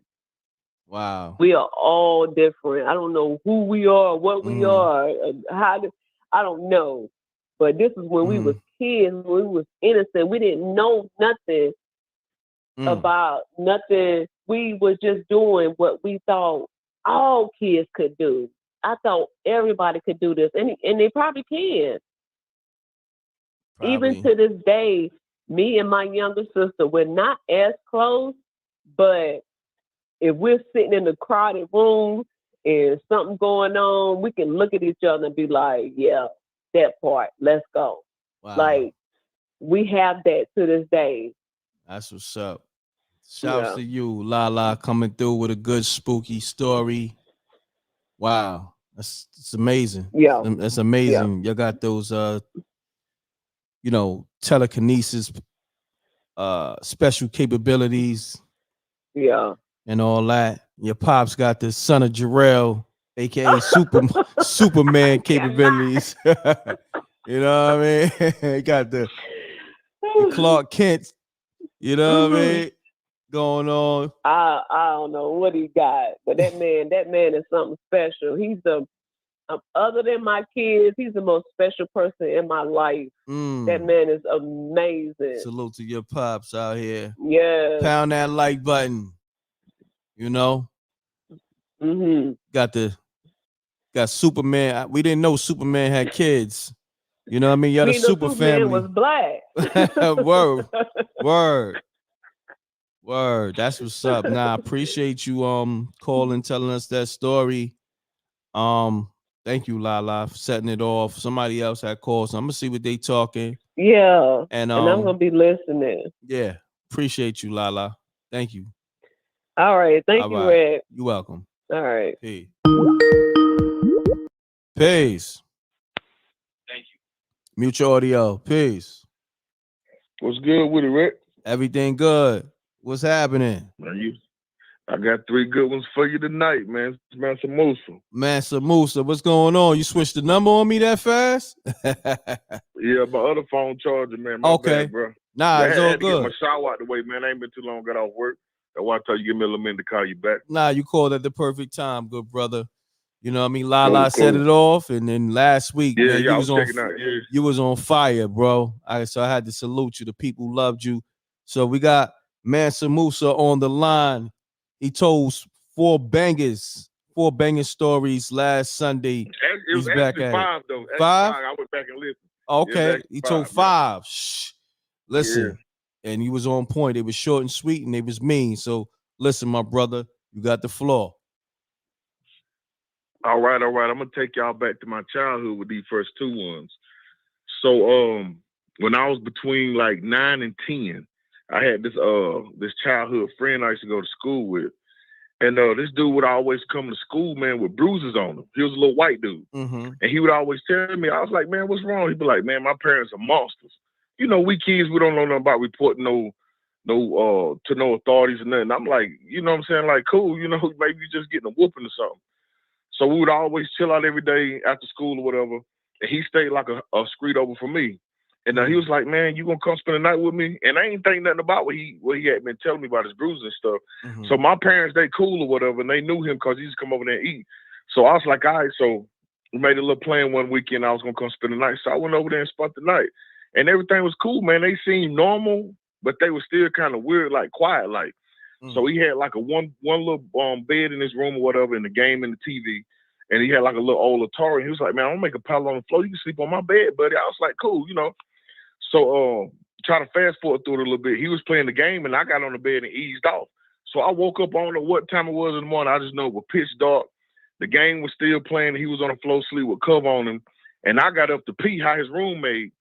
A: Wow.
K: We are all different. I don't know who we are, what we are, I don't know. But this is when we was kids, when we was innocent. We didn't know nothing about nothing. We was just doing what we thought all kids could do. I thought everybody could do this, and they probably can. Probably. Even to this day, me and my younger sister, we're not as close, but if we're sitting in a crowded room and something going on, we can look at each other and be like, yeah, that part, let's go. Wow. Like, we have that to this day.
A: That's what's up. Shouts to you, Lala, coming through with a good spooky story. Wow. It's amazing.
K: Yeah.
A: It's amazing. You got those telekinesis special capabilities.
K: Yeah.
A: And all that. Your pops got the son of Jarrell, aka Superman capabilities. You know what I mean? He got the Clark Kent, you know what I mean? Going on.
K: I don't know what he got, but that man is something special. He's other than my kids, he's the most special person in my life. That man is amazing.
A: Salute to your pops out here.
K: Yeah.
A: Pound that like button. You know? Got Superman. We didn't know Superman had kids. You know what I mean? You're the super
K: Superman
A: family.
K: was black.
A: Word. That's what's up. Nah, I appreciate you calling, telling us that story. Thank you, Lala, for setting it off. Somebody else had called, so I'm gonna see what they talking.
K: Yeah.
A: And
K: I'm gonna be listening.
A: Yeah. Appreciate you, Lala. Thank you.
K: All right. Thank you, Red.
A: You're welcome.
K: All right.
A: Peace. Peace.
J: Thank you.
A: Mute your audio. Peace.
J: What's good with it, Rick?
A: Everything good. What's happening?
J: I got 3 good ones for you tonight, man. Mansa Musa.
A: Mansa Musa, what's going on? You switched the number on me that fast?
J: Yeah, my other phone charger, man. My bad, bro.
A: Nah, it's all
J: good. I had to get
A: good.
J: my shower out the way, man. I ain't been too long, got off work. That's why I told you, give me a little minute to call you back.
A: Nah, you called at the perfect time, good brother. You know what I mean? Lala set it off, and then last week, man, you was you was on fire, bro. So I had to salute you. The people loved you. So we got Mansa Musa on the line. He told 4 banging stories last Sunday.
J: It was actually 5, though.
A: 5?
J: I went back and listened.
A: Okay, he told 5. Shh. Listen, and he was on point. It was short and sweet, and it was mean. So listen, my brother, you got the floor.
J: All right. I'm gonna take y'all back to my childhood with these first 2 ones. So when I was between like 9 and 10, I had this childhood friend I used to go to school with. And this dude would always come to school, man, with bruises on him. He was a little white dude. And he would always tell me, I was like, man, what's wrong? He'd be like, man, my parents are monsters. You know, we kids, we don't know nothing about reporting to no authorities or nothing. I'm like, you know what I'm saying? Like, cool, you know, maybe you're just getting a whooping or something. So we would always chill out every day after school or whatever. And he stayed like a street over from me. And he was like, man, you gonna come spend the night with me? And I ain't think nothing about what he had been telling me about his bruises and stuff. So my parents, they cool or whatever, and they knew him because he used to come over there and eat. So I was like, all right, so we made a little plan one weekend. I was gonna come spend the night. So I went over there and spent the night. And everything was cool, man. They seemed normal, but they were still kind of weird, like quiet, like. So he had like a one little bed in his room or whatever, and the game and the TV. And he had like a little old Atari. He was like, man, I'm gonna make a pile on the floor. You can sleep on my bed, buddy. I was like, cool, you know. So try to fast forward through it a little bit. He was playing the game, and I got on the bed and eased off. So I woke up, I don't know what time it was in the morning. I just know it was pitch dark. The game was still playing. He was on the floor asleep with cover on him. And I got up to pee. How his roommate,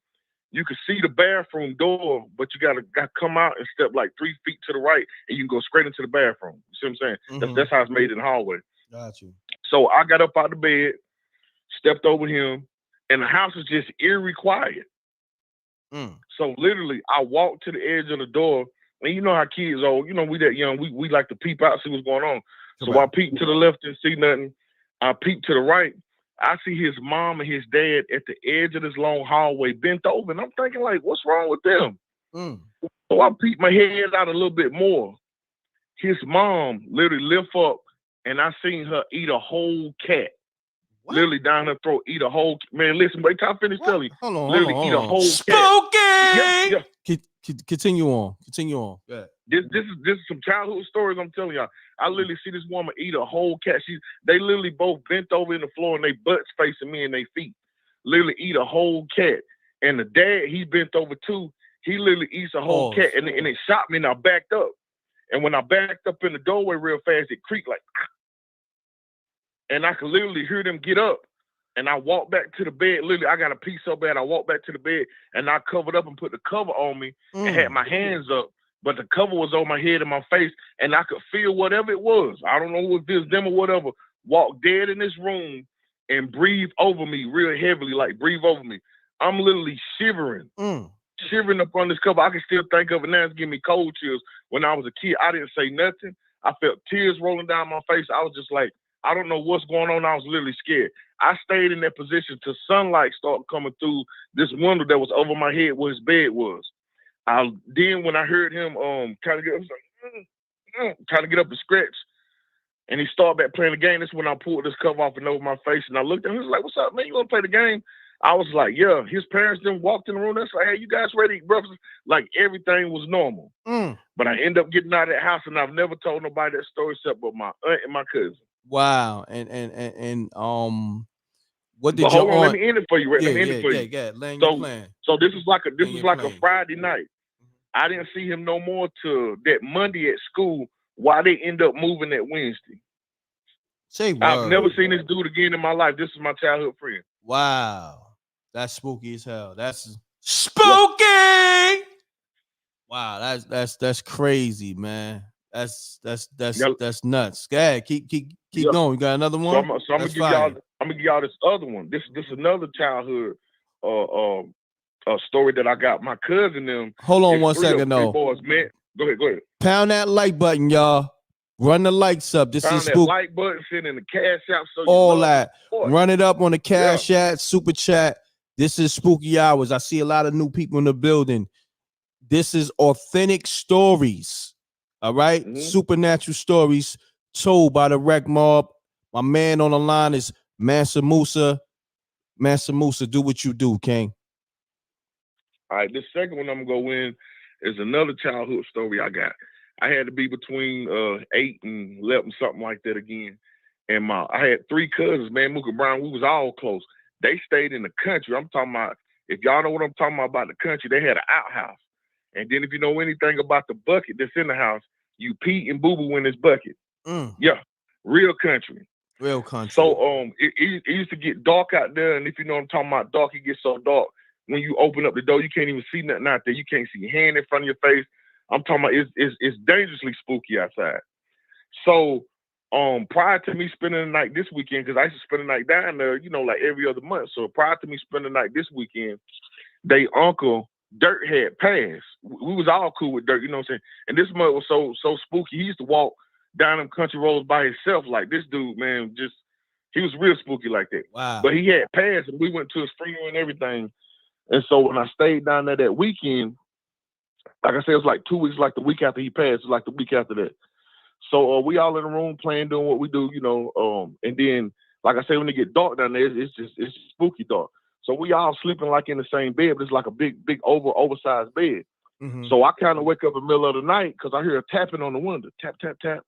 J: you could see the bathroom door, but you gotta come out and step like 3 feet to the right, and you can go straight into the bathroom. You see what I'm saying?
A: Mm-hmm.
J: That's how it's made in the hallway.
A: Got you.
J: So I got up out the bed, stepped over him, and the house was just eerie quiet. So literally, I walked to the edge of the door, and you know how kids are. You know, we that young, we like to peep out, see what's going on. So I peeped to the left and see nothing. I peeped to the right. I see his mom and his dad at the edge of this long hallway bent over, and I'm thinking, like, what's wrong with them? So I peeped my head out a little bit more. His mom literally lift up, and I seen her eat a whole cat. What? Literally down her throat, eat a whole. Man, listen, wait till I finish telling you.
A: Hold on,
J: literally eat a whole
A: Spooky!
J: cat. Yeah.
A: Continue on. Continue on. Yeah.
J: This is some childhood stories I'm telling y'all. I literally see this woman eat a whole cat. They literally both bent over in the floor and they butts facing me and they feet. Literally eat a whole cat. And the dad, he bent over too. He literally eats a whole cat and it shot me and I backed up. And when I backed up in the doorway real fast, it creaked like, and I could literally hear them get up. And I walked back to the bed. Literally, I got a piece so bad. I walked back to the bed and I covered up and put the cover on me and had my hands up. But the cover was on my head and my face, and I could feel whatever it was. I don't know if it was them or whatever. Walk dead in this room and breathe over me real heavily, like breathe over me. I'm literally shivering, shivering up on this cover. I can still think of it now. It's giving me cold chills. When I was a kid, I didn't say nothing. I felt tears rolling down my face. I was just like, I don't know what's going on. I was literally scared. I stayed in that position till sunlight started coming through this window that was over my head where his bed was. Then when I heard him kind of get up and stretch, and he started back playing the game, that's when I pulled this cover off and over my face, and I looked at him. He was like, "What's up, man? You want to play the game?" I was like, "Yeah." His parents then walked in the room. That's like, "Hey, you guys ready to eat breakfast?" Like everything was normal. But I ended up getting out of that house, and I've never told nobody that story except but my aunt and my cousin.
A: Wow. And what did
J: hold on, let me end it for you, Rick. Let me end it for you.
A: Yeah, land your plan.
J: So this was like a Friday night. I didn't see him no more till that Monday at school. Why they end up moving that Wednesday?
A: Say word.
J: I've never seen this dude again in my life. This is my childhood friend.
A: Wow, that's spooky as hell. That's spooky. Yeah. Wow, that's crazy, man. That's nuts. Go ahead, keep going. You got another one?
J: So I'm gonna give y'all this other one. This another childhood story that I got my cousin them.
A: Hold on 1 second though.
J: Boys, man. Go ahead.
A: Pound that like button, y'all. Run the likes up. This
J: Pound
A: is
J: that
A: spooky.
J: like button, send in the cash app. So
A: all that. Run it up on the cash app, super chat. This is Spooky Hours. I see a lot of new people in the building. This is authentic stories. All right, supernatural stories told by the Wreck Mob. My man on the line is Mansa Musa. Mansa Musa, do what you do, King.
J: All right, this second one I'm gonna go in is another childhood story I got. I had to be between 8 and 11, something like that again. And I had 3 cousins, man, Mook and Brown. We was all close. They stayed in the country. I'm talking about, if y'all know what I'm talking about the country, they had an outhouse. And then if you know anything about the bucket that's in the house, you pee and boo-boo in this bucket. Yeah, real country.
A: Real country.
J: So it used to get dark out there, and if you know what I'm talking about, dark, it gets so dark. When you open up the door, you can't even see nothing out there. You can't see a hand in front of your face. I'm talking about it's dangerously spooky outside. So prior to me spending the night this weekend, because I used to spend the night down there, you know, like every other month. So prior to me spending the night this weekend, they uncle Dirt had passed. We was all cool with Dirt, you know what I'm saying? And this month was so spooky. He used to walk down them country roads by himself. Like this dude, man, he was real spooky like that.
A: Wow.
J: But he had passed, and we went to his funeral and everything. And so when I stayed down there that weekend, like I said, it was like 2 weeks, like the week after he passed, it was like the week after that. So we all in the room playing, doing what we do, you know. And then, like I said, when it get dark down there, it's spooky dark. So we all sleeping like in the same bed, but it's like a big oversized bed. So I kind of wake up in the middle of the night because I hear a tapping on the window. Tap, tap, tap.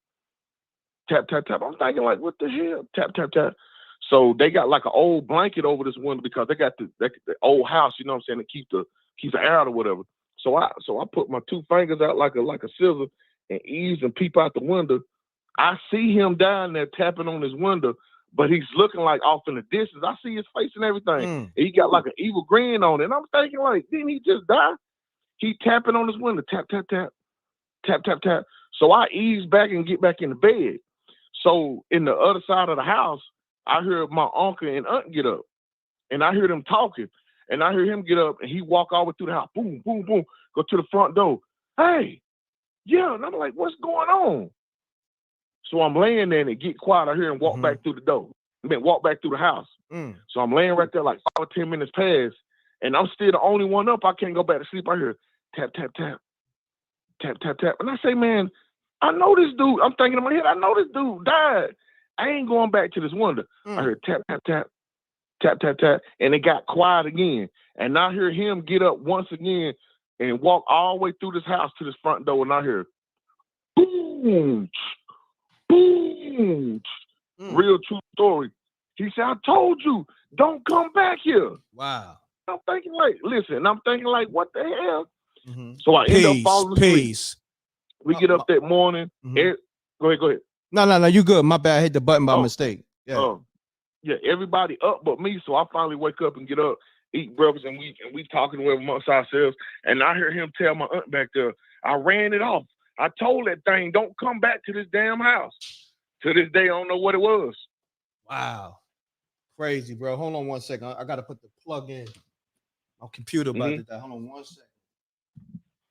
J: Tap, tap, tap. I'm thinking like, what the hell? Tap, tap, tap. So they got like an old blanket over this window because they got the old house, you know what I'm saying, to keep the air out or whatever. So I put my 2 fingers out like a scissor and ease and peep out the window, I see him down there tapping on his window, but he's looking like off in the distance. I see his face and everything. And he got like an evil grin on it. And I'm thinking like, didn't he just die? He tapping on his window, tap, tap, tap, tap, tap, tap. So I ease back and get back in the bed. So in the other side of the house, I heard my uncle and aunt get up. And I hear them talking. And I hear him get up and he walk all the way through the house. Boom, boom, boom. Go to the front door. Hey, yeah. And I'm like, what's going on? So I'm laying there and it get quiet. I hear him walk back through the door. I mean, walk back through the house. So I'm laying right there like 5 or 10 minutes past. And I'm still the only one up. I can't go back to sleep. I hear tap, tap, tap, tap, tap, tap. And I say, man, I know this dude. I'm thinking in my head, I know this dude died. I ain't going back to this window. I heard tap, tap, tap, tap, tap, tap. And it got quiet again. And I hear him get up once again and walk all the way through this house to this front door. And I hear boom, boom. Real true story. He said, I told you, don't come back here.
A: Wow.
J: I'm thinking like, listen, I'm thinking like, what the hell? So I end up falling asleep. We get up that morning. Go ahead.
A: No, you good. My bad. I hit the button by mistake. Yeah.
J: Yeah, everybody up but me. So I finally wake up and get up, eat breakfast, and we talking amongst ourselves. And I hear him tell my aunt back there, I ran it off. I told that thing, don't come back to this damn house. To this day, I don't know what it was.
A: Wow. Crazy, bro. Hold on 1 second. I got to put the plug in. My computer about to die. Hold on 1 second.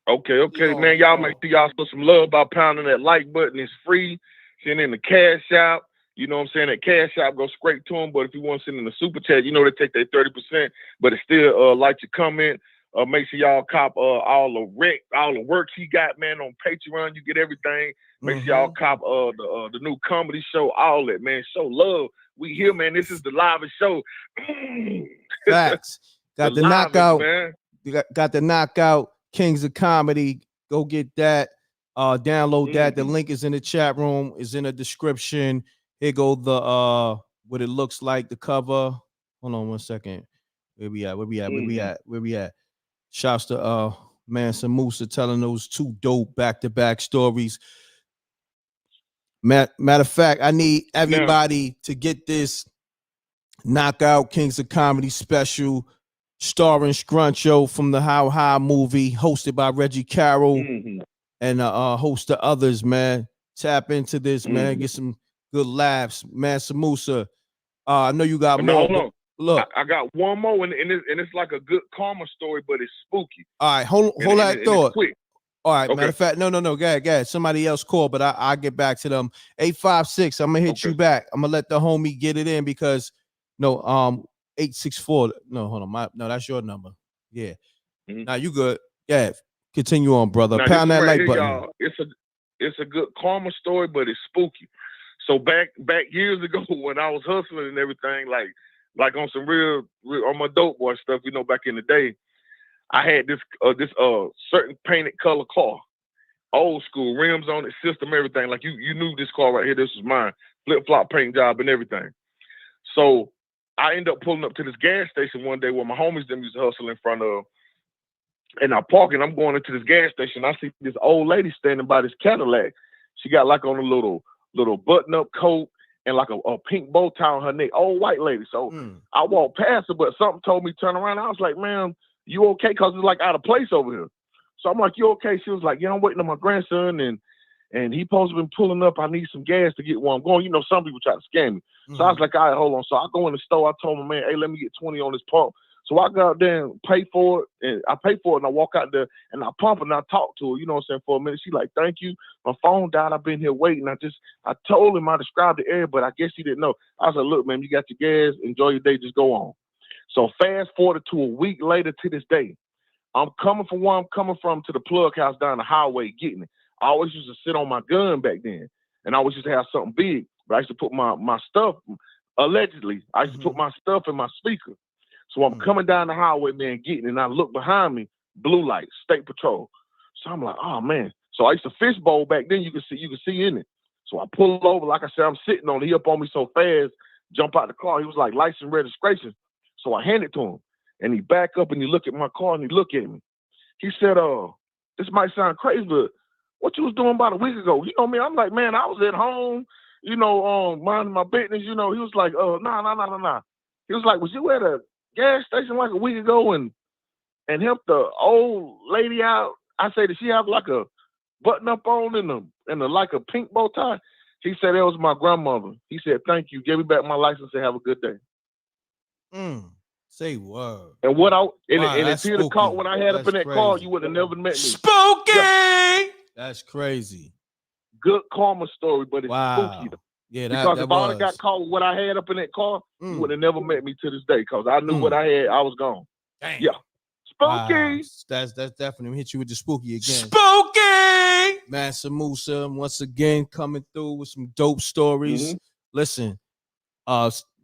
J: Okay, man. Y'all make sure y'all put some love by pounding that like button. It's free. Send in the cash out. You know what I'm saying? That cash out go straight to them. But if you want to send in the super chat, you know they take their 30%. But it's still like your comment. Make sure y'all cop all the work he got, man, on Patreon. You get everything. Make sure y'all cop the new comedy show, all that, man. Show love. We here, man. This is the livest show.
A: Facts. Got the knockout, man. Got the knockout. Kings of Comedy. Go get that. Download that. The link is in the chat room. Is in the description. Here go the what it looks like. The cover. Hold on 1 second. Where we at? Shouts to Mansa Musa telling those 2 dope back-to-back stories. Matter of fact, I need everybody to get this Knockout Kings of Comedy special starring Scruncho from the How High movie, hosted by Reggie Carroll and a host of others, man. Tap into this, man. Get some good laughs. Mansa Musa, I know you got more.
J: Hold on.
A: Look,
J: I got one more, and it's like a good karma story, but it's spooky.
A: All right, hold that thought.
J: Quick.
A: All right, matter of fact, no, go ahead. Somebody else called, but I'll get back to them. 856, I'm gonna hit you back. I'm gonna let the homie get it in because 864. No, hold on, no, that's your number. Yeah. Now you good. Yeah, continue on, brother.
J: Now,
A: pound that like
J: here,
A: button.
J: y'all, it's a good karma story, but it's spooky. So back years ago when I was hustling and everything, like on some real on my dope boy stuff, back in the day, I had this certain painted color car, old school, rims on it, system, everything. Like you knew this car right here, this was mine, flip flop paint job and everything. So I ended up pulling up to this gas station one day where my homies them used to hustle in front of, and I'm parking. I'm going into this gas station. I see this old lady standing by this Cadillac. She got like on a little button-up coat and like a pink bow tie on her neck, old white lady. So I walked past her, but something told me to turn around. I was like, ma'am, you okay? Because it's like out of place over here. So I'm like, you okay? She was like, yeah, I'm waiting on my grandson, and he supposed to be pulling up. I need some gas to get where I'm going. Some people try to scam me. So I was like, all right, hold on. So I go in the store. I told my man, hey, let me get 20 on this pump. So I go out there and pay for it, and I pay for it, and I walk out there, and I pump, and I talk to her, for a minute. She like, thank you. My phone died. I've been here waiting. I told him I described the area, but I guess he didn't know. I was like, look, man, you got your gas. Enjoy your day. Just go on. So fast forward to a week later to this day. I'm coming from where I'm coming from to the plug house down the highway getting it. I always used to sit on my gun back then, and I always used to have something big. But I used to put my stuff, allegedly, I used to put my stuff in my speaker. So I'm coming down the highway, man, getting it, and I look behind me, blue light, state patrol. So I'm like, oh, man. So I used to fishbowl back then. You could see in it. So I pull over, like I said, I'm sitting on it. He up on me so fast, jump out the car. He was like, license registration. So I hand it to him, and he back up, and he look at my car, and he look at me. He said, this might sound crazy, but
L: what you was doing about a week ago? You know me, I'm like, man, I was at home, minding my business. He was like, nah. He was like, was you at a gas station like a week ago and helped the old lady out? I say, did she have like a button up on and like a pink bow tie? He said, that was my grandmother. He said, thank you. Gave me back my license and have a good day.
A: Say word.
L: And if you'd have caught what I had up in that car, you would have never met me.
A: Spooky!
L: Yeah.
A: That's crazy.
L: Good karma story, but it's spooky.
A: Yeah,
L: because if I would have got caught with what I had up in that car, you would have never met me to this day because I knew what I had. I was gone.
A: Damn.
L: Yeah. Spooky.
A: Wow. That's definitely hit you with the spooky again. Spooky! Mansa Musa once again coming through with some dope stories. Listen,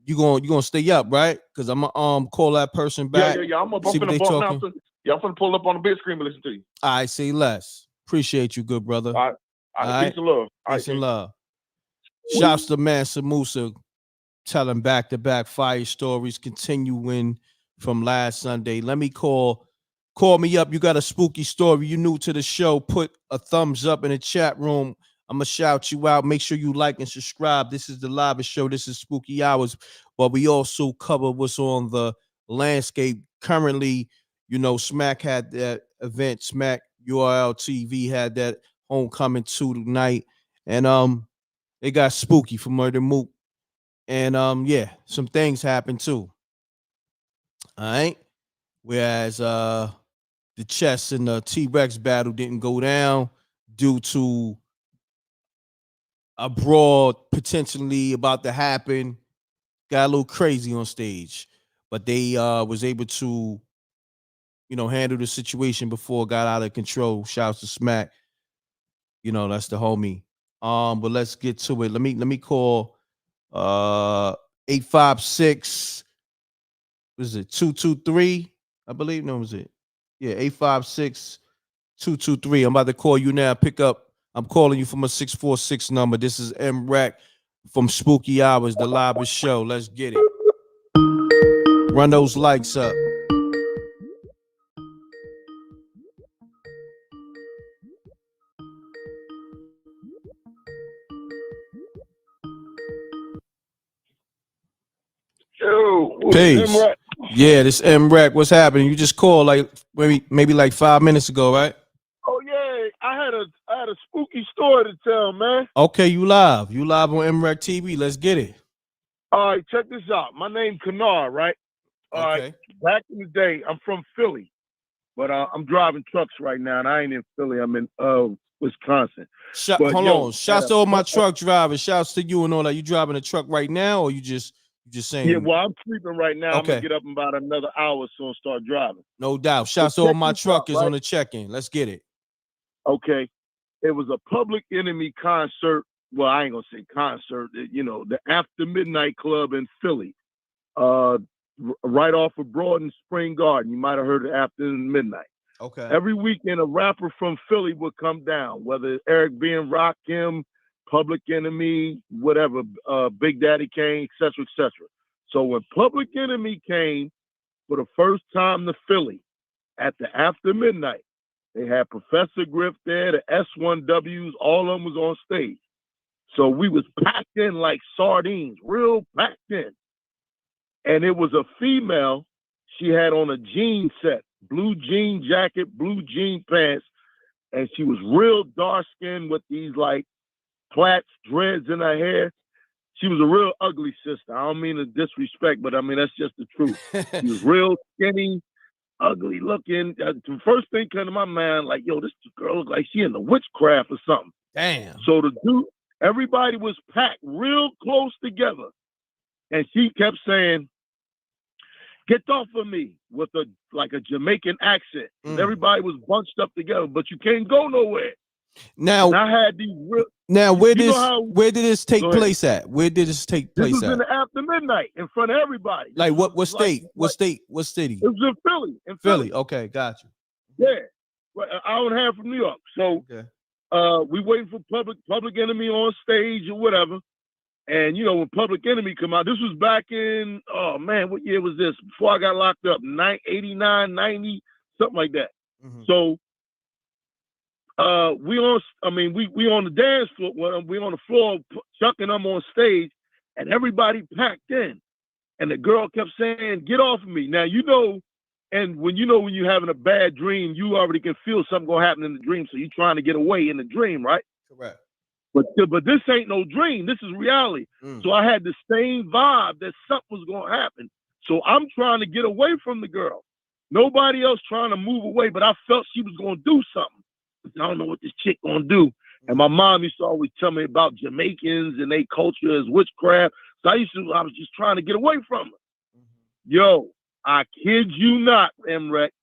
A: you gonna stay up, right? Because I'm gonna call that person back.
L: Yeah. I'm finna pull up on the big screen and listen to you.
A: All right, say less. Appreciate you, good brother.
L: All right. Peace and love.
A: Peace and love. Shouts to Mansa Musa telling back-to-back fire stories, continuing from last Sunday. Let me call me up. You got a spooky story. You new to the show. Put a thumbs up in the chat room. I'm going to shout you out. Make sure you like and subscribe. This is the live show. This is Spooky Hours. But we also cover what's on the landscape. Currently, Smack had that event. Smack URL TV had that homecoming tonight. And it got spooky for Murder Mook. And some things happened too. All right. Whereas the chess and the T-Rex battle didn't go down due to a brawl potentially about to happen. Got a little crazy on stage. But they was able to, handle the situation before it got out of control. Shouts to Smack. That's the homie. But let's get to it. Let me call 856. Was it 223? I believe. No, was it? Yeah, 856-223. I'm about to call you now. Pick up. I'm calling you from a 646 number. This is m.reck from Spooky Hours, the live show. Let's get it. Run those likes up. Peace. Yeah, this m.reck. What's happening? You just called like maybe like 5 minutes ago, right?
L: Oh yeah, I had a spooky story to tell, man.
A: Okay, you live on m.reck TV. Let's get it.
L: All right, check this out. My name's Kennard, right? All right. Back in the day, I'm from Philly, but I'm driving trucks right now, and I ain't in Philly. I'm in Wisconsin.
A: Hold on. Shouts to all my truck drivers. Shouts to you and all that. You driving a truck right now, or you just saying?
L: Yeah, well, I'm sleeping right now. I'm gonna get up in about another hour so and start driving.
A: No doubt. Shouts to all my truckers on the check-in. Let's get it.
L: Okay. It was a Public Enemy concert. Well, I ain't gonna say concert. The After Midnight Club in Philly, right off of Broad and Spring Garden. You might have heard of After Midnight.
A: Okay.
L: Every weekend, a rapper from Philly would come down, whether it's Eric B. and Rakim, Public Enemy, whatever, Big Daddy Kane, etc., etc. So when Public Enemy came for the first time to Philly at the After Midnight, they had Professor Griff there, the S1Ws, all of them was on stage. So we was packed in like sardines, real packed in. And it was a female. She had on a jean set, blue jean jacket, blue jean pants, and she was real dark skinned with these like plaits, dreads in her hair. She was a real ugly sister. I don't mean to disrespect, but I mean, that's just the truth. She was real skinny, ugly looking. The first thing came to my mind, like, yo, this girl looks like she in the witchcraft or something.
A: Damn.
L: So everybody was packed real close together. And she kept saying, get off of me, with a Jamaican accent. Everybody was bunched up together, but you can't go nowhere.
A: Now,
L: and I had these
A: where did this take place at? Where did this take place
L: This was
A: at?
L: in the After Midnight in front of everybody.
A: Like what state? What city?
L: It was in Philly.
A: Philly. Okay, got you.
L: Yeah. Well, an hour and a half from New York. So we waiting for Public Enemy on stage or whatever. And when Public Enemy come out, this was back in, oh man, what year was this? Before I got locked up, 89, 90, something like that. So we on the dance floor. We on the floor chucking them on stage, and everybody packed in. And the girl kept saying, "Get off of me!" Now and when you're having a bad dream, you already can feel something gonna happen in the dream, so you're trying to get away in the dream, right?
A: Correct.
L: But this ain't no dream. This is reality. So I had the same vibe that something was gonna happen. So I'm trying to get away from the girl. Nobody else trying to move away, but I felt she was gonna do something. I don't know what this chick gonna do. And my mom used to always tell me about Jamaicans and their culture as witchcraft. So I was just trying to get away from her. Yo, I kid you not, m.reck.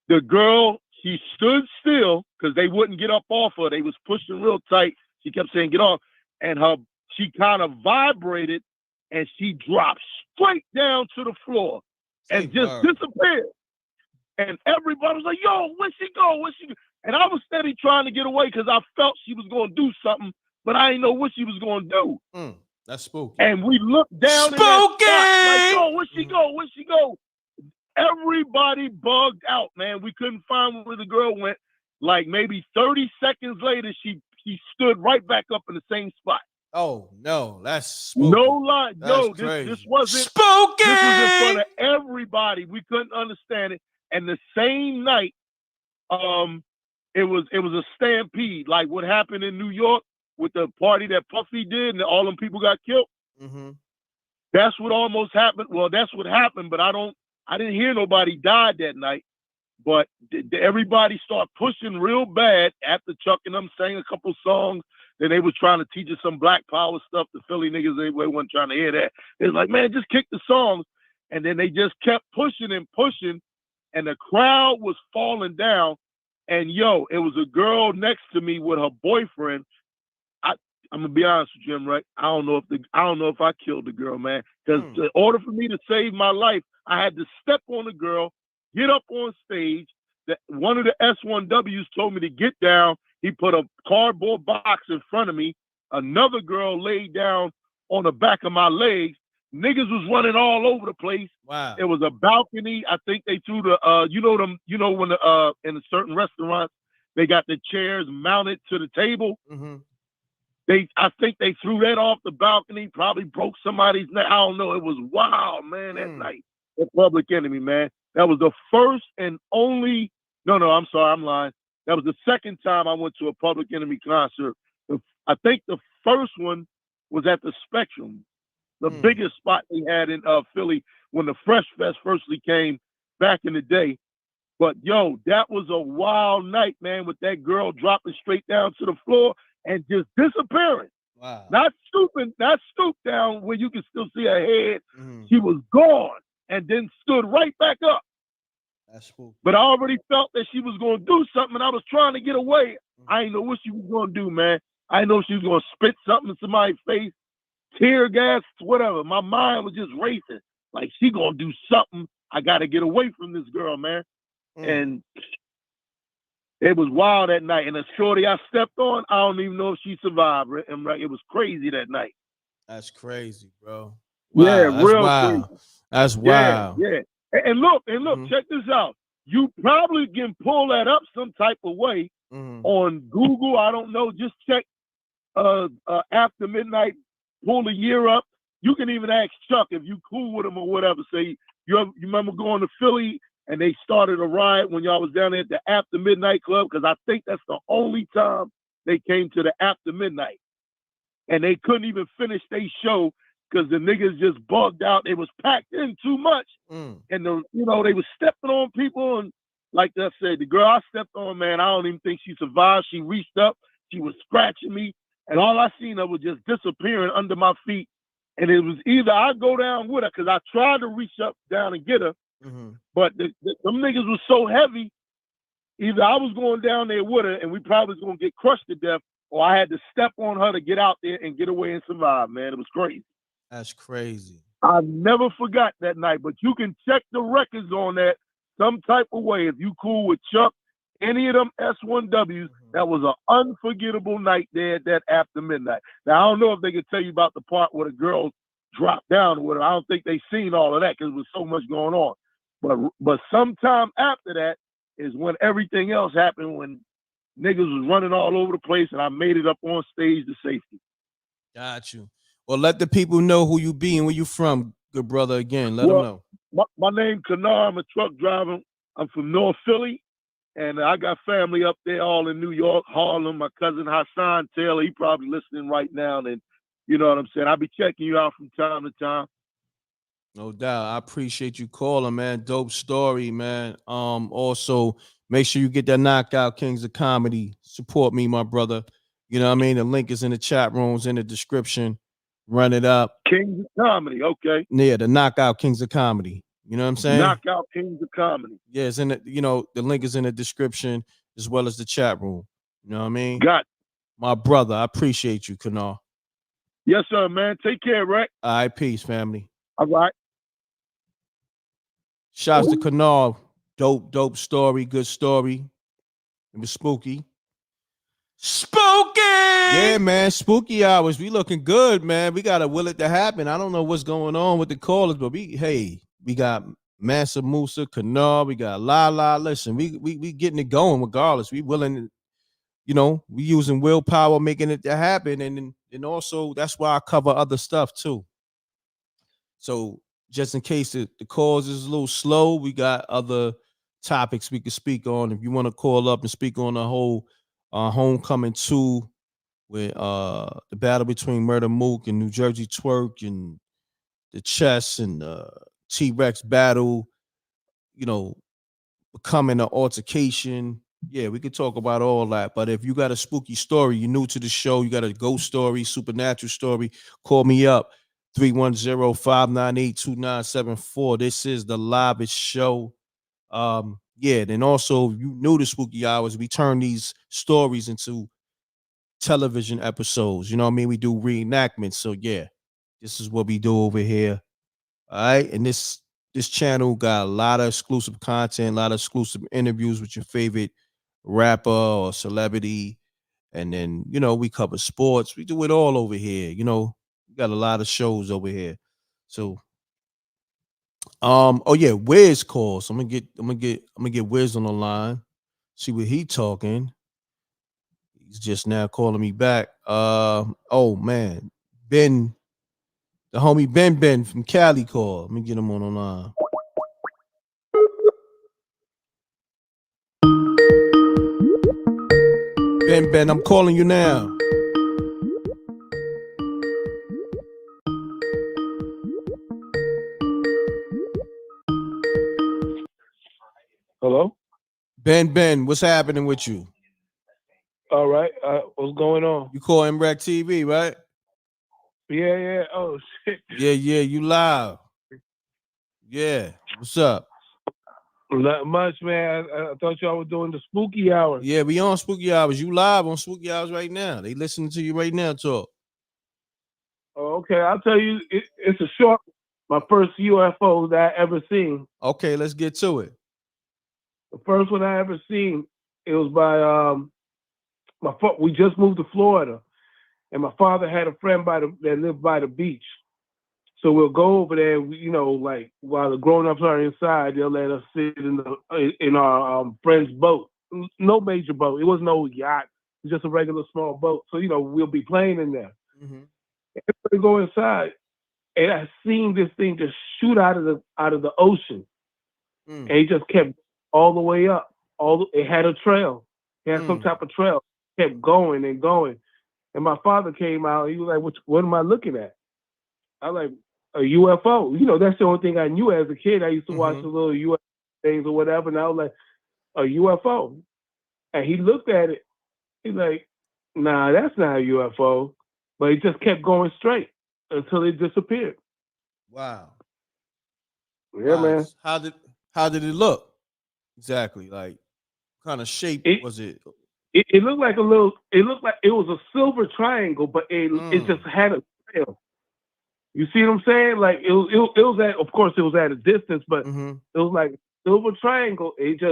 L: The girl, she stood still because they wouldn't get up off her. They was pushing real tight. She kept saying, "Get off." And she kind of vibrated and she dropped straight down to the floor and just disappeared. And everybody was like, "Yo, where'd she go? Where'd she go?" And I was steady trying to get away because I felt she was going to do something, but I didn't know what she was going to do.
A: That's spooky.
L: And we looked down in that spot, like, "Yo, where'd she go? Where'd she go?" Everybody bugged out, man. We couldn't find where the girl went. Like maybe 30 seconds later, she stood right back up in the same spot.
A: Oh no, that's spooky.
L: No lie,
A: that's
L: this wasn't
A: spooky.
L: This was in front of everybody. We couldn't understand it. And the same night, it was a stampede, like what happened in New York with the party that Puffy did, and all them people got killed. That's what almost happened. Well, that's what happened, but I didn't hear nobody died that night. But everybody started pushing real bad after Chuck and them sang a couple songs. Then they was trying to teach us some Black Power stuff. The Philly niggas, they wasn't trying to hear that. They was like, "Man, just kick the songs." And then they just kept pushing and pushing. And the crowd was falling down. And yo, it was a girl next to me with her boyfriend. I'm gonna be honest with you, m.reck. I don't know if I killed the girl, man. Because in order for me to save my life, I had to step on the girl, get up on stage. One of the S1Ws told me to get down. He put a cardboard box in front of me. Another girl laid down on the back of my legs. Niggas was running all over the place.
A: Wow.
L: It was a balcony. I think they threw the when in a certain restaurants they got the chairs mounted to the table. I think they threw that off the balcony, probably broke somebody's neck. I don't know. It was wild, man, that night at Public Enemy, man. That was the first and only, no, I'm sorry, I'm lying. That was the second time I went to a Public Enemy concert. I think the first one was at the Spectrum, the biggest spot they had in Philly when the Fresh Fest firstly came back in the day. But yo, that was a wild night, man, with that girl dropping straight down to the floor and just disappearing.
A: Wow.
L: Not stooped down where you can still see her head. She was gone and then stood right back up.
A: That's spooky.
L: But I already felt that she was going to do something, and I was trying to get away. I didn't know what she was going to do, man. I didn't know if she was going to spit something in somebody's face, tear gas, whatever. My mind was just racing. Like, she going to do something. I got to get away from this girl, man. And it was wild that night. And the shorty I stepped on, I don't even know if she survived. It was crazy that night.
A: That's crazy, bro. Wow,
L: yeah,
A: that's
L: real
A: wild.
L: crazy.
A: That's wild.
L: Yeah. And look, check this out. You probably can pull that up some type of way on Google. I don't know. Just check After Midnight, pull the year up. You can even ask Chuck if you cool with him or whatever. Say, you remember going to Philly and they started a riot when y'all was down there at the After Midnight Club? Because I think that's the only time they came to the After Midnight. And they couldn't even finish their show because the niggas just bugged out. They was packed in too much. And they was stepping on people. And like I said, the girl I stepped on, man, I don't even think she survived. She reached up, she was scratching me, and all I seen her was just disappearing under my feet. And it was either I go down with her, because I tried to reach up down and get her, but them niggas was so heavy, either I was going down there with her and we probably was going to get crushed to death, or I had to step on her to get out there and get away and survive, man. It was crazy.
A: That's crazy.
L: I never forgot that night, but you can check the records on that some type of way. If you cool with Chuck, any of them S1Ws, that was an unforgettable night there at that After Midnight. Now, I don't know if they could tell you about the part where the girls dropped down with her. I don't think they seen all of that because there was so much going on. But sometime after that is when everything else happened, when niggas was running all over the place, and I made it up on stage to safety.
A: Got you. Well, let the people know who you be and where you from, good brother. Again, let them know.
L: My name Kanar. I'm a truck driver. I'm from North Philly, and I got family up there, all in New York, Harlem. My cousin Hassan Taylor, he probably listening right now, and you know what I'm saying. I'll be checking you out from time to time.
A: No doubt. I appreciate you calling, man. Dope story, man. Also, make sure you get that Knockout Kings of Comedy. Support me, my brother. You know what I mean? The link is in the chat rooms, in the description. Run it up.
L: Kings of Comedy, okay.
A: Yeah, the Knockout Kings of Comedy. You know what I'm saying?
L: Knockout Kings of Comedy.
A: Yeah, it's in the, the link is in the description as well as the chat room. You know what I mean?
L: Got it.
A: My brother, I appreciate you, Kanar.
L: Yes, sir, man. Take care, Reck.
A: All right, peace, family.
L: All right.
A: Shouts to Kanar. Dope story. Good story. It was spooky. Spooky! Yeah, man. Spooky hours. We looking good, man. We gotta will it to happen. I don't know what's going on with the callers, but we got Mansa Musa, Kanar, we got Lala. Listen, we getting it going regardless. We willing, we using willpower, making it to happen. And also that's why I cover other stuff too. So just in case the calls is a little slow, we got other topics we can speak on. If you want to call up and speak on the whole Homecoming 2 with the battle between Murder Mook and New Jersey Twerk and the chess and T-Rex battle, becoming an altercation. Yeah, we could talk about all that. But if you got a spooky story, you're new to the show, you got a ghost story, supernatural story, call me up. 310-598-2974. This is the livest show. Then also, if you new to Spooky Hours, we turn these stories into television episodes. You know what I mean? We do reenactments. So yeah, this is what we do over here. All right. And this channel got a lot of exclusive content, a lot of exclusive interviews with your favorite rapper or celebrity. And then, we cover sports. We do it all over here. We got a lot of shows over here. So Wiz calls. I'm gonna get Wiz on the line. See what he talking. He's just now calling me back. Oh man, Ben, the homie Ben from Cali called. Let me get him on the line. Ben, I'm calling you now.
D: Hello?
A: Ben, what's happening with you?
D: All right. What's going on?
A: You call m.reck.tv, right?
D: Yeah. Oh, shit.
A: Yeah, you live. Yeah. What's up?
D: Not much, man. I thought y'all were doing the spooky hours.
A: Yeah, we on spooky hours. You live on spooky hours right now. They listening to you right now talk.
D: Oh, okay. I'll tell you, it's a short, my first UFO that I ever seen.
A: Okay, let's get to it.
D: The first one I ever seen, it was by we just moved to Florida, and my father had a friend that lived by the beach. So we'll go over there. Like while the grown-ups are inside, they'll let us sit in our friend's boat. No major boat. It was no yacht. It was just a regular small boat. So we'll be playing in there.
A: Mm-hmm.
D: And we go inside, and I seen this thing just shoot out of the ocean, and it just kept all the way up. It had a trail. It had some type of trail. It kept going and going. And my father came out. He was like, "What am I looking at?" I was like, "A UFO." That's the only thing I knew as a kid. I used to watch the little UFO things or whatever, and I was like, "A UFO." And he looked at it. He's like, "Nah, that's not a UFO." But he just kept going straight until it disappeared.
A: Wow.
D: Yeah, man.
A: How did it look? Exactly. Like, what kind of shape was it?
D: It looked like it looked like it was a silver triangle, but it just had a trail. You see what I'm saying? Like it was at, of course, it was at a distance, but it was like a silver triangle. It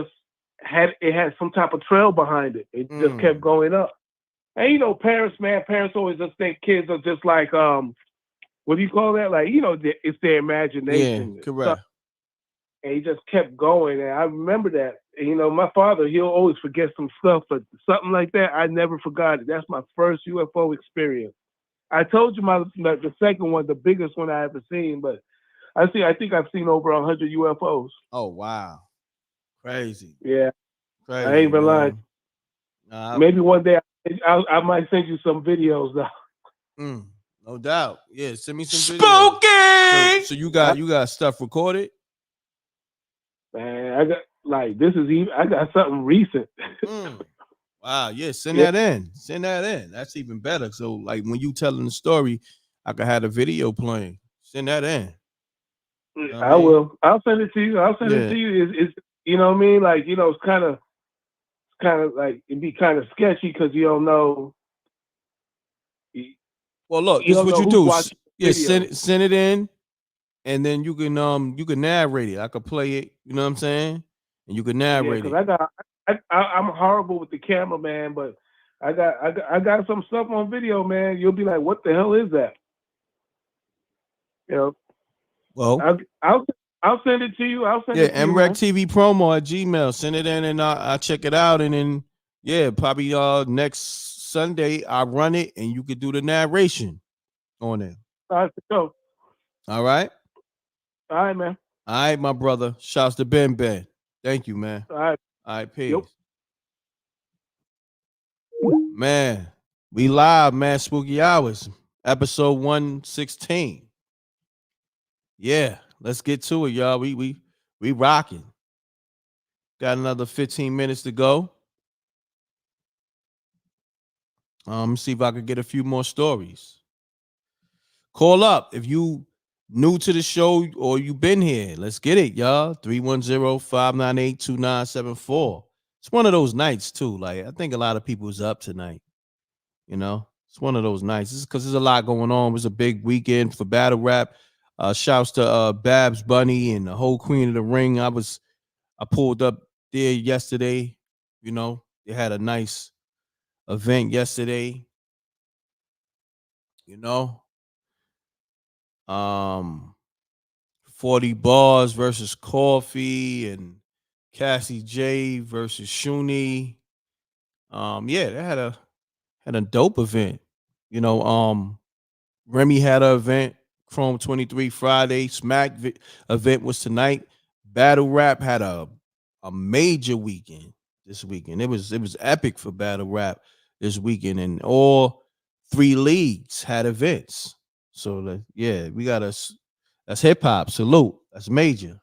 D: had some type of trail behind it. It just kept going up. And parents always just think kids are just like what do you call that? Like it's their imagination.
A: Yeah, correct.
M: and he just kept going. And I remember that. And, you know, my father, he'll always forget some stuff, but something like that, I never forgot it. That's my first UFO experience. I told you the second one, the biggest one I ever seen, but I think I've seen over 100 UFOs.
A: Oh wow, crazy.
M: Yeah,
A: crazy.
M: I ain't even lying. Maybe one day I might send you some videos though.
A: No doubt. Yeah, send me some videos. So you got stuff recorded?
M: Man, I got something recent.
A: Wow, yeah, send that in. Send that in. That's even better. So like when you telling the story, I could have a video playing. Send that in.
M: I will. I'll send it to you. It's you know what I mean? Like, you know, it's kind of like it'd be kind of sketchy because you don't know.
A: Well, look, this is what you do. Yeah, send it in, and then you can narrate it. I could play it. You know what I'm saying? And you can narrate it.
M: I'm horrible with the camera, man, but I got some stuff on video, man. You'll be like, what the hell is that? You know.
A: Well,
M: I'll send it to you. I'll send it to you.
A: mrecktv promo at Gmail. Send it in, and I'll check it out, and then probably next Sunday I run it, and you could do the narration on it.
M: All right, go.
A: All right.
M: All right, man.
A: All right, my brother. Shouts to Ben. Thank you, man.
M: All right.
A: All right, peace.
M: Yep.
A: Man, we live, man. Spooky Hours, episode 116. Yeah, let's get to it, y'all. We rocking. Got another 15 minutes to go. See if I could get a few more stories. Call up if you new to the show or you been here. Let's get it, y'all. 310-598-2974. It's one of those nights too. Like I think a lot of people is up tonight. You know, it's one of those nights. It's because there's a lot going on. It was a big weekend for battle rap. Shouts to Babs Bunny and the whole Queen of the Ring. I pulled up there yesterday. You know, they had a nice event yesterday. You know, 40 Bars versus Coffee and Cassie J versus Shuni. They had a dope event. You know, Remy had an event, Chrome 23 Friday. Smack event was tonight. Battle Rap had a major weekend this weekend. It was epic for Battle Rap this weekend, and all 3 leagues had events. So we got us. That's hip hop. Salute. That's major.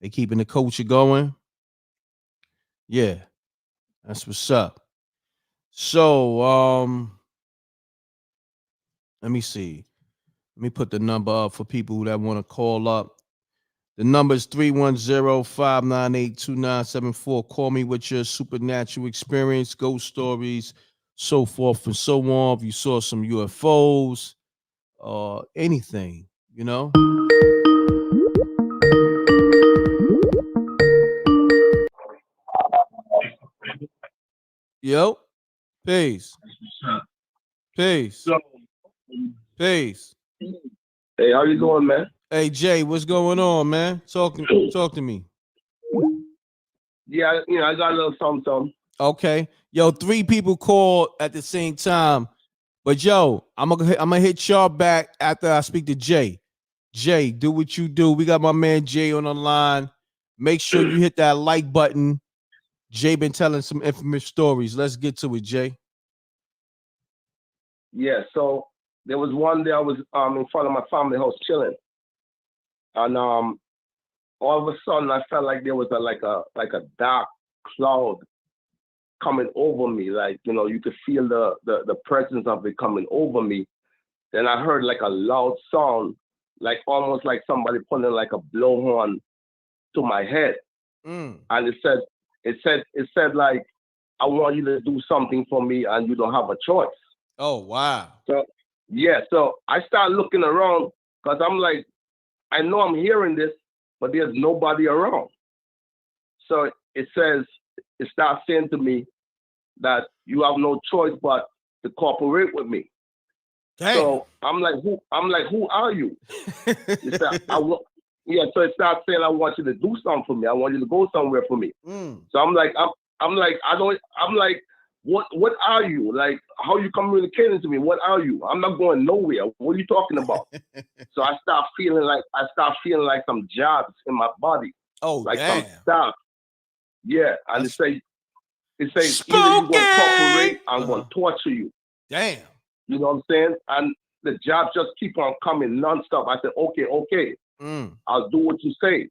A: They keeping the culture going. Yeah, that's what's up. So let me see. Let me put the number up for people that want to call up. The number is 310-598-2974. Call me with your supernatural experience, ghost stories, so forth and so on. If you saw some UFOs or anything, you know. Yo, peace. Peace. Peace.
N: Hey, how you doing, man?
A: Hey, Jay, what's going on, man? Talk to me.
N: Yeah, I got a little something.
A: Okay. Yo, 3 people called at the same time. But yo, I'm gonna hit y'all back after I speak to Jay. Jay, do what you do. We got my man Jay on the line. Make sure you hit that like button. Jay been telling some infamous stories. Let's get to it, Jay.
N: Yeah, so there was one day I was in front of my family house chilling. And all of a sudden I felt like there was a dark cloud coming over me. Like, you could feel the presence of it coming over me. Then I heard like a loud sound, like almost like somebody putting like a blowhorn to my head. And it said like, I want you to do something for me and you don't have a choice.
A: Oh, wow.
N: So I start looking around because I'm like, I know I'm hearing this, but there's nobody around. So it starts saying to me that you have no choice but to cooperate with me.
A: Dang.
N: So I'm like, who are you? He said, Yeah, so it starts saying, I want you to do something for me. I want you to go somewhere for me. So I'm like, what are you? Like, how are you communicating to me? What are you? I'm not going nowhere. What are you talking about? So I start feeling like some jobs in my body.
A: Oh,
N: like
A: damn.
N: some stuff. Yeah. And it says either you're gonna cooperate, I'm gonna torture you.
A: Damn.
N: You know what I'm saying? And the jobs just keep on coming nonstop. I said, okay. I'll do what you say.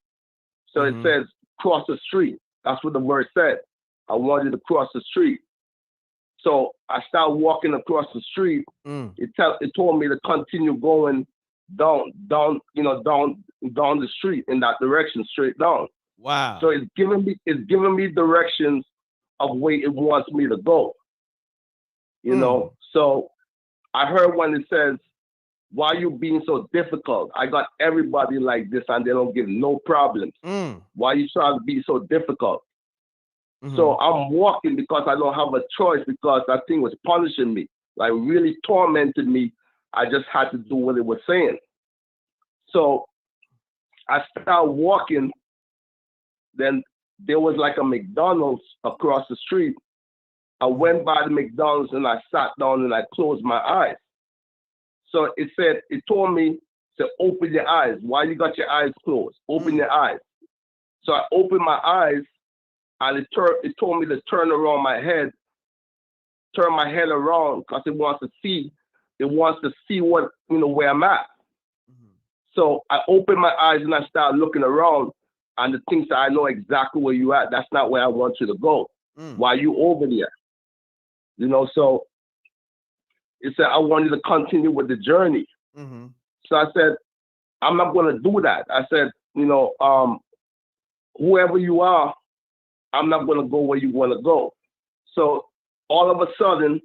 N: So it says, cross the street. That's what the word said. I want you to cross the street. So I started walking across the street. It told me to continue going down the street in that direction, straight down.
A: Wow.
N: So it's giving me directions of where it wants me to go. You know? So I heard when it says, why you being so difficult? I got everybody like this and they don't give no problems. Why you trying to be so difficult? So I'm walking because I don't have a choice, because that thing was punishing me, like really tormented me. I just had to do what it was saying. So I started walking. Then there was like a McDonald's across the street. I went by the McDonald's and I sat down and I closed my eyes. So it told me to open your eyes. Why you got your eyes closed? Open your eyes. So I opened my eyes and it told me to turn my head around, because it wants to see what, where I'm at. So I opened my eyes and I started looking around, and the things that I know exactly where you at. That's not where I want you to go. Why you over there? So it said, I want you to continue with the journey. So I said, I'm not going to do that. I said, whoever you are, I'm not going to go where you want to go. So all of a sudden,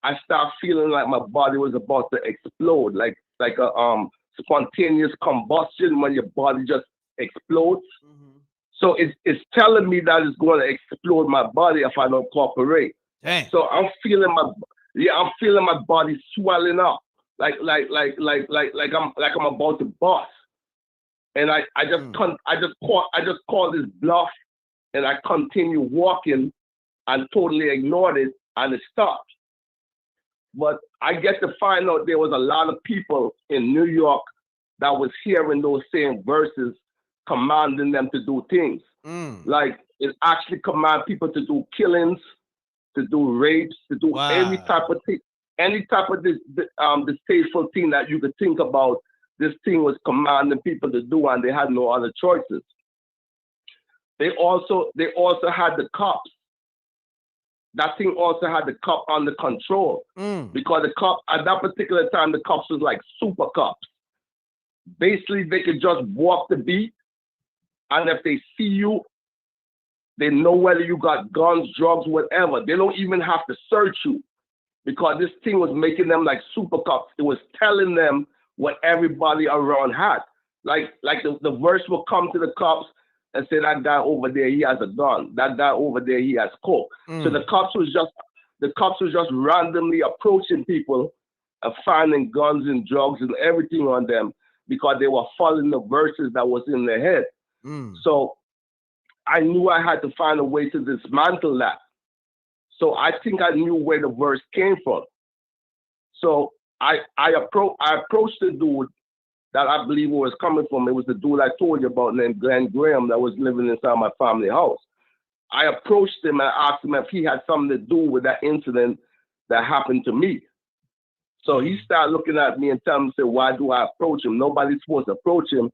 N: I start feeling like my body was about to explode, like a spontaneous combustion when your body just explodes. So it's telling me that it's going to explode my body if I don't cooperate.
A: Dang.
N: So I'm feeling my body swelling up, like I'm about to bust. And I just called this bluff, and I continued walking and totally ignored it, and it stopped. But I get to find out there was a lot of people in New York that was hearing those same verses, commanding them to do things. Like it actually command people to do killings, to do rapes, to do any type of thing, any type of distasteful thing that you could think about. This thing was commanding people to do, and they had no other choices. They also had the cops. That thing also had the cop under control, because the cop at that particular time, the cops was like super cops. Basically, they could just walk the beat, and if they see you, they know whether you got guns, drugs, whatever. They don't even have to search you, because this thing was making them like super cops. It was telling them what everybody around had. Like the verse will come to the cops and say, that guy over there, he has a gun. That guy over there, he has coke. So the cops was just randomly approaching people and finding guns and drugs and everything on them, because they were following the verses that was in their head. So I knew I had to find a way to dismantle that. So I think I knew where the verse came from. So I approached the dude that I believe was coming from. It was the dude I told you about named Glenn Graham that was living inside my family house. I approached him and asked him if he had something to do with that incident that happened to me. So he started looking at me and telling me, why do I approach him? Nobody's supposed to approach him,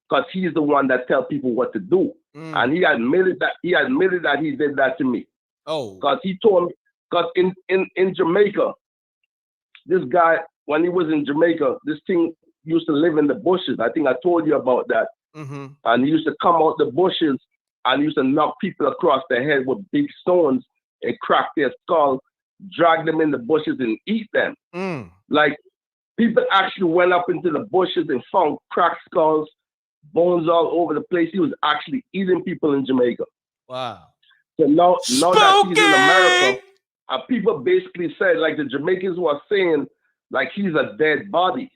N: because he's the one that tells people what to do. And he admitted that he did that to me. Oh. Because he told me, because in Jamaica, this guy, when he was in Jamaica, this thing used to live in the bushes. I think I told you about that. And he used to come out the bushes and he used to knock people across their head with big stones and crack their skull, drag them in the bushes and eat them. Like, people actually went up into the bushes and found cracked skulls, bones all over the place. He was actually eating people in Jamaica.
A: Wow.
N: So now that he's in America, people basically said, like the Jamaicans were saying, like he's a dead body.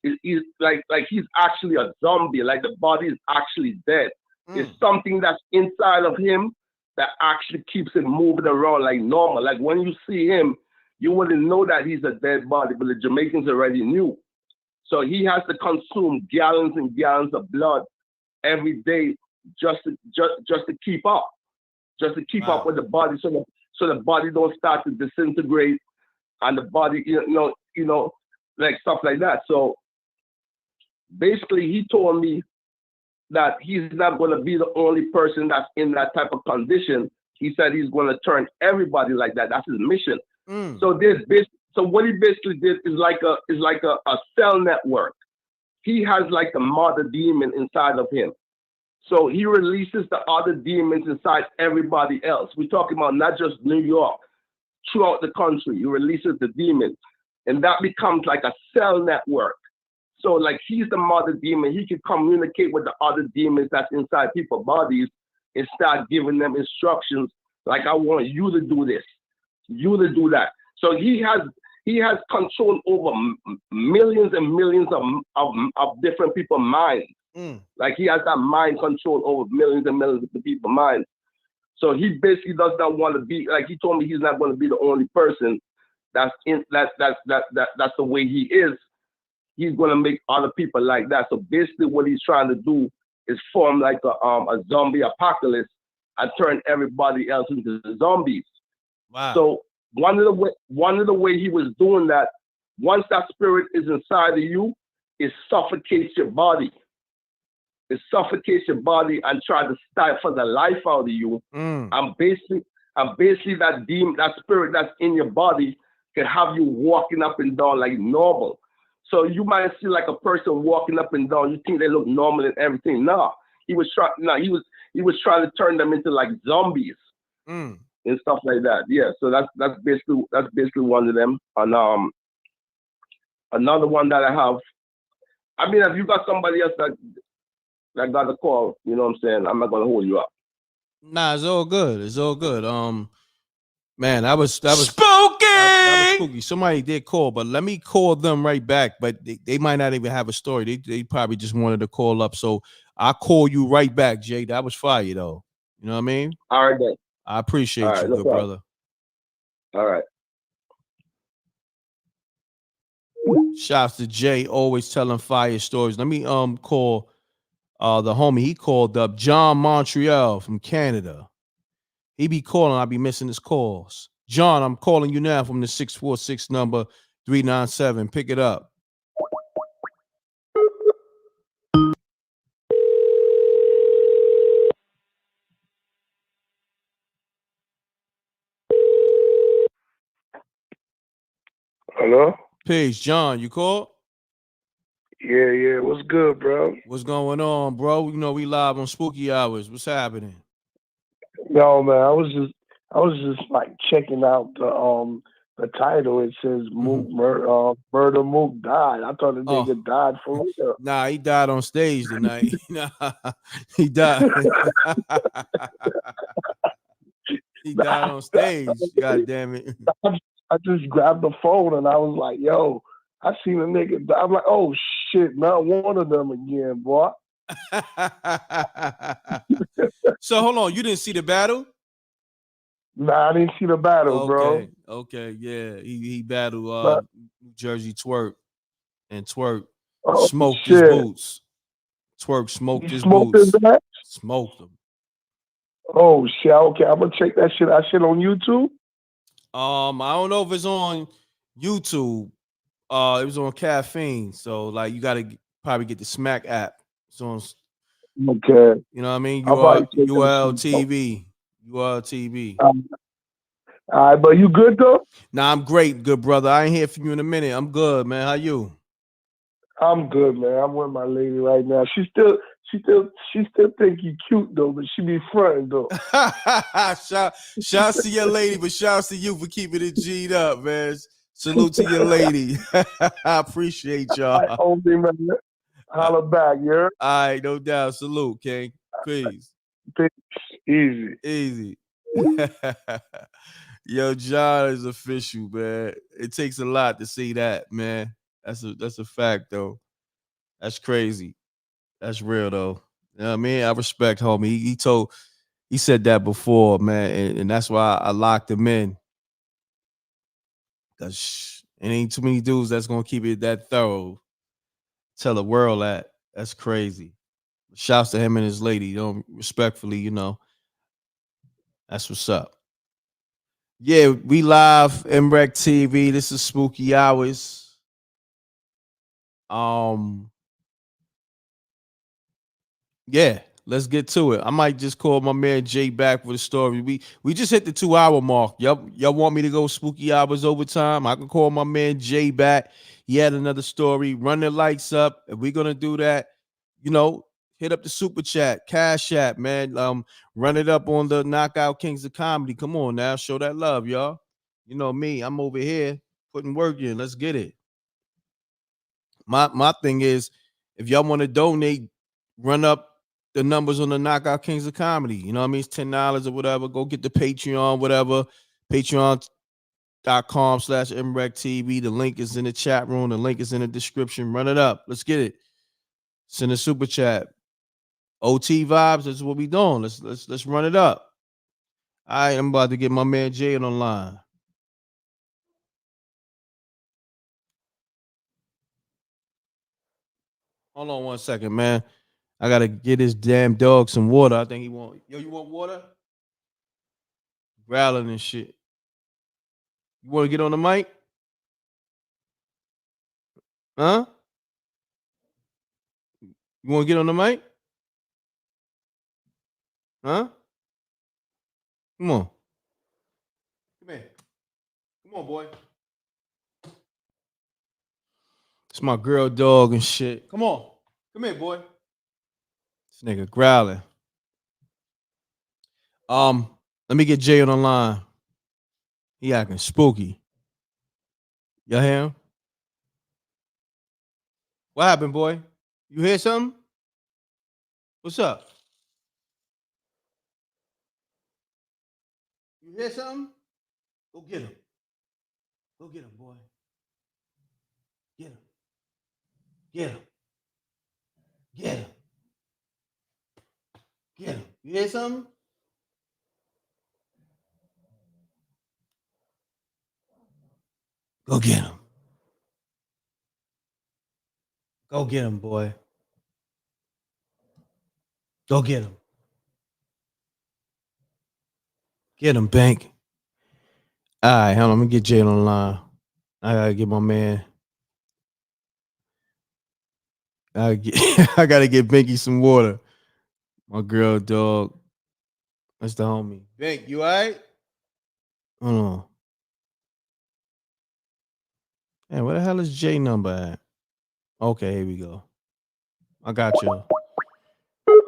N: is like he's actually a zombie, like the body is actually dead. It's something that's inside of him that actually keeps him moving around like normal. Like when you see him, you wouldn't know that he's a dead body, but the Jamaicans already knew. So he has to consume gallons and gallons of blood every day just to keep up, with the body, so the body don't start to disintegrate, and the body, like stuff like that. So basically, he told me that he's not going to be the only person that's in that type of condition. He said he's going to turn everybody like that. That's his mission. So so what he basically did is like a cell network. He has like the mother demon inside of him. So he releases the other demons inside everybody else. We're talking about not just New York, throughout the country. He releases the demons, and that becomes like a cell network. So like he's the mother demon. He can communicate with the other demons that's inside people's bodies and start giving them instructions. Like, I want you to do this, you to do that. So he has control over millions and millions of different people's minds. Like he has that mind control over millions and millions of people's minds. So he basically does not want to be, like he told me, he's not going to be the only person that's the way he is. He's going to make other people like that. So basically what he's trying to do is form like a zombie apocalypse and turn everybody else into zombies.
A: Wow.
N: So one of the way he was doing that, once that spirit is inside of you, it suffocates your body. It suffocates your body and try to stifle the life out of you. And basically that demon, that spirit that's in your body can have you walking up and down like normal. So you might see like a person walking up and down, you think they look normal and everything. No, he was trying to turn them into like zombies and stuff like that. Yeah, so that's basically one of them. And another one that I have, I mean, if you got somebody else that got a call, you know what I'm saying, I'm not gonna hold you up.
A: Nah, it's all good. It's all good. Man, that was
E: spooky.
A: That was spooky. Somebody did call, but let me call them right back. But they might not even have a story. They probably just wanted to call up. So I'll call you right back, Jay. That was fire, though. You know what I mean?
N: All right, then.
A: I appreciate
N: All right,
A: you,
N: no
A: good
N: problem.
A: brother.
N: All right.
A: Shouts to Jay, always telling fire stories. Let me call the homie. He called up John Montreal from Canada. He be calling, I be missing his calls. John, I'm calling you now from the 646 number 397. Pick it up.
M: Hello?
A: Peace, John, you called?
M: Yeah. What's good, bro?
A: What's going on, bro? You know we live on Spooky Hours. What's happening?
M: No, man, I was just like checking out the title. It says Murder Mook died. I thought the nigga died for real.
A: Nah, he died on stage tonight. Nah, he died. He died on stage. God damn it.
M: I just grabbed the phone and I was like, yo, I seen a nigga die. I'm like, oh shit, not one of them again, boy.
A: So hold on, you didn't see the battle?
M: Nah, I didn't see the battle, bro.
A: Okay, yeah. He battled New Jersey Twerk, and Twerk
M: Oh,
A: smoked
M: shit.
A: his boots. Twerk smoked his
M: Smoked
A: boots.
M: his ass?
A: Smoked them.
M: Oh shit, okay. I'm gonna check that shit. That shit on YouTube?
A: I don't know if it's on YouTube. It was on Caffeine. So like you gotta probably get the Smack app. It's on.
M: Okay.
A: You know what I mean?
M: I'll probably check that
A: UL
M: shit
A: TV. UL TV.
M: all right, but you good though?
A: Nah, I'm great, good brother. I ain't hear from you in a minute. I'm good, man. How you?
M: I'm good, man. I'm with my lady right now. She still think you cute though, but she be fronting though.
A: Shouts to your lady, but shouts to you for keeping it G'd up, man. Salute to your lady. I appreciate y'all.
M: All right, man. Holla back, yeah.
A: All right, no doubt. Salute, King. Peace.
M: Easy.
A: Yo, John is official, man. It takes a lot to see that, man. That's a fact, though. That's crazy. That's real though. You know what I mean? I respect homie. He said that before, man, and that's why I locked him in. Cause it ain't too many dudes that's gonna keep it that thorough. Tell the world that. That's crazy. Shouts to him and his lady. Respectfully, that's what's up. Yeah, we live m.reck TV. This is Spooky Hours. Yeah, let's get to it. I might just call my man Jay back for the story. We just hit the 2-hour mark. Y'all want me to go Spooky Hours overtime? I can call my man Jay back. He had another story. Run the lights up. If we're gonna do that, hit up the super chat, Cash App, man. Run it up on the Knockout Kings of Comedy. Come on now, show that love, y'all. You know me, I'm over here putting work in. Let's get it. My thing is, if y'all want to donate, run up the numbers on the Knockout Kings of Comedy. You know what I mean? It's $10 or whatever. Go get the Patreon, whatever. Patreon.com/mrecktv. The link is in the chat room. The link is in the description. Run it up. Let's get it. Send a super chat. OT vibes. That's what we doing. Let's run it up. All right, I'm about to get my man Jay on the line. Hold on 1 second, man. I gotta get this damn dog some water. I think he want. Yo, you want water? Growling and shit. You want to get on the mic? Huh? You want to get on the mic? Huh? Come on. Come here. Come on, boy. It's my girl dog and shit. Come on. Come here, boy. This nigga growling. Let me get Jay on the line. He acting spooky. Y'all hear him? What happened, boy? You hear something? What's up? You hear something? Go get him. Go get him, boy. Get him. Get him. Get him. Get him. You hear something? Go get him. Go get him, boy. Go get him. Get him, Bank. All right, hold on. Let me get Jay on the line. I gotta get my man. I gotta get Binky some water. My girl, dog. That's the homie. Bink, you all right? Hold on. Man, where the hell is Jay number at? Okay, here we go. I got you.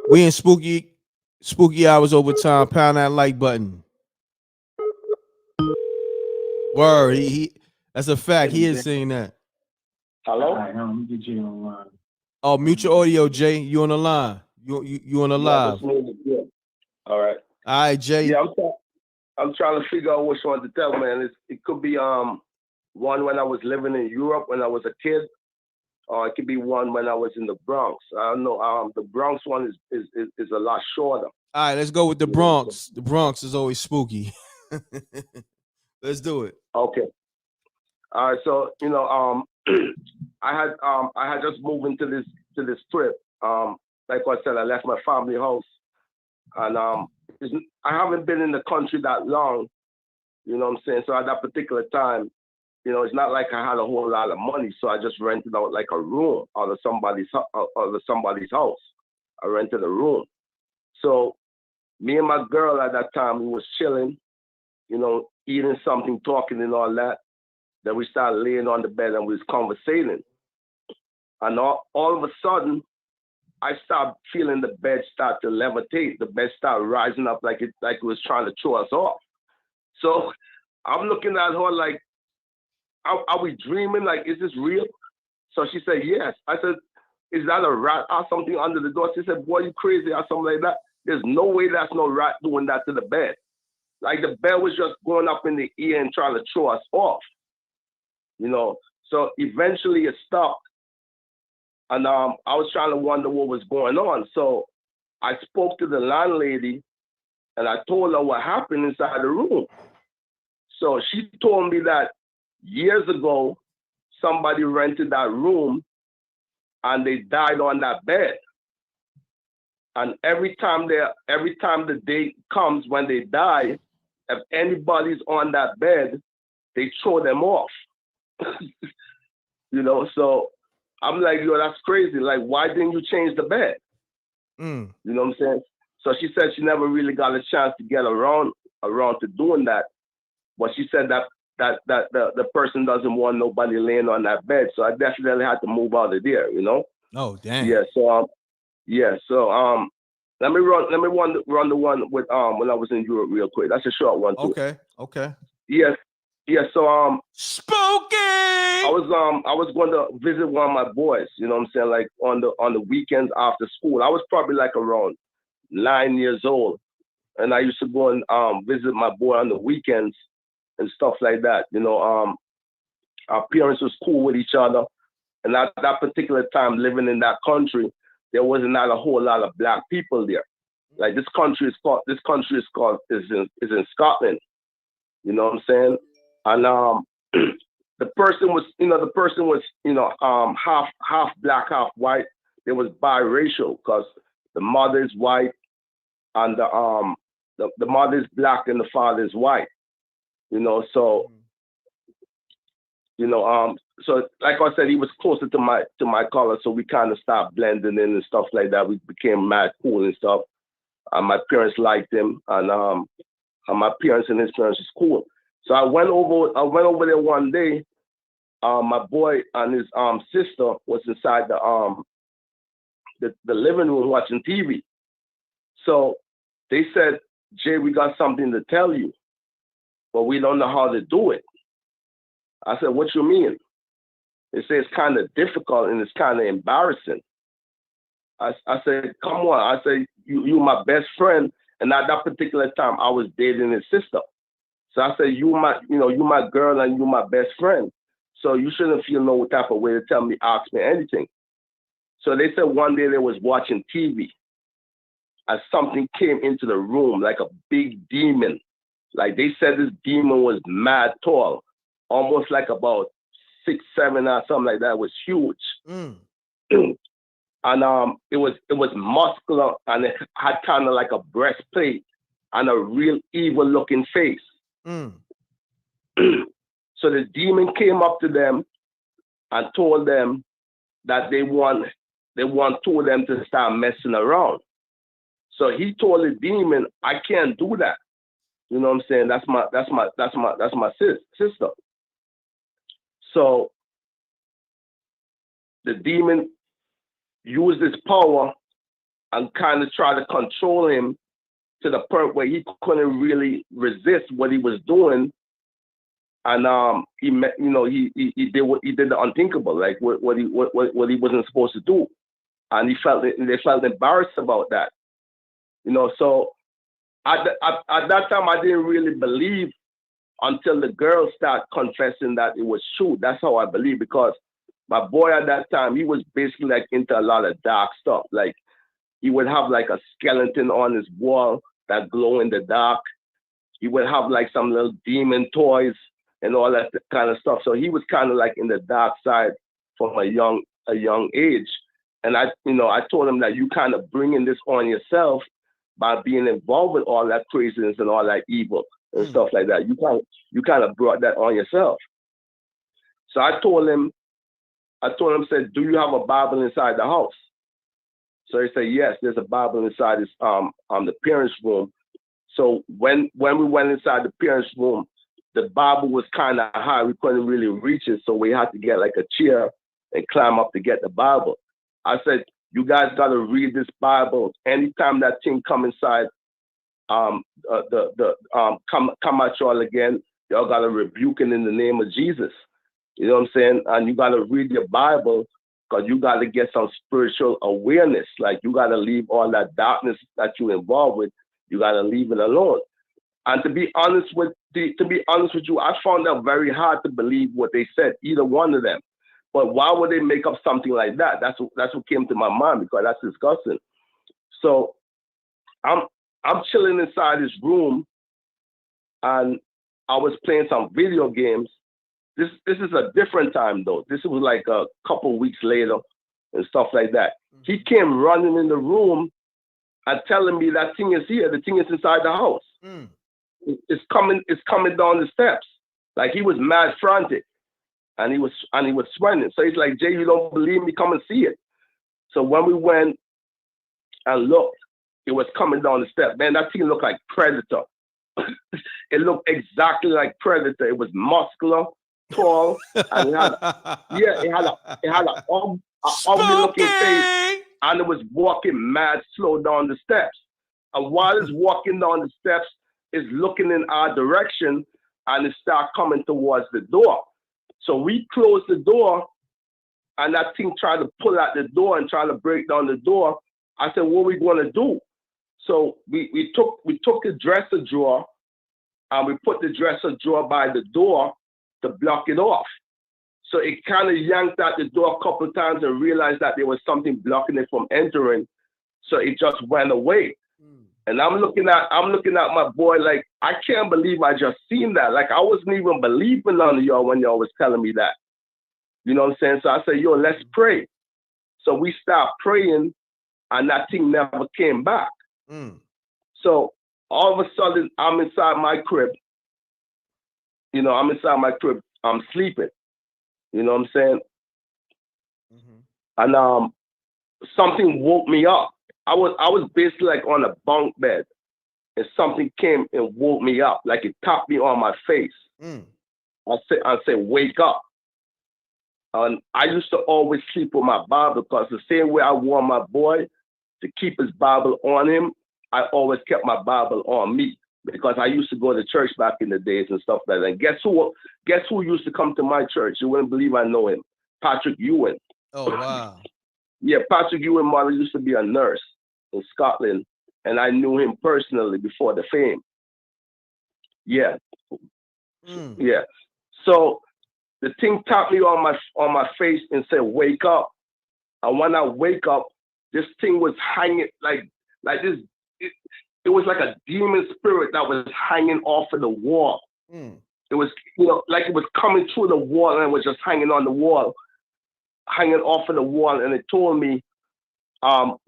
A: We in spooky hours overtime. Pound that like button. Word. He that's a fact. He is saying that.
N: Hello?
D: All right, let me get Jay on the line.
A: Oh, mute your audio, Jay. You on the line. You on the live.
N: Yeah. All right.
A: All right, Jay.
N: Yeah, I'm trying to figure out which one to tell, man. It could be one when I was living in Europe when I was a kid, or it could be one when I was in the Bronx. I don't know. The Bronx one is a lot shorter.
A: All right, let's go with the Bronx. The Bronx is always spooky. Let's do it.
N: Okay. All right. So I had just moved into this trip. Like I said, I left my family house, and I haven't been in the country that long. You know what I'm saying? So at that particular time, it's not like I had a whole lot of money, so I just rented out like a room out of somebody's house. I rented a room. So me and my girl at that time, we was chilling, eating something, talking and all that. Then we started laying on the bed and we was conversating. And all of a sudden, I started feeling the bed start to levitate. The bed started rising up like it was trying to throw us off. So I'm looking at her like, are we dreaming? Like, is this real? So she said, yes. I said, is that a rat or something under the door? She said, boy, you crazy or something like that. There's no way that's no rat doing that to the bed. Like the bed was just going up in the air and trying to throw us off. So eventually it stopped. And I was trying to wonder what was going on. So I spoke to the landlady and I told her what happened inside the room. So she told me that years ago, somebody rented that room and they died on that bed. And every time the day comes when they die, if anybody's on that bed, they throw them off. So I'm like, yo, that's crazy. Like, why didn't you change the bed? You know what I'm saying? So she said she never really got a chance to get around to doing that. But she said that the person doesn't want nobody laying on that bed. So I definitely had to move out of there,
A: Oh, damn.
N: Yeah. So let me run the one with when I was in Europe real quick. That's a short one too.
A: Okay.
N: Yes. Yeah, so
A: Spooky.
N: I was going to visit one of my boys, you know what I'm saying, like on the weekends after school. I was probably like around 9 years old, and I used to go and visit my boy on the weekends and stuff like that. Our parents was cool with each other, and at that particular time, living in that country, there was not a whole lot of black people there. Like this country is in Scotland. You know what I'm saying? And the person was half black, half white. It was biracial because the mother is white and the mother is black and the father is white. So like I said, he was closer to my color, so we kind of stopped blending in and stuff like that. We became mad cool and stuff. And my parents liked him, and my parents and his parents was cool. So I went over there one day. My boy and his sister was inside the living room watching TV. So they said, "Jay, we got something to tell you, but we don't know how to do it." I said, "What you mean?" They say it's kind of difficult and it's kind of embarrassing. I said, "Come on." I said, you my best friend. And at that particular time, I was dating his sister. So I said, you my girl and you my best friend. So you shouldn't feel no type of way to tell me, ask me anything. So they said one day they was watching TV and something came into the room like a big demon. Like they said this demon was mad tall, almost like about 6'7" or something like that. It was huge. And it was muscular and it had kind of like a breastplate and a real evil looking face. So the demon came up to them and told them that they want two of them to start messing around. So he told the demon, "I can't do that." You know what I'm saying? That's my sister. So the demon used his power and kind of tried to control him to the point where he couldn't really resist what he was doing. And he did the unthinkable, like what he wasn't supposed to do, and they felt embarrassed about that. So at that time I didn't really believe until the girl started confessing that it was true. That's how I believe, because my boy at that time, he was basically like into a lot of dark stuff. Like he would have like a skeleton on his wall that glow in the dark. He would have like some little demon toys and all that kind of stuff. So he was kind of like in the dark side from a young age. And I told him that you kind of bringing this on yourself by being involved with all that craziness and all that evil and stuff like that. You kind of brought that on yourself. So I told him, said, "Do you have a Bible inside the house?" So he said, "Yes, there's a Bible inside his the parents' room." So when we went inside the parents' room, the Bible was kind of high. We couldn't really reach it, so we had to get like a chair and climb up to get the Bible. I said, "You guys got to read this Bible. Anytime that thing come inside, come at y'all again, y'all got to rebuke it in the name of Jesus." You know what I'm saying? And you got to read your Bible because you got to get some spiritual awareness. Like you got to leave all that darkness that you're involved with. You got to leave it alone. And to be honest with you, I found that very hard to believe what they said, either one of them, But why would they make up something like that? That's what came to my mind, because that's disgusting. So I'm chilling inside this room, and I was playing some video games. This is a different time though. This was like a couple weeks later and stuff like that. He came running in the room and telling me that thing is here. The thing is inside the house. It's coming down the steps. Like, he was mad frantic, and he was sweating. So he's like, Jay, you don't believe me? Come and see it. So when we went and looked, it was coming down the steps. Man, that thing looked like Predator. It looked exactly like Predator. It was muscular, tall, and it had an ugly looking face, and it was walking mad slow down the steps. And while it's walking down the steps, it's looking in our direction, and it started coming towards the door. So we closed the door, and that thing tried to pull out the door and try to break down the door. I said, what are we going to do? So we took the dresser drawer, and we put the dresser drawer by the door to block it off. So it kind of yanked out the door a couple of times and realized that there was something blocking it from entering. So it just went away. And I'm looking at my boy like, I can't believe I just seen that. Like, I wasn't even believing none of y'all when y'all was telling me that. You know what I'm saying? So I said, yo, let's pray. So we stopped praying, and that thing never came back. So all of a sudden, I'm inside my crib. I'm sleeping. You know what I'm saying? And something woke me up. I was basically like on a bunk bed, and something came and woke me up, like it tapped me on my face. I said, wake up. And I used to always sleep with my Bible, because the same way I warned my boy to keep his Bible on him, I always kept my Bible on me, because I used to go to church back in the days and stuff like that. And guess who used to come to my church? You wouldn't believe I know him. Patrick Ewan.
A: Oh, wow.
N: Yeah, Patrick Ewan mother used to be a nurse in Scotland, and I knew him personally before the fame. Yeah. Yeah. So the thing tapped me on my face and said, wake up. And when I wake up, this thing was hanging like this. It was like a demon spirit that was hanging off of the wall. It was, like it was coming through the wall, and it was just hanging on the wall, hanging off of the wall. And it told me,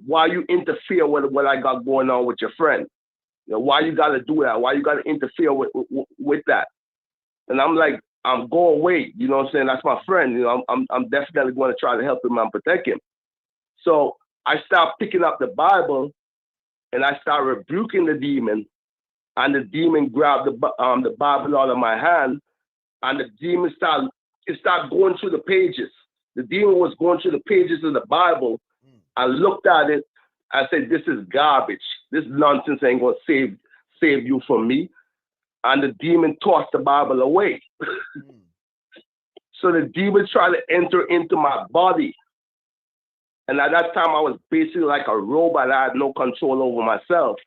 N: why you interfere with what I got going on with your friend? Why you got to do that? Why you got to interfere with that? And I'm like, go away. You know what I'm saying? That's my friend. I'm definitely going to try to help him and protect him. So I stopped picking up the Bible, and I started rebuking the demon, and the demon grabbed the Bible out of my hand, and the demon started going through the pages. The demon was going through the pages of the Bible. I looked at it. I said, this is garbage. This nonsense ain't going to save you from me. And the demon tossed the Bible away. So the demon tried to enter into my body. And at that time, I was basically like a robot. I had no control over myself.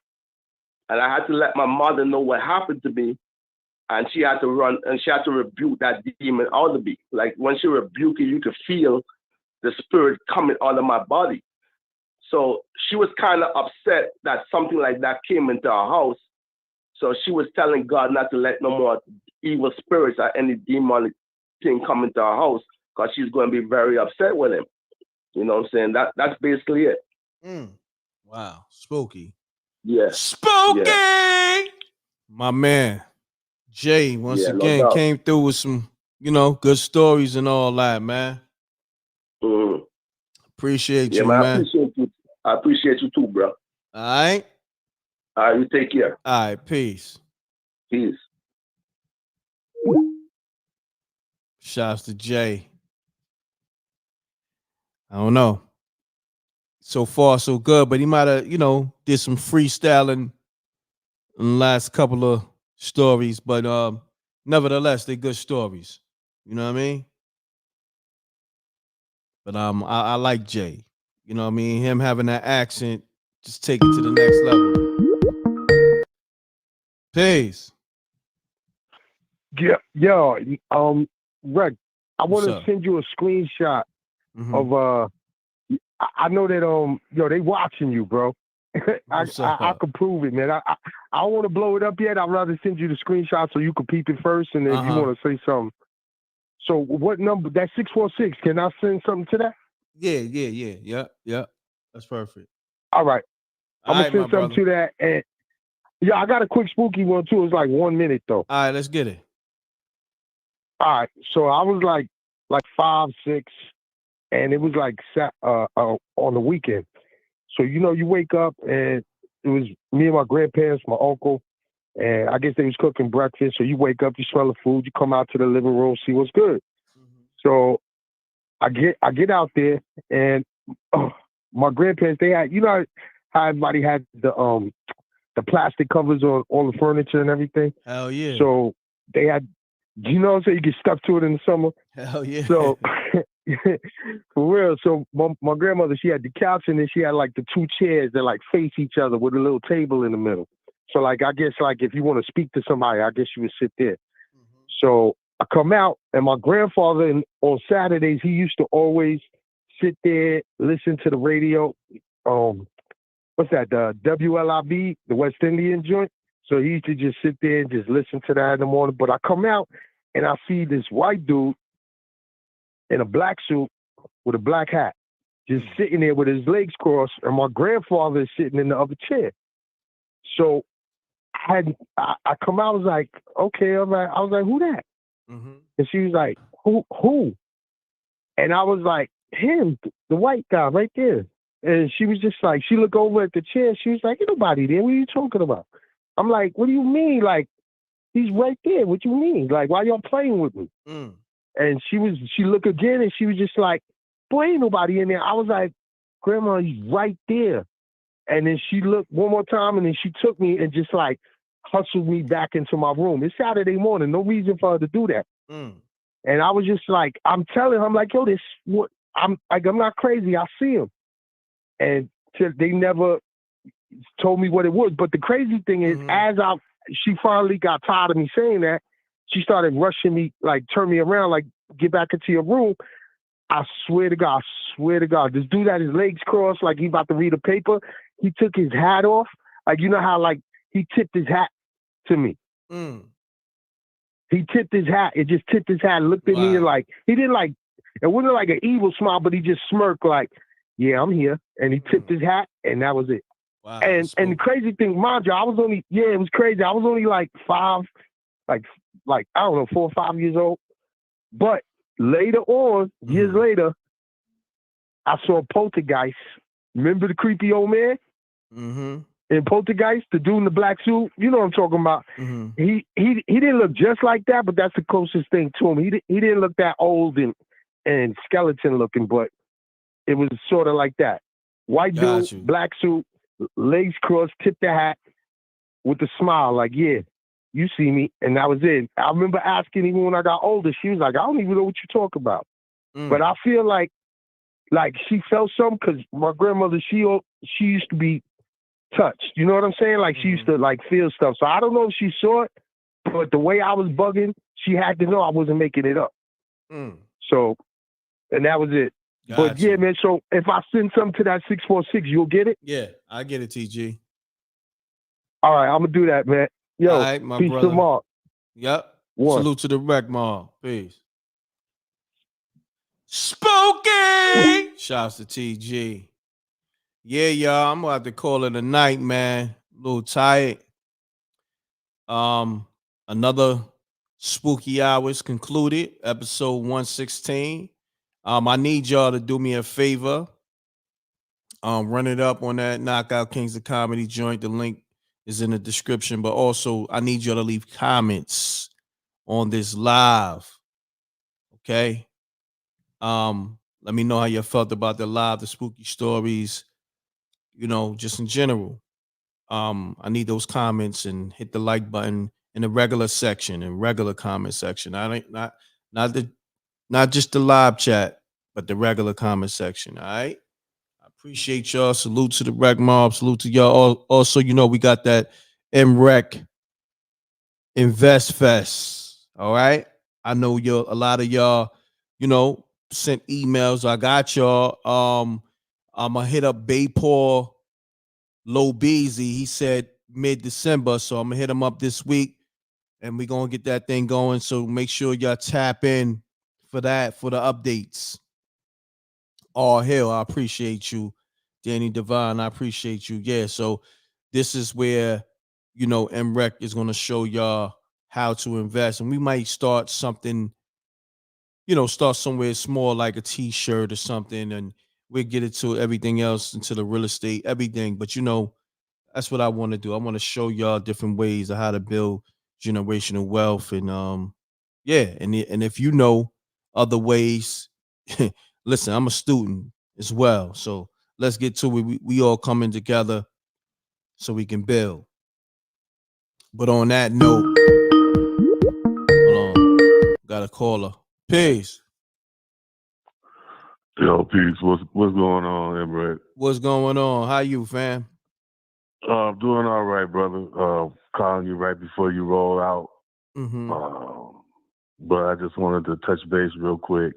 N: And I had to let my mother know what happened to me. And she had to run, and she had to rebuke that demon out of me. Like, when she rebuked it, you could feel the spirit coming out of my body. So she was kind of upset that something like that came into our house. So she was telling God not to let no more evil spirits or any demonic thing come into our house, because she's going to be very upset with him. You know what I'm saying? That's basically it.
A: Wow. Spooky.
N: Yeah.
A: Spooky!
N: Yeah.
A: My man, Jay, once again,
N: doubt.
A: came through with some, good stories and all that, man. Appreciate you,
N: man.
A: man.
N: I appreciate you too, bro.
A: All right?
N: All right, you take care.
A: All right, peace.
N: Peace.
A: Shouts to Jay. I don't know. So far, so good, but he might have, did some freestyling in the last couple of stories, but nevertheless, they're good stories. You know what I mean? But I like Jay. You know what I mean? Him having that accent, just take it to the next level. Peace.
G: Yeah, Rec, I want to send you a screenshot of I know that they watching you, bro. I can prove it, man. I don't want to blow it up yet. I'd rather send you the screenshot so you can peep it first, and if you want to say something. So what number? That's 646. Can I send something to that?
A: Yeah. That's perfect.
G: All right. I'm
A: All
G: gonna send something to that, and yeah, I got a quick spooky one too. It's like 1 minute though.
A: All right, let's get it.
G: All right. So I was like 5, 6, and it was like on the weekend. So you wake up and it was me and my grandparents, my uncle, and I guess they was cooking breakfast. So you wake up, you smell the food, you come out to the living room, see what's good. So I get out there, and my grandparents, they had, how everybody had the plastic covers on all the furniture and everything.
A: Hell yeah.
G: So they had, what I'm saying, you get stuck to it in the summer.
A: Hell yeah.
G: So for real. So my grandmother, she had the couch, and then she had like the 2 chairs that like face each other with a little table in the middle. So like, I guess like if you want to speak to somebody, I guess you would sit there. So I come out, and my grandfather on Saturdays, he used to always sit there, listen to the radio. What's that? The WLIB, the West Indian joint. So he used to just sit there and just listen to that in the morning. But I come out and I see this white dude in a black suit with a black hat, just sitting there with his legs crossed, and my grandfather is sitting in the other chair. So I come out, I was like, okay, all right. I was like, who that? And she was like, who? And I was like, him, the white guy right there. And she was just like, she looked over at the chair. She was like, ain't nobody there. What are you talking about? I'm like, what do you mean? Like, he's right there. What you mean? Like, why y'all playing with me? And she looked again, and she was just like, boy, ain't nobody in there. I was like, Grandma, he's right there. And then she looked one more time, and then she took me and just like hustled me back into my room. It's Saturday morning. No reason for her to do that. And I was just like, I'm telling her, I'm like, yo, I'm not crazy. I see him. And they never told me what it was. But the crazy thing is, she finally got tired of me saying that, she started rushing me, like, turn me around, like, get back into your room. I swear to God, this dude had his legs crossed, like he about to read a paper. He took his hat off. Like, you know how, like, he tipped his hat to me. He tipped his hat. It just tipped his hat, looked at me, and like, he didn't like, it wasn't like an evil smile, but he just smirked like, yeah, I'm here. And he tipped his hat, and that was it.
A: Wow.
G: And the crazy thing, mind you, it was crazy. I was only like 5, like I don't know, 4 or 5 years old. But later on, years later, I saw Poltergeist. Remember the creepy old man? In Poltergeist, the dude in the black suit, you know what I'm talking about. He didn't look just like that, but that's the closest thing to him. He didn't look that old and skeleton looking, but it was sort of like that. White dude, black suit, legs crossed, tipped the hat with a smile, like, yeah, you see me. And that was it. I remember asking, even when I got older, she was like, I don't even know what you're talking about. But I feel like she felt something, because my grandmother, she used to be touched. You know what I'm saying? Like, she used to like feel stuff. So I don't know if she saw it, but the way I was bugging, she had to know I wasn't making it up. So, and that was it. But yeah, man, so if I send something to that 646, you'll get it?
A: Yeah, I get it, TG.
G: All right, I'm going to do that, man. Yo,
A: all right, my
G: peace
A: brother.
G: to Mark.
A: Yep.
G: One.
A: Salute to the wreck, Mark. Peace. Spooky! Shouts to TG. Yeah, y'all, I'm about to call it a night, man. A little tired. Another Spooky Hours concluded, episode 116. I need y'all to do me a favor. Run it up on that Knockout Kings of Comedy joint. The link is in the description. But also, I need y'all to leave comments on this live. Okay? Let me know how you felt about the live, the spooky stories, just in general. I need those comments, and hit the like button in the regular section, in regular comment section. Not just the live chat, but the regular comment section. All right. I appreciate y'all. Salute to the Rec Mob. Salute to y'all. Also, we got that m.reck Invest Fest. All right. I know a lot of y'all sent emails. I got y'all. I'm gonna hit up Baypaul Low Beezy. He said mid-December, so I'm gonna hit him up this week, and we're gonna get that thing going. So make sure y'all tap in for that, for the updates. Oh, hell, I appreciate you, Danny Devine. I appreciate you. Yeah, so this is where m.reck is gonna show y'all how to invest, and we might start something. Start somewhere small like a t-shirt or something, and we'll get into everything else, into the real estate, everything. But that's what I want to do. I want to show y'all different ways of how to build generational wealth. And yeah, and if you know other ways, listen, I'm a student as well. So let's get to it. We all coming together so we can build. But on that note, hold on, got a caller. Peace.
O: Yo, peace. What's going on, m.reck?
A: What's going on? How you, fam?
O: I'm doing all right, brother. Calling you right before you roll out.
A: Mm-hmm.
O: But I just wanted to touch base real quick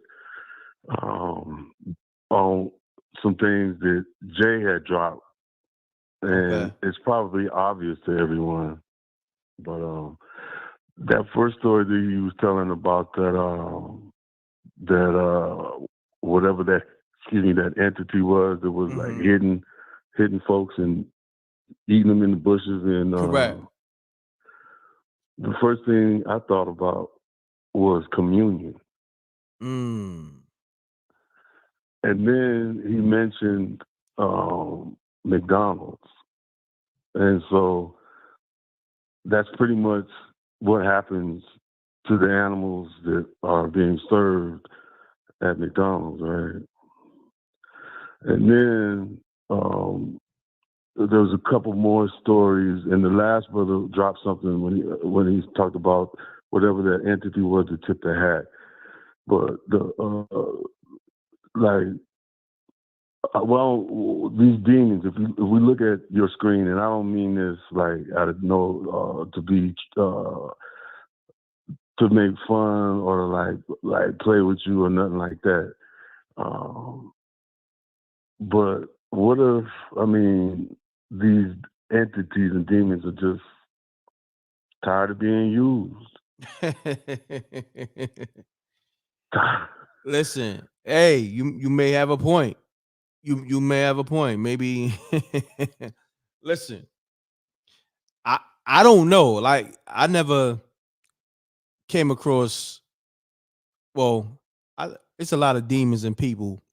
O: on some things that Jay had dropped, and it's probably obvious to everyone. But that first story that he was telling about that whatever that entity was that was like hitting folks and eating them in the bushes, and
A: correct.
O: The first thing I thought about was communion.
A: Mm.
O: And then he mentioned McDonald's. And so that's pretty much what happens to the animals that are being served at McDonald's, right? And then there was a couple more stories, and the last brother dropped something when he talked about whatever that entity was that tipped the hat. But these demons. If we look at your screen, and I don't mean this like out of to be to make fun or like play with you or nothing like that. But what if these entities and demons are just tired of being used?
A: Listen, hey, you may have a point. You may have a point. Maybe listen. I don't know. Like, I never came across, it's a lot of demons and people,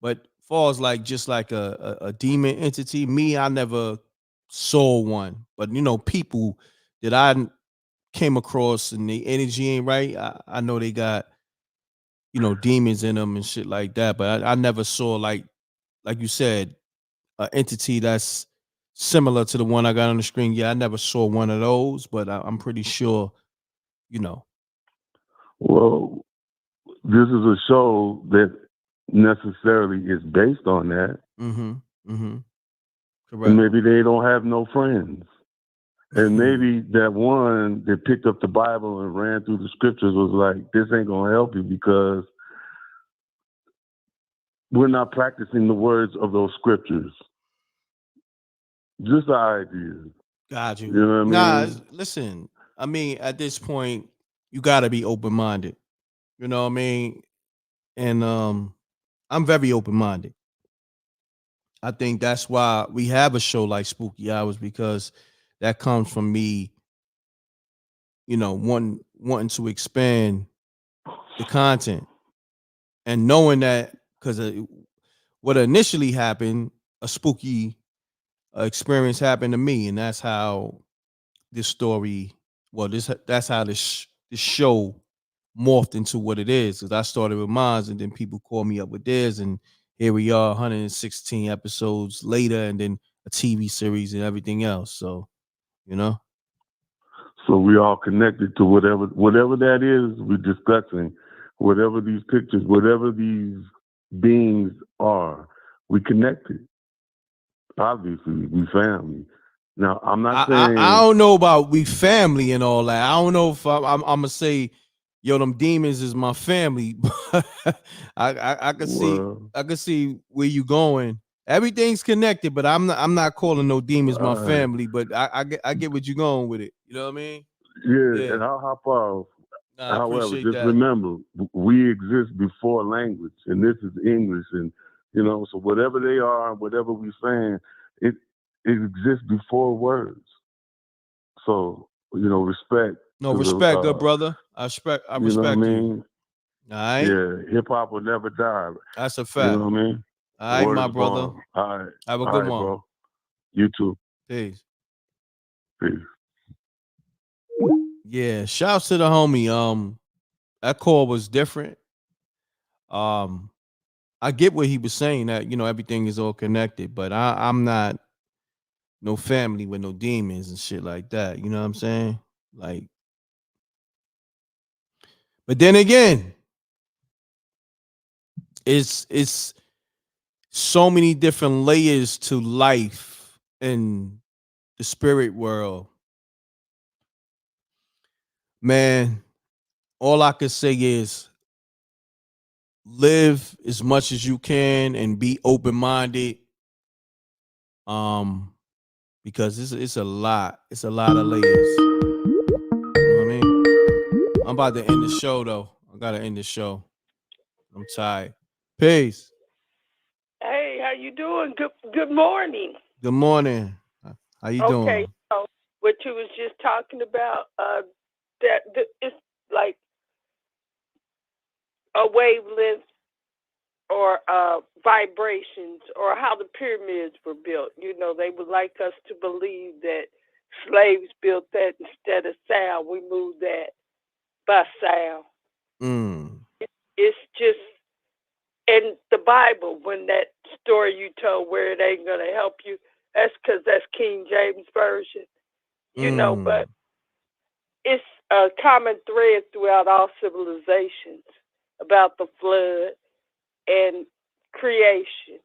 A: but far as like just like a demon entity, I never saw one. But people that I came across and the energy ain't right, I know they got demons in them and shit like that. But I never saw like you said, an entity that's similar to the one I got on the screen. Yeah, I never saw one of those, but I'm pretty sure,
O: Well, this is a show that necessarily is based on that.
A: Correct.
O: And maybe they don't have no friends. And maybe that one that picked up the Bible and ran through the scriptures was like, this ain't going to help you because we're not practicing the words of those scriptures. Just the idea.
A: Got you.
O: You know what I mean?
A: Listen, at this point, you got to be open-minded. You know what I mean? And I'm very open-minded. I think that's why we have a show like Spooky Hours, because that comes from me, wanting to expand the content and knowing that, because what initially happened, a spooky experience happened to me, and that's how this story, that's how this show morphed into what it is. Because I started with mine, and then people called me up with theirs, and here we are, 116 episodes later, and then a TV series and everything else. So,
O: So we all connected to whatever that is we're discussing, whatever these pictures, whatever these beings are, we connected. Obviously, we family. Now, I'm not saying
A: I don't know about we family and all that. I don't know if I'm gonna say, yo, them demons is my family. I can see where you going. Everything's connected, but I'm not calling no demons my family. But I get what you're going with it. You know what I mean?
O: Yeah, and I'll hop off.
A: Nah, I
O: However,
A: appreciate
O: just
A: that.
O: remember, we exist before language, and this is English, and so whatever they are, whatever we're saying, it exists before words. So respect.
A: No, respect, good brother. I respect
O: You know what I
A: you.
O: mean?
A: All right.
O: Yeah, hip hop will never die.
A: That's a fact.
O: You know what I mean?
A: All right,
O: Word
A: my
O: is
A: brother.
O: bond. All right.
A: Have a
O: All
A: good
O: right,
A: one.
O: bro. You too.
A: Peace.
O: Peace.
A: Yeah, shouts to the homie. That call was different. I get what he was saying, that everything is all connected, but I'm not no family with no demons and shit like that. You know what I'm saying? Like, but then again, it's so many different layers to life in the spirit world. Man, all I can say is live as much as you can and be open-minded. Because it's a lot. It's a lot of layers. You know what I mean? I'm about to end the show though. I gotta end the show. I'm tired. Peace.
P: Hey, how you doing? Good morning.
A: Good morning. How you doing?
P: Okay, so what you was just talking about, that it's like a wavelength or vibrations or how the pyramids were built. They would like us to believe that slaves built that instead of sound. We moved that by sound. It's just in the Bible, when that story you told where it ain't going to help you, that's because that's King James Version, but it's a common thread throughout all civilizations about the flood and creation.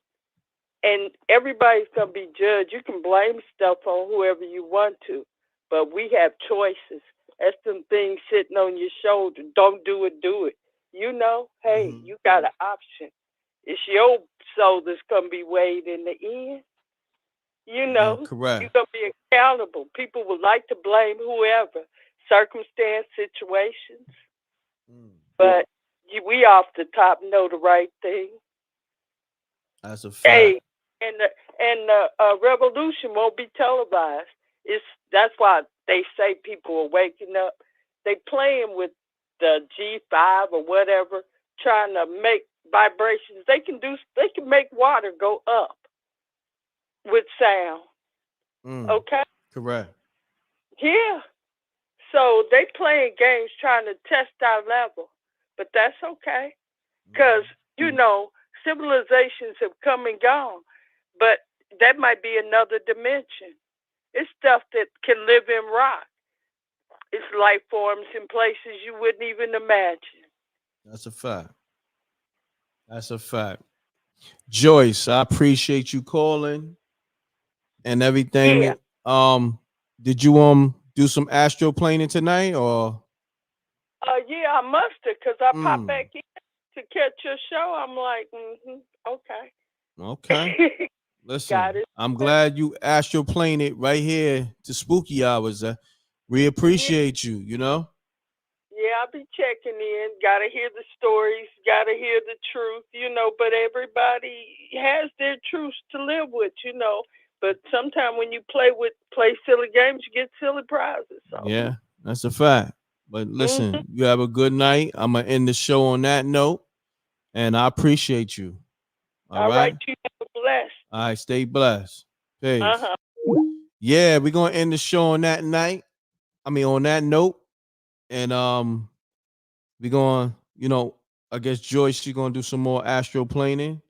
P: And everybody's going to be judged. You can blame stuff on whoever you want to, but we have choices. That's some things sitting on your shoulder. Don't do it, do it. Hey, you got an option. It's your soul that's going to be weighed in the end.
A: Correct.
P: You're going to be accountable. People would like to blame whoever, circumstance, situations. But we off the top know the right thing.
A: That's a fact.
P: Hey, and the revolution won't be televised. That's why they say people are waking up. They playing with the G5 or whatever, trying to make vibrations. They can make water go up with sound. Okay?
A: Correct.
P: Yeah. So they playing games trying to test our level. But that's okay. Because, civilizations have come and gone. But that might be another dimension. It's stuff that can live in rock. It's life forms in places you wouldn't even imagine.
A: That's a fact. That's a fact. Joyce, I appreciate you calling and everything.
P: Yeah.
A: Did you do some astroplaning tonight or?
P: Yeah, I must have, because I popped back in to catch your show. I'm like, okay.
A: Okay. Listen, I'm glad you astroplaned it right here to Spooky Hours. We appreciate you,
P: Yeah, I'll be checking in. Gotta hear the stories, gotta hear the truth, but everybody has their truths to live with, But sometimes when you play silly games, you get silly prizes. So.
A: Yeah, that's a fact. But listen, you have a good night. I'm gonna end the show on that note, and I appreciate you. All right.
P: You have a blessed.
A: All right, stay blessed. Peace. Yeah, we're gonna end the show on that night. On that note. And we're going, I guess Joyce, she's gonna do some more astroplaning.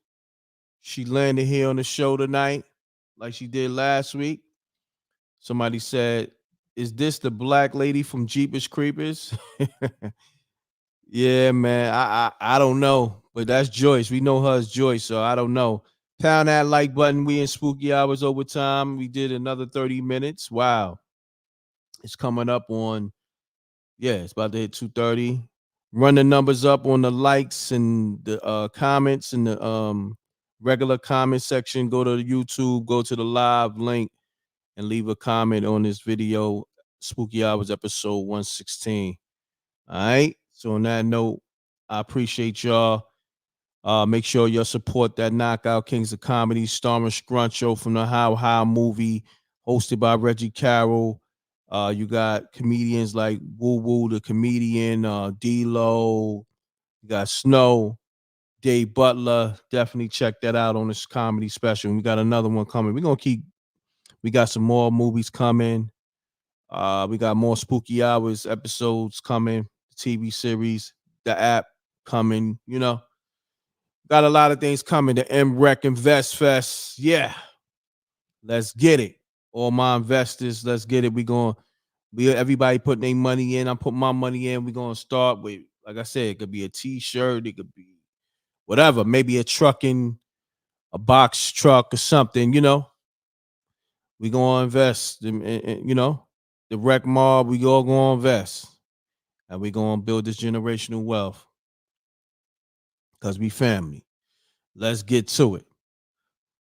A: She landed here on the show tonight, like she did last week. Somebody said, "Is this the black lady from Jeepers Creepers?" Yeah, man. I don't know, but that's Joyce. We know her as Joyce, so I don't know. Pound that like button. We in Spooky Hours overtime. We did another 30 minutes. Wow. It's coming up on, it's about to hit 2:30. Run the numbers up on the likes and the comments and the regular comment section. Go to YouTube, go to the live link, and leave a comment on this video. Spooky Hours episode 116. All right. So on that note, I appreciate y'all. Make sure y'all support that Knockout Kings of Comedy, starring Scruncho from the How How movie, hosted by Reggie Carroll. You got comedians like Woo Woo the comedian, D-Lo. You got Snow, Dave Butler. Definitely check that out on this comedy special. We got another one coming. We got some more movies coming. We got more Spooky Hours episodes coming, TV series, the app coming, Got a lot of things coming. The m.reck Invest Fest. Yeah. Let's get it. All my investors, let's get it. Everybody putting their money in. I'm putting my money in. We're gonna start with, like I said, it could be a t-shirt, it could be whatever, maybe a box truck or something, We gonna invest in, the rec mob, we all gonna invest. And we gonna build this generational wealth. Because we family. Let's get to it.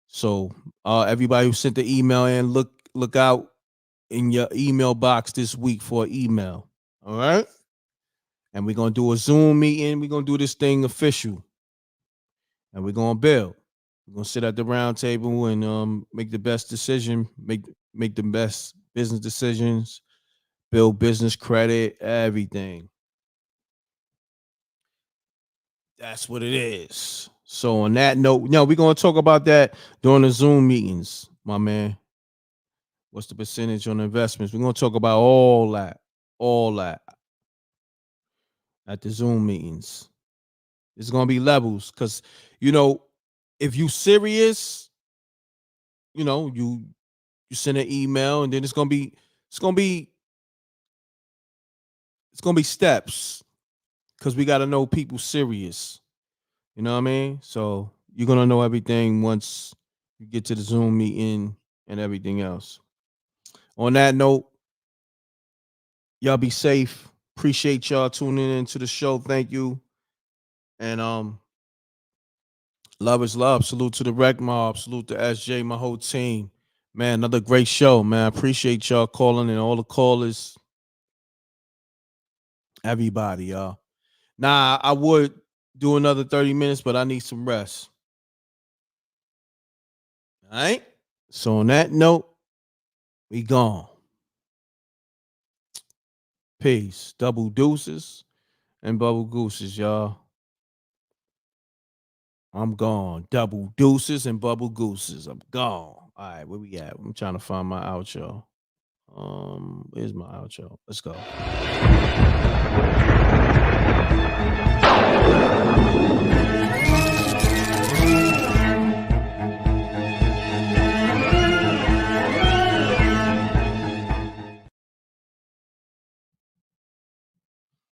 A: So everybody who sent the email in, look out in your email box this week for an email. All right. And we're gonna do a Zoom meeting. We're gonna do this thing official. And we're gonna build. We're gonna sit at the round table and make the best decision, make the best business decisions, build business credit, everything. That's what it is. So on that note, we're gonna talk about that during the Zoom meetings, my man. What's the percentage on investments? We're gonna talk about all that at the Zoom meetings. It's gonna be levels because if you serious, you send an email and then it's gonna be steps because we gotta know people serious. You know what I mean? So you're gonna know everything once you get to the Zoom meeting and everything else. On that note, y'all be safe. Appreciate y'all tuning into the show. Thank you. And love is love. Salute to the Rec Mob. Salute to SJ, my whole team. Man, another great show, man. I appreciate y'all calling and all the callers. Everybody, y'all. Nah, I would do another 30 minutes, but I need some rest. All right? So on that note, we gone. Peace. Double deuces and bubble gooses, y'all. I'm gone. Double deuces and bubble gooses. I'm gone. All right, where we at? I'm trying to find my outro. Where's my outro? Let's go.